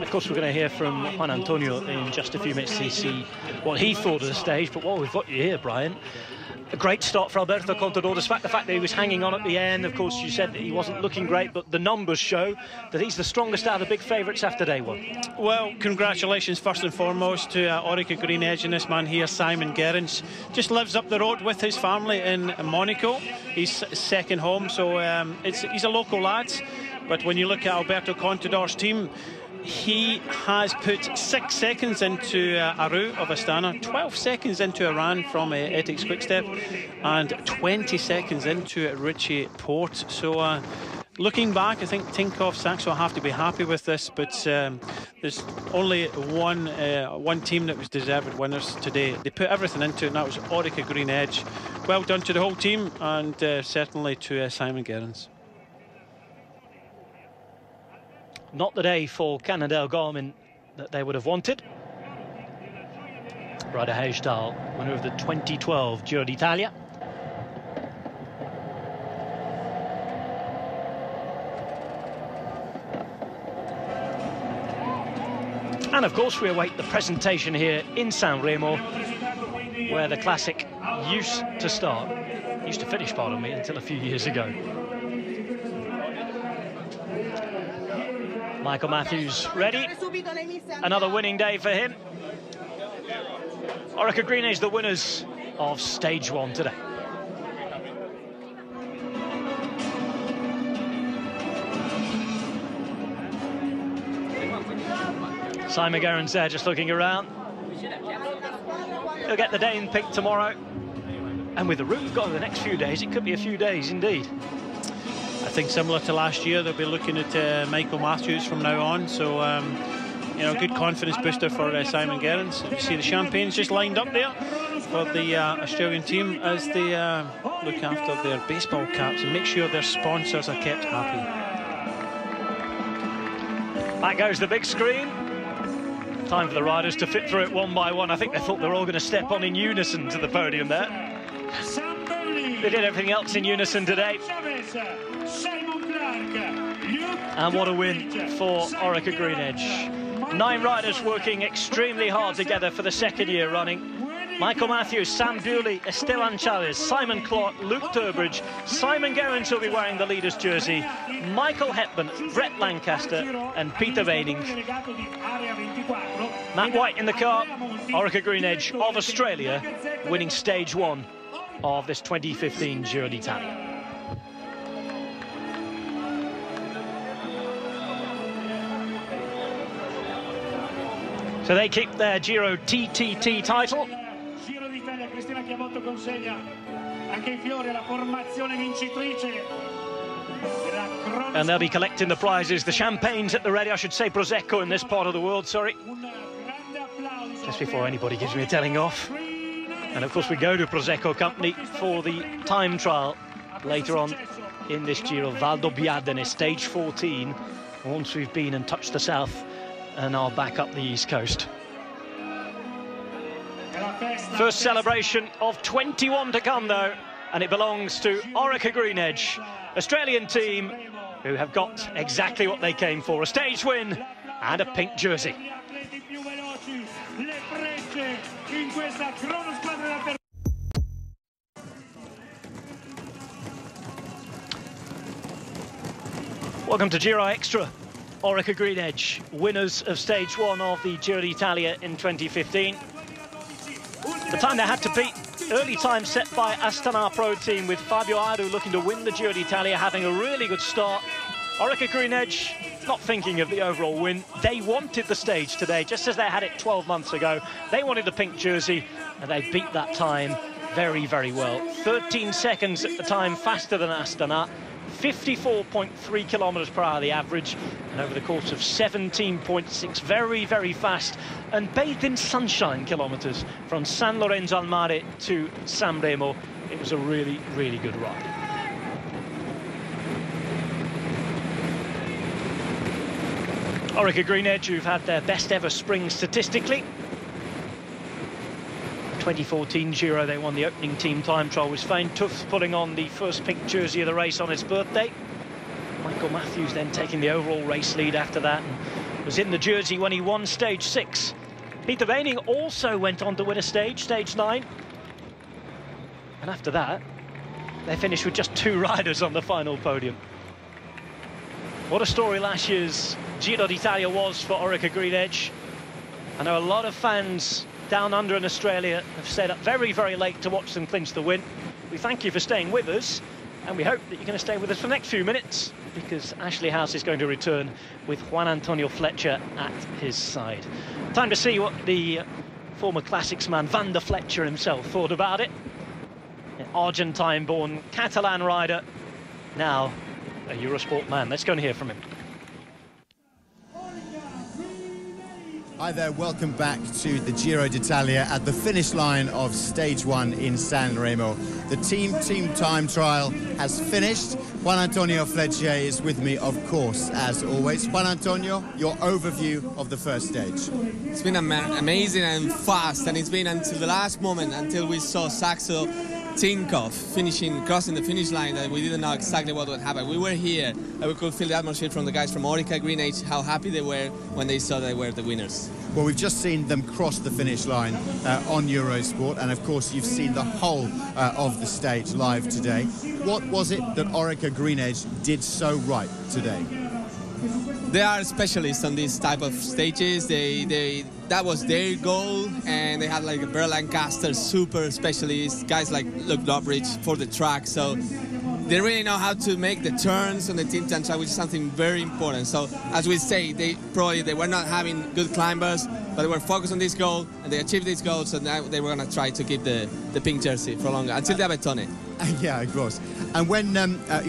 Of course, we're going to hear from Juan Antonio in just a few minutes to see what he thought of the stage. But what we've got you here, Brian, a great start for Alberto Contador, despite the fact that he was hanging on at the end. Of course, you said that he wasn't looking great, but the numbers show that he's the strongest out of the big favourites after day one. Well, congratulations first and foremost to Orica Green Edge and this man here, Simon Gerrans. Just lives up the road with his family in Monaco. He's second home, so he's a local lad. But when you look at Alberto Contador's team, he has put 6 seconds into Aru of Astana, 12 seconds into Iran from Ethics Quickstep, and 20 seconds into Richie Porte. So looking back, I think Tinkoff, Saxo have to be happy with this, but there's only one team that was deserved winners today. They put everything into it, and that was Orica Green Edge. Well done to the whole team, and certainly to Simon Gerrans. Not the day for Cannondale Garmin that they would have wanted. Ryder Hagedal, winner of the 2012 Giro d'Italia. And of course we await the presentation here in San Remo, where the classic used to finish, pardon me, until a few years ago. Michael Matthews ready. Another winning day for him. Orica Green Edge, the winners of stage one today. Simon Gerrans there just looking around. He'll get the day in pick tomorrow. And with the route we've got in the next few days, it could be a few days indeed. I think similar to last year, they'll be looking at Michael Matthews from now on. So, you know, good confidence booster for Simon Gerrans. You see the champagnes just lined up there for the Australian team as they look after their baseball caps and make sure their sponsors are kept happy. Back goes the big screen. Time for the riders to fit through it one by one. I think they thought they were all going to step on in unison to the podium there. They did everything else in unison today. And what a win for Orica Green Edge. 9 riders working extremely hard together for the second year running. Michael Matthews, Sam Bewley, Esteban Chavez, Simon Clark, Luke Turbridge, Simon Gerrans will be wearing the leader's jersey, Michael Hepburn, Brett Lancaster and Peter Veining. Matt White in the car, Orica Green Edge of Australia, winning stage one of this 2015 Giro d'Italia. So they keep their Giro TTT title. Giro d'Italia, Cristina Chiavotto consegna anche i fiori alla formazione vincitrice. And they'll be collecting the prizes, the champagnes at the ready, I should say Prosecco in this part of the world, sorry. Just before anybody gives me a telling off. And of course we go to Prosecco Company for the time trial later on in this Giro. Valdobbiadene, stage 14, once we've been and touched the south and are back up the east coast. First celebration of 21 to come though, and it belongs to Orica Green Edge, Australian team who have got exactly what they came for, a stage win and a pink jersey. Welcome to Giro Extra. Orica Green Edge, winners of stage 1 of the Giro d'Italia in 2015. The time they had to beat, early time set by Astana Pro Team, with Fabio Aru looking to win the Giro d'Italia, having a really good start. Orica Green Edge not thinking of the overall win. They wanted the stage today, just as they had it 12 months ago. They wanted the pink jersey, and they beat that time very, very well. 13 seconds at the time faster than Astana. 54.3 kilometers per hour the average, and over the course of 17.6, very, very fast, and bathed in sunshine kilometers from San Lorenzo al Mare to San Remo. It was a really, really good ride. Orica Green Edge, who've had their best ever spring statistically. 2014 Giro, they won the opening team time trial, with Svein Tufts putting on the first pink jersey of the race on his birthday. Michael Matthews then taking the overall race lead after that, and was in the jersey when he won stage 6. Peter Weining also went on to win a stage 9. And after that, they finished with just 2 riders on the final podium. What a story last year's Giro d'Italia was for Orica Green Edge. I know a lot of fans down under in Australia have stayed up very, very late to watch them clinch the win. We thank you for staying with us, and we hope that you're going to stay with us for the next few minutes, because Ashley House is going to return with Juan Antonio Fletcher at his side. Time to see what the former Classics man Van der Fletcher himself thought about it. An Argentine-born Catalan rider, now a Eurosport man. Let's go and hear from him. Hi there, welcome back to the Giro d'Italia at the finish line of stage 1 in San Remo. The team time trial has finished. Juan Antonio Fletcher is with me, of course, as always. Juan Antonio, your overview of the first stage. It's been amazing and fast, and it's been until the last moment, until we saw Saxo Tinkoff crossing the finish line, that we didn't know exactly what would happen. We were here and we could feel the atmosphere from the guys from Orica Green Edge, how happy they were when they saw they were the winners. Well, we've just seen them cross the finish line on Eurosport, and of course you've seen the whole of the stage live today. What was it that Orica Green Edge did so right today? They are specialists on this type of stages. That was their goal, and they had like a Burr Lancaster super specialists, guys like Luke Dobridge for the track. So they really know how to make the turns on the team time track, which is something very important. So as we say, they were not having good climbers, but they were focused on this goal, and they achieved this goal. So now they were going to try to keep the pink jersey for longer until the Abetone. Yeah, of course. And when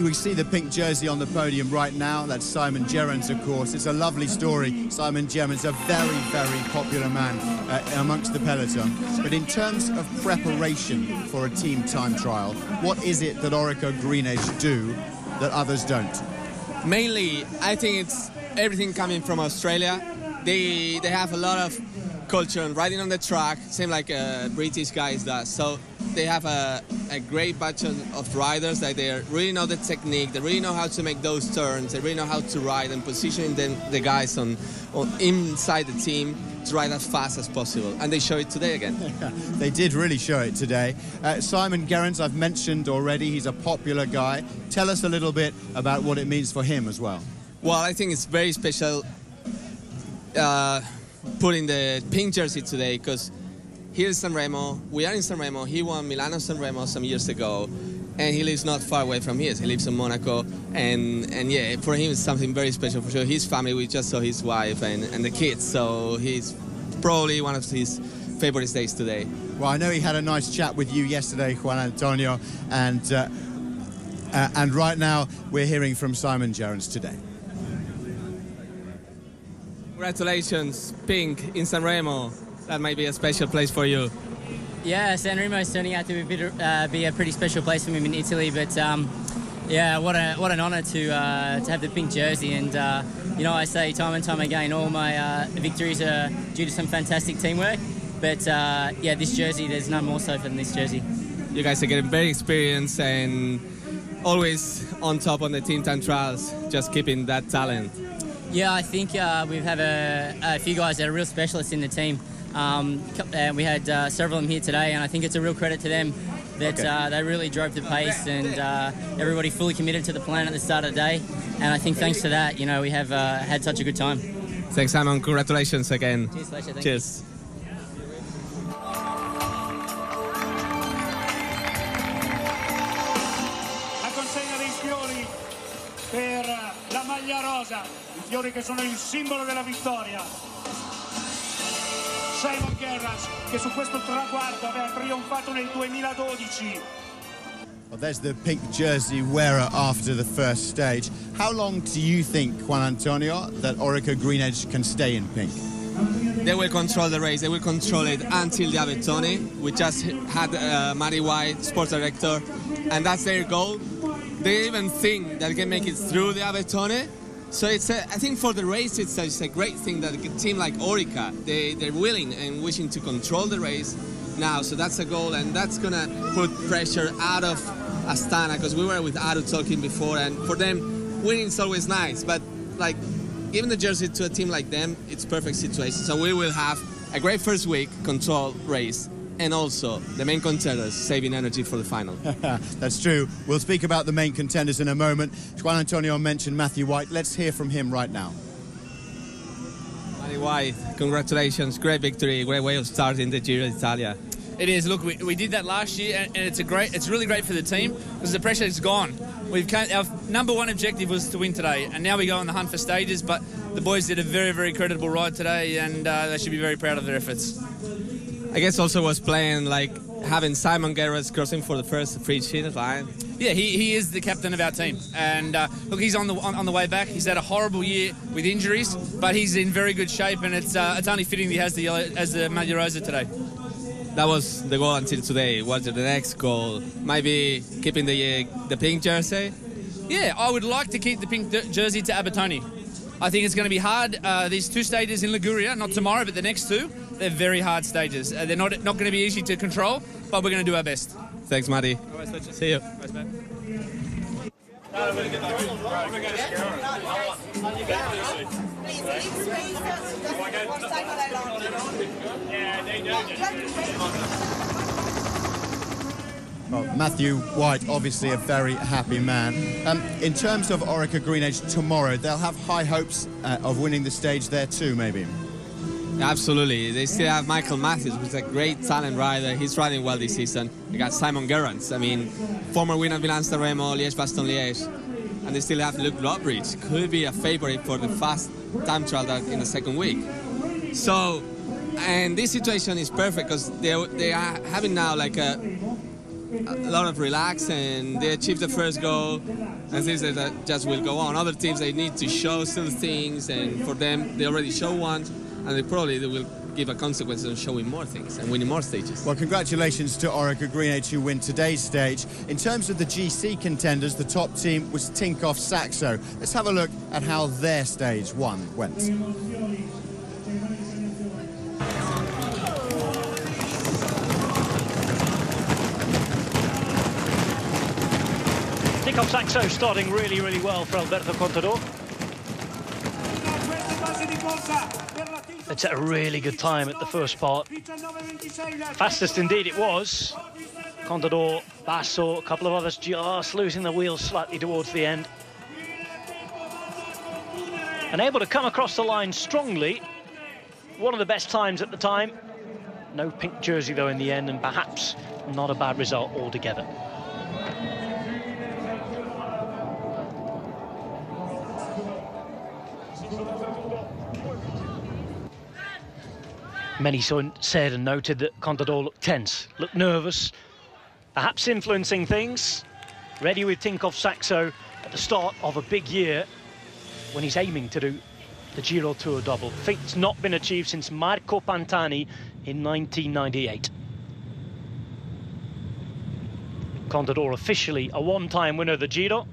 we see the pink jersey on the podium right now, that's Simon Gerrans, of course. It's a lovely story. Simon Gerrans, a very, very popular man amongst the peloton. But in terms of preparation for a team time trial, what is it that Orica Green Edge do that others don't? Mainly, I think it's everything coming from Australia. They have a lot of culture and riding on the track, same like British guys does. So they have a great batch of riders that they really know the technique, they really know how to make those turns, they really know how to ride and positioning the guys on inside the team to ride as fast as possible. And they show it today again. They did really show it today. Simon Gerrans, I've mentioned already, he's a popular guy. Tell us a little bit about what it means for him as well. Well, I think it's very special putting the pink jersey today, because here in San Remo, we are in San Remo, he won Milano San Remo some years ago, and he lives not far away from here. He lives in Monaco, and yeah, for him it's something very special for sure. His family, we just saw his wife and the kids, so he's probably one of his favorite days today. Well, I know he had a nice chat with you yesterday, Juan Antonio, and right now we're hearing from Simon Gerrans today. Congratulations, pink in San Remo. That might be a special place for you. Yeah, San Remo is turning out to be a pretty special place for me in Italy. But yeah, what an honour to have the pink jersey. And you know, I say time and time again, all my victories are due to some fantastic teamwork. But yeah, this jersey, there's none more so than this jersey. You guys are getting very experienced and always on top on the team time trials, just keeping that talent. Yeah, I think we have a few guys that are real specialists in the team. And we had several of them here today, and I think it's a real credit to them that they really drove the pace, and everybody fully committed to the plan at the start of the day. And I think thanks to that, you know, we have had such a good time. Thanks, Simon. Congratulations again. Cheers, Fletcher. Thank Cheers. La consegna dei fiori per la maglia rosa, i fiori che sono il simbolo della vittoria. Simon Gerrans, che su questo traguardo aveva trionfato nel 2012. Well, there's the pink jersey wearer after the first stage. How long do you think, Juan Antonio, that Orica Green Edge can stay in pink? They will control the race. They will control it until the Abetone. We just had Matty White, sports director, and that's their goal. They even think that they can make it through the Abetone. So I think for the race, it's a great thing that a team like Orica, they're willing and wishing to control the race now. So that's a goal, and that's going to put pressure out of Astana, because we were with Aru talking before, and for them, winning is always nice. But like giving the jersey to a team like them, it's perfect situation. So we will have a great first week, control race, and also the main contenders saving energy for the final. That's true. We'll speak about the main contenders in a moment. Juan Antonio mentioned Matthew White. Let's hear from him right now. Matty White, congratulations. Great victory, great way of starting the Giro d'Italia. It is. Look, we did that last year, and it's really great for the team because the pressure is gone. Our number one objective was to win today, and now we go on the hunt for stages. But the boys did a very, very creditable ride today, and they should be very proud of their efforts. I guess also was playing like having Simon Gerrans crossing for the first free finish line. Yeah, he is the captain of our team, and look, he's on the way back. He's had a horrible year with injuries, but he's in very good shape, and it's only fitting he has the yellow as the Maglia Rosa today. That was the goal until today. What's the next goal? Maybe keeping the pink jersey? Yeah, I would like to keep the pink jersey to Abetone. I think it's going to be hard. These two stages in Liguria, not tomorrow, but the next two, they're very hard stages. They're not going to be easy to control, but we're going to do our best. Thanks, Matty. See you. Well, Matthew White, obviously a very happy man. In terms of Orica Green Edge tomorrow, they'll have high hopes of winning the stage there too, maybe. Absolutely. They still have Michael Matthews, who's a great talent rider. He's riding well this season. They got Simon Gerrans, I mean, former winner of Milan-San Remo, Liège-Bastogne-Liège. And they still have Luke Lobridge, could be a favorite for the fast time trial in the second week. So, and this situation is perfect because they are having now like a lot of relax, and they achieved the first goal, and things that just will go on. Other teams, they need to show still things, and for them, they already show one, and they will give a consequence on showing more things and winning more stages. Well, congratulations to Orica Green Edge who win today's stage. In terms of the GC contenders, the top team was Tinkoff Saxo. Let's have a look at how their stage one went. Tinkoff Saxo starting really, really well for Alberto Contador. It's at a really good time at the first part. Fastest indeed it was. Contador, Basso, a couple of others just losing the wheels slightly towards the end. And able to come across the line strongly. One of the best times at the time. No pink jersey though in the end, and perhaps not a bad result altogether. Many said and noted that Contador looked tense, looked nervous, perhaps influencing things. Ready with Tinkoff Saxo at the start of a big year when he's aiming to do the Giro Tour double. Feat's not been achieved since Marco Pantani in 1998. Contador officially a one-time winner of the Giro.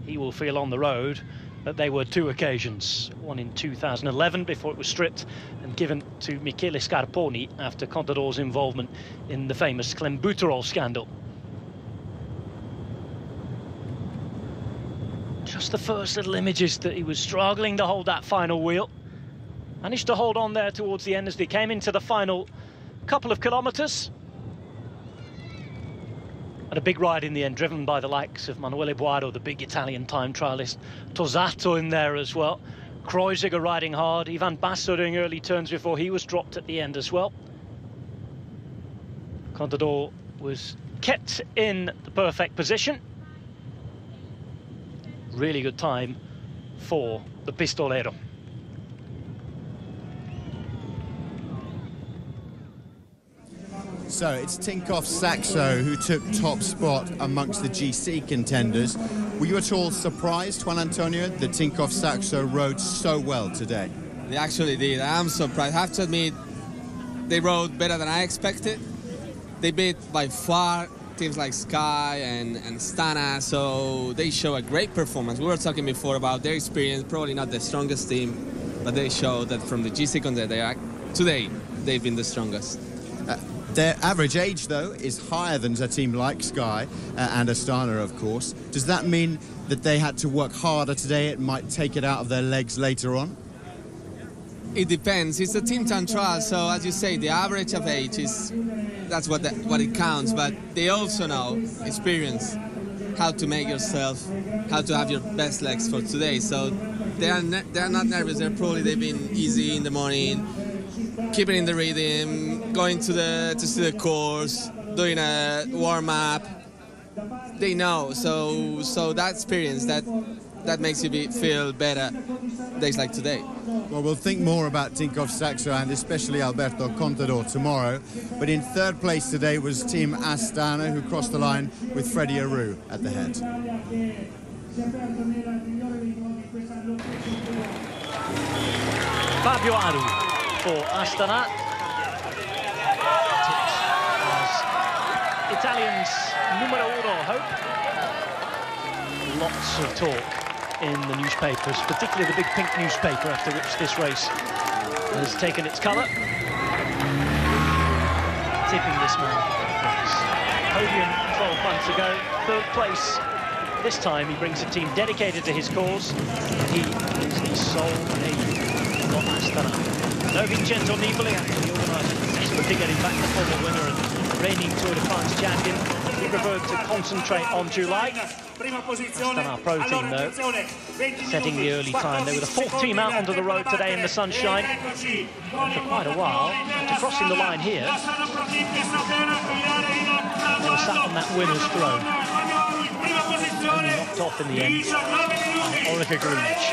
He will feel on the road that they were two occasions, one in 2011 before it was stripped and given to Michele Scarponi after Contador's involvement in the famous clenbuterol scandal. Just the first little images that he was struggling to hold that final wheel. Managed to hold on there towards the end as they came into the final couple of kilometres. And a big ride in the end, driven by the likes of Manuele Boaro, the big Italian time trialist. Tosato in there as well. Kreuziger riding hard. Ivan Basso doing early turns before he was dropped at the end as well. Contador was kept in the perfect position. Really good time for the Pistolero. So it's Tinkoff Saxo who took top spot amongst the GC contenders. Were you at all surprised, Juan Antonio, that Tinkoff Saxo rode so well today? They actually did. I'm surprised. I have to admit, they rode better than I expected. They beat by far teams like Sky and Stana, so they show a great performance. We were talking before about their experience, probably not the strongest team, but they show that from the GC contender, today they've been the strongest. Their average age, though, is higher than a team like Sky and Astana, of course. Does that mean that they had to work harder today? It might take it out of their legs later on? It depends. It's a team time trial, so as you say, the average of age is that's what it counts. But they also know experience, how to make yourself, how to have your best legs for today. So they're not nervous. They've been easy in the morning, keeping in the rhythm, going to the course, doing a warm up. They know. So that experience that makes you feel better days like today. Well, we'll think more about Tinkoff Saxo and especially Alberto Contador tomorrow. But in third place today was Team Astana, who crossed the line with Freddie Aru at the head. Fabio Aru for Astana. Italians numero uno hope. Lots of talk in the newspapers, particularly the big pink newspaper after which this race has taken its colour. Tipping this man. Podium 12 months ago, third place. This time he brings a team dedicated to his cause. He is the sole aim of Astana. No Vincenzo Nibali, actually organised desperately getting back the former winner and reigning Tour de France champion. He preferred to concentrate on July. Astana Pro team, though, setting the early time. They were the fourth team out onto the road today in the sunshine. And for quite a while, after crossing the line here, they were sat on that winner's throne. Only knocked off in the end by Orica Greenwich.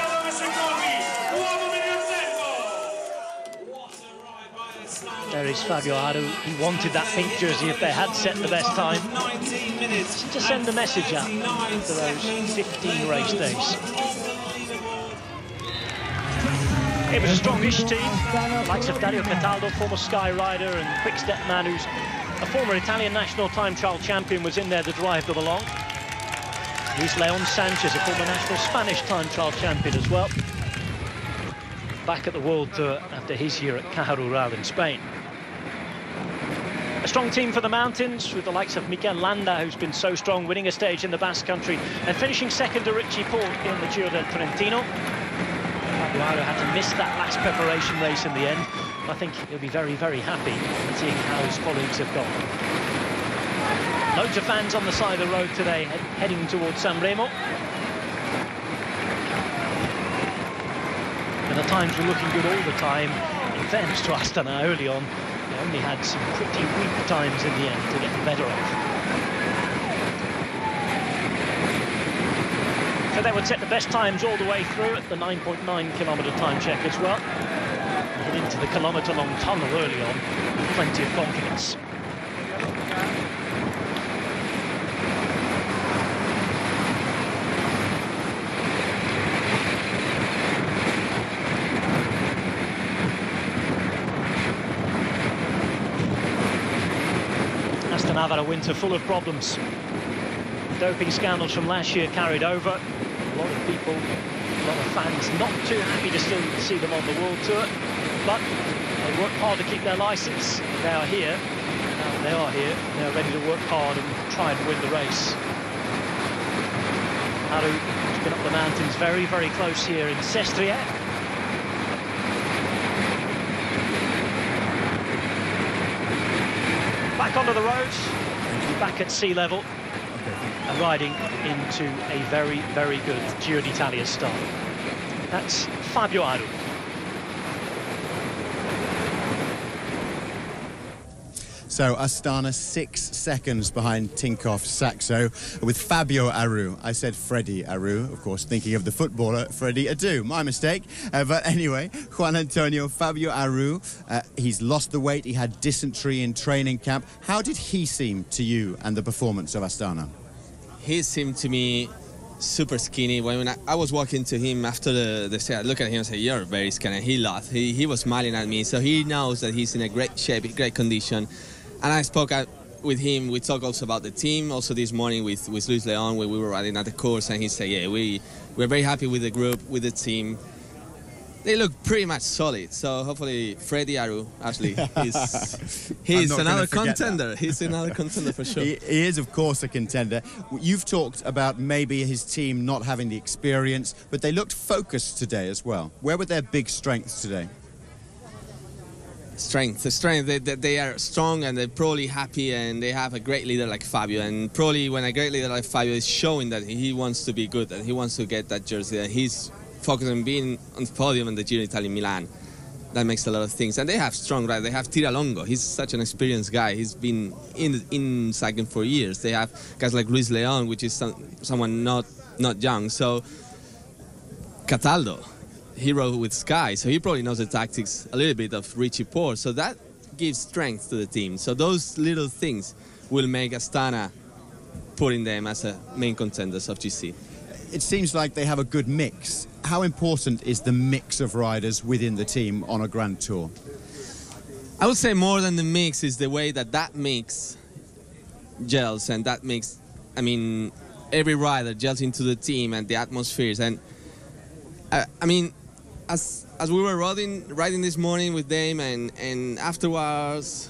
There is Fabio Aru. He wanted that pink jersey if they had set the best time. Just to send the message out for those 15 race days. It was a strongish team. The likes of Dario Cataldo, former Sky rider, and quick-step man who's a former Italian national time trial champion, was in there to drive them along. Luis Leon Sanchez, a former national Spanish time trial champion as well. Back at the World Tour after his year at Caja Rural in Spain. A strong team for the mountains, with the likes of Mikel Landa, who's been so strong, winning a stage in the Basque Country and finishing second to Richie Porte in the Giro del Trentino. Fabio had to miss that last preparation race in the end. I think he'll be very, very happy seeing how his colleagues have gone. Loads of fans on the side of the road today, heading towards San Remo. And the times were looking good all the time. In fairness to Astana early on, they only had some pretty weak times in the end to get the better of. So they would set the best times all the way through at the 9.9 kilometre time check as well. Head into the kilometre-long tunnel early on with plenty of confidence. Astana had a winter full of problems. Doping scandals from last year carried over. A lot of people, a lot of fans not too happy to still see them on the World Tour, but they worked hard to keep their licence. They are here. Now they are here. They are ready to work hard and try and win the race. Aru has been up the mountains very, very close here in Sestriere. back onto the roads, back at sea level, and riding into a very, very good Giro d'Italia start. That's Fabio Aru. So Astana 6 seconds behind Tinkoff Saxo with Fabio Aru. I said Freddie Aru, of course, thinking of the footballer Freddie Adu. My mistake. But anyway, Juan Antonio, Fabio Aru, he's lost the weight. He had dysentery in training camp. How did he seem to you and the performance of Astana? He seemed to me super skinny. When I was walking to him after the set, I look at him and say, "You're very skinny." He laughed. He was smiling at me, so he knows that he's in a great shape, great condition. And I spoke with him. We talked also about the team. Also this morning with Luis Leon when we were riding at the course, and he said, "Yeah, we're very happy with the group, with the team. They look pretty much solid." So hopefully Freddie Aru, actually, he's another contender. He's another contender for sure. He is, of course, a contender. You've talked about maybe his team not having the experience, but they looked focused today as well. Where were their big strengths today? Strength. They are strong and they're probably happy, and they have a great leader like Fabio. And probably when a great leader like Fabio is showing that he wants to be good and he wants to get that jersey, and he's focused on being on the podium in the Giro d'Italia in Milan, that makes a lot of things. And they have strong riders. They have Tiralongo. He's such an experienced guy. He's been in cycling for years. They have guys like Luis Leon, which is someone not young. So Cataldo, he rode with Sky, so he probably knows the tactics a little bit of Richie Porte. So that gives strength to the team. So those little things will make Astana putting them as a main contenders of GC. It seems like they have a good mix. How important is the mix of riders within the team on a Grand Tour? I would say more than the mix is the way that mix gels, and that makes, I mean, every rider gels into the team and the atmospheres. And I mean, as we were riding this morning with them and afterwards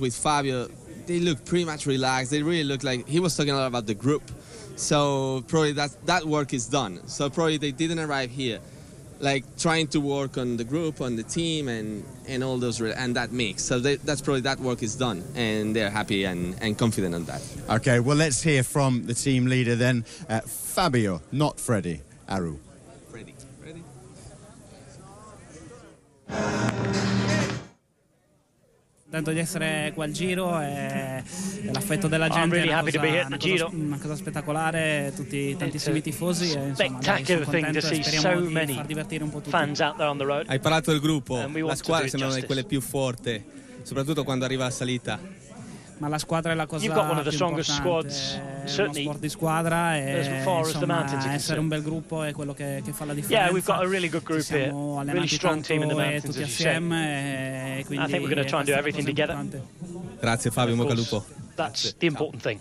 with Fabio, they looked pretty much relaxed. They really looked like he was talking a lot about the group. So probably that work is done. So probably they didn't arrive here, like trying to work on the group, on the team, and all those and that mix. So that's probably that work is done, and they're happy and confident on that. Okay, well let's hear from the team leader then, Fabio, not Freddie Aru. Freddie. Contento di essere qua al Giro e l'affetto della gente really è una cosa spettacolare, tantissimi tifosi e insomma, spectacular thing to see so many far divertire un po' tutti. fans out there on the road. Hai parlato del gruppo, la squadra sembra una di justice. quelle più forti, soprattutto quando arriva la salita. Ma la squadra è la cosa You've got one of the più strongest importante, squads, è uno certainly, sport di squadra e as far as the mountains are insomma, essere concerned. un bel gruppo è quello che fa la differenza. Yeah, we've got a really good group Ci here, siamo really allenati strong team in the tanto mountains, tutti as you say. assieme e quindi I think we're going to try and do everything together. Grazie Fabio, Of bocca al course, lupo. That's the important thing.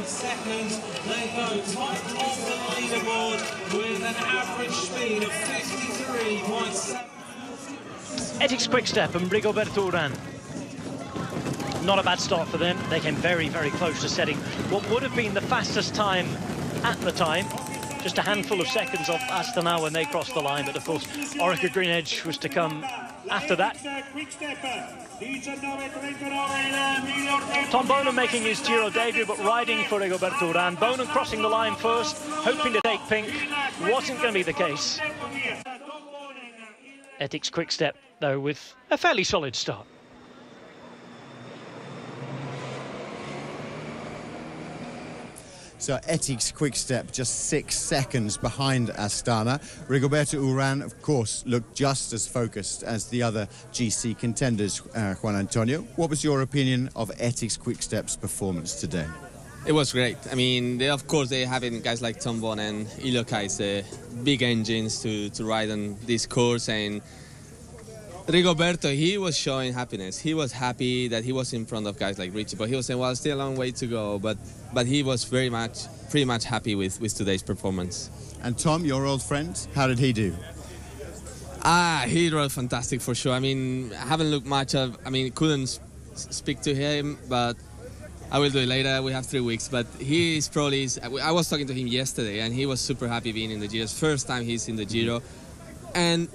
Seconds, they go top of the leaderboard with an average speed of 53.7. Ethics Quickstep and Rigoberto Urán. Not a bad start for them. They came very, very close to setting what would have been the fastest time at the time. Just a handful of seconds off Astana when they crossed the line, but of course Orica Green Edge was to come after that. Tom Bonan making his Giro debut, but riding for Rigoberto Urán. Bonan crossing the line first, hoping to take pink. Wasn't going to be the case. Ethics Quickstep, though, with a fairly solid start. So Ethics Quickstep just 6 seconds behind Astana. Rigoberto Urán, of course, looked just as focused as the other GC contenders, Juan Antonio. What was your opinion of Ethics Quickstep's performance today? It was great. I mean, of course, they're having guys like Tom Bonan and Ilokais, big engines to ride on this course. And Rigoberto, he was showing happiness. He was happy that he was in front of guys like Richie, but he was saying, well, still a long way to go. But he was pretty much happy with today's performance. And Tom, your old friend, how did he do? He rode fantastic for sure. I mean, I haven't looked much of, couldn't speak to him, but I will do it later. We have 3 weeks, but he is probably. I was talking to him yesterday, and he was super happy being in the Giro. First time he's in the Giro, and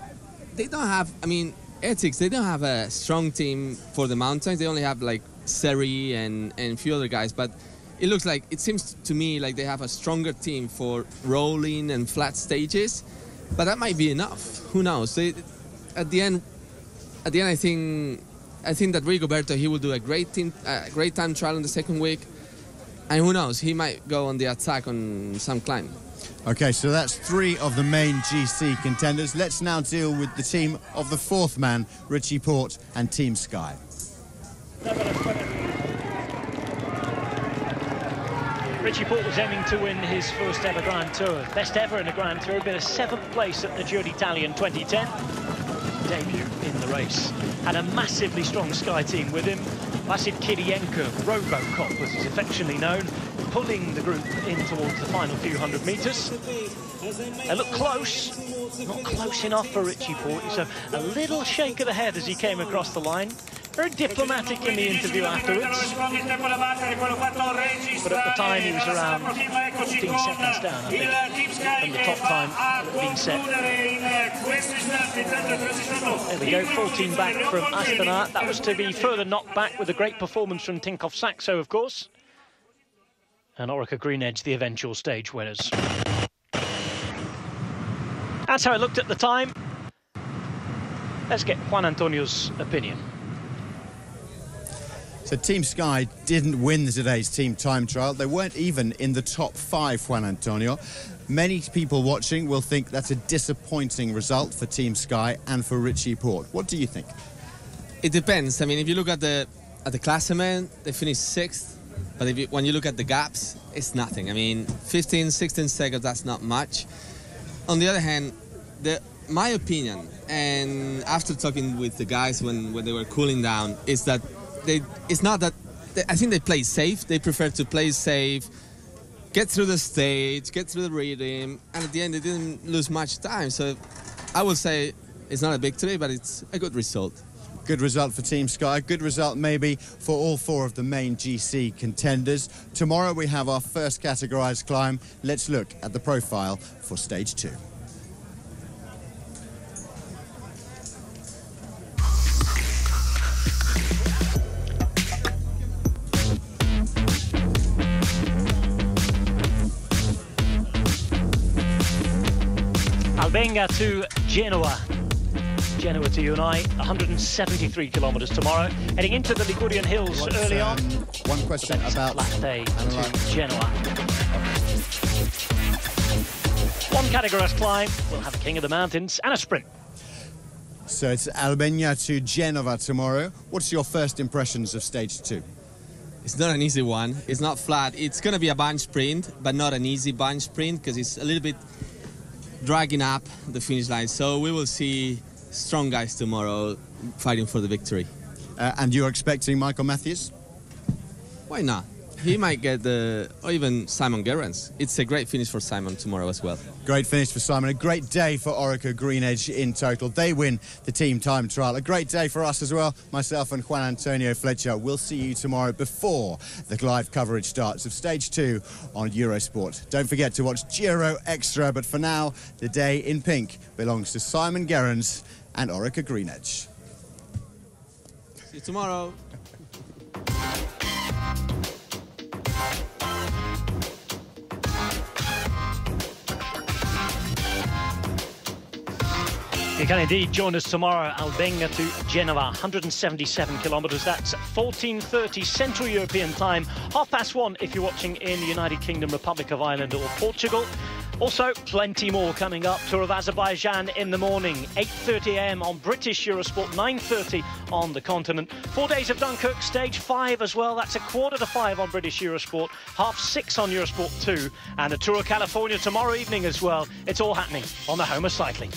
they don't have. I mean, Ethics. They don't have a strong team for the mountains. They only have like Seri and a few other guys, but it seems to me like they have a stronger team for rolling and flat stages, but that might be enough. Who knows? At the end, I think that Rigoberto, he will do a great time trial in the second week, and who knows, he might go on the attack on some climb. Okay, so that's 3 of the main GC contenders. Let's now deal with the team of the 4th man, Richie Porte and Team Sky. Richie Porte was aiming to win his first ever Grand Tour. Best ever in a Grand Tour, been a 7th place at the Giro d'Italia in 2010. Debut in the race. Had a massively strong Sky team with him. Vasid Kirienko, Robocop as he's affectionately known, pulling the group in towards the final few hundred metres. They look close, not close enough for Richie Porte. So a little shake of the head as he came across the line. Very diplomatic in the interview afterwards. But at the time he was around 15 seconds down, I think, from the top time being set. There we go, 14 back from Astana. That was to be further knocked back with a great performance from Tinkoff Saxo, of course. And Orica Green Edge, the eventual stage winners. That's how it looked at the time. Let's get Juan Antonio's opinion. So Team Sky didn't win today's team time trial. They weren't even in the top 5, Juan Antonio. Many people watching will think that's a disappointing result for Team Sky and for Richie Porte. What do you think? It depends. I mean, if you look at the classement, they finished 6th. But when you look at the gaps, it's nothing. I mean, 15, 16 seconds, that's not much. On the other hand, my opinion, and after talking with the guys when they were cooling down, is that I think they play safe. They prefer to play safe, get through the stage, get through the rhythm, and at the end they didn't lose much time. So I would say it's not a victory, but it's a good result. Good result for Team Sky, good result maybe for all 4 of the main GC contenders. Tomorrow we have our first categorised climb. Let's look at the profile for stage 2. Albenga to Genoa. Genoa to Unai, 173 kilometres tomorrow. Heading into the Ligurian Hills early on. One question about last day to Genoa. One categorised climb. We'll have a King of the Mountains and a sprint. So it's Albenga to Genova tomorrow. What's your first impressions of stage 2? It's not an easy one. It's not flat. It's going to be a bunch sprint, but not an easy bunch sprint because it's a little bit dragging up the finish line. So we will see strong guys tomorrow fighting for the victory. And you're expecting Michael Matthews? Why not? He might get or even Simon Gerrans. It's a great finish for Simon tomorrow as well. Great finish for Simon. A great day for Orica Green Edge in total. They win the team time trial. A great day for us as well. Myself and Juan Antonio Fletcher. We'll see you tomorrow before the live coverage starts of stage 2 on Eurosport. Don't forget to watch Giro Extra. But for now, the day in pink belongs to Simon Gerrans and Orica Green Edge. See you tomorrow. You can indeed join us tomorrow, Albenga to Genova, 177 kilometres. That's 14:30 Central European time, 1:30 if you're watching in the United Kingdom, Republic of Ireland or Portugal. Also, plenty more coming up. Tour of Azerbaijan in the morning, 8:30 a.m. on British Eurosport, 9:30 on the continent. 4 days of Dunkirk, stage 5 as well. That's 4:45 on British Eurosport, 6:30 on Eurosport 2. And the Tour of California tomorrow evening as well. It's all happening on the home of cycling.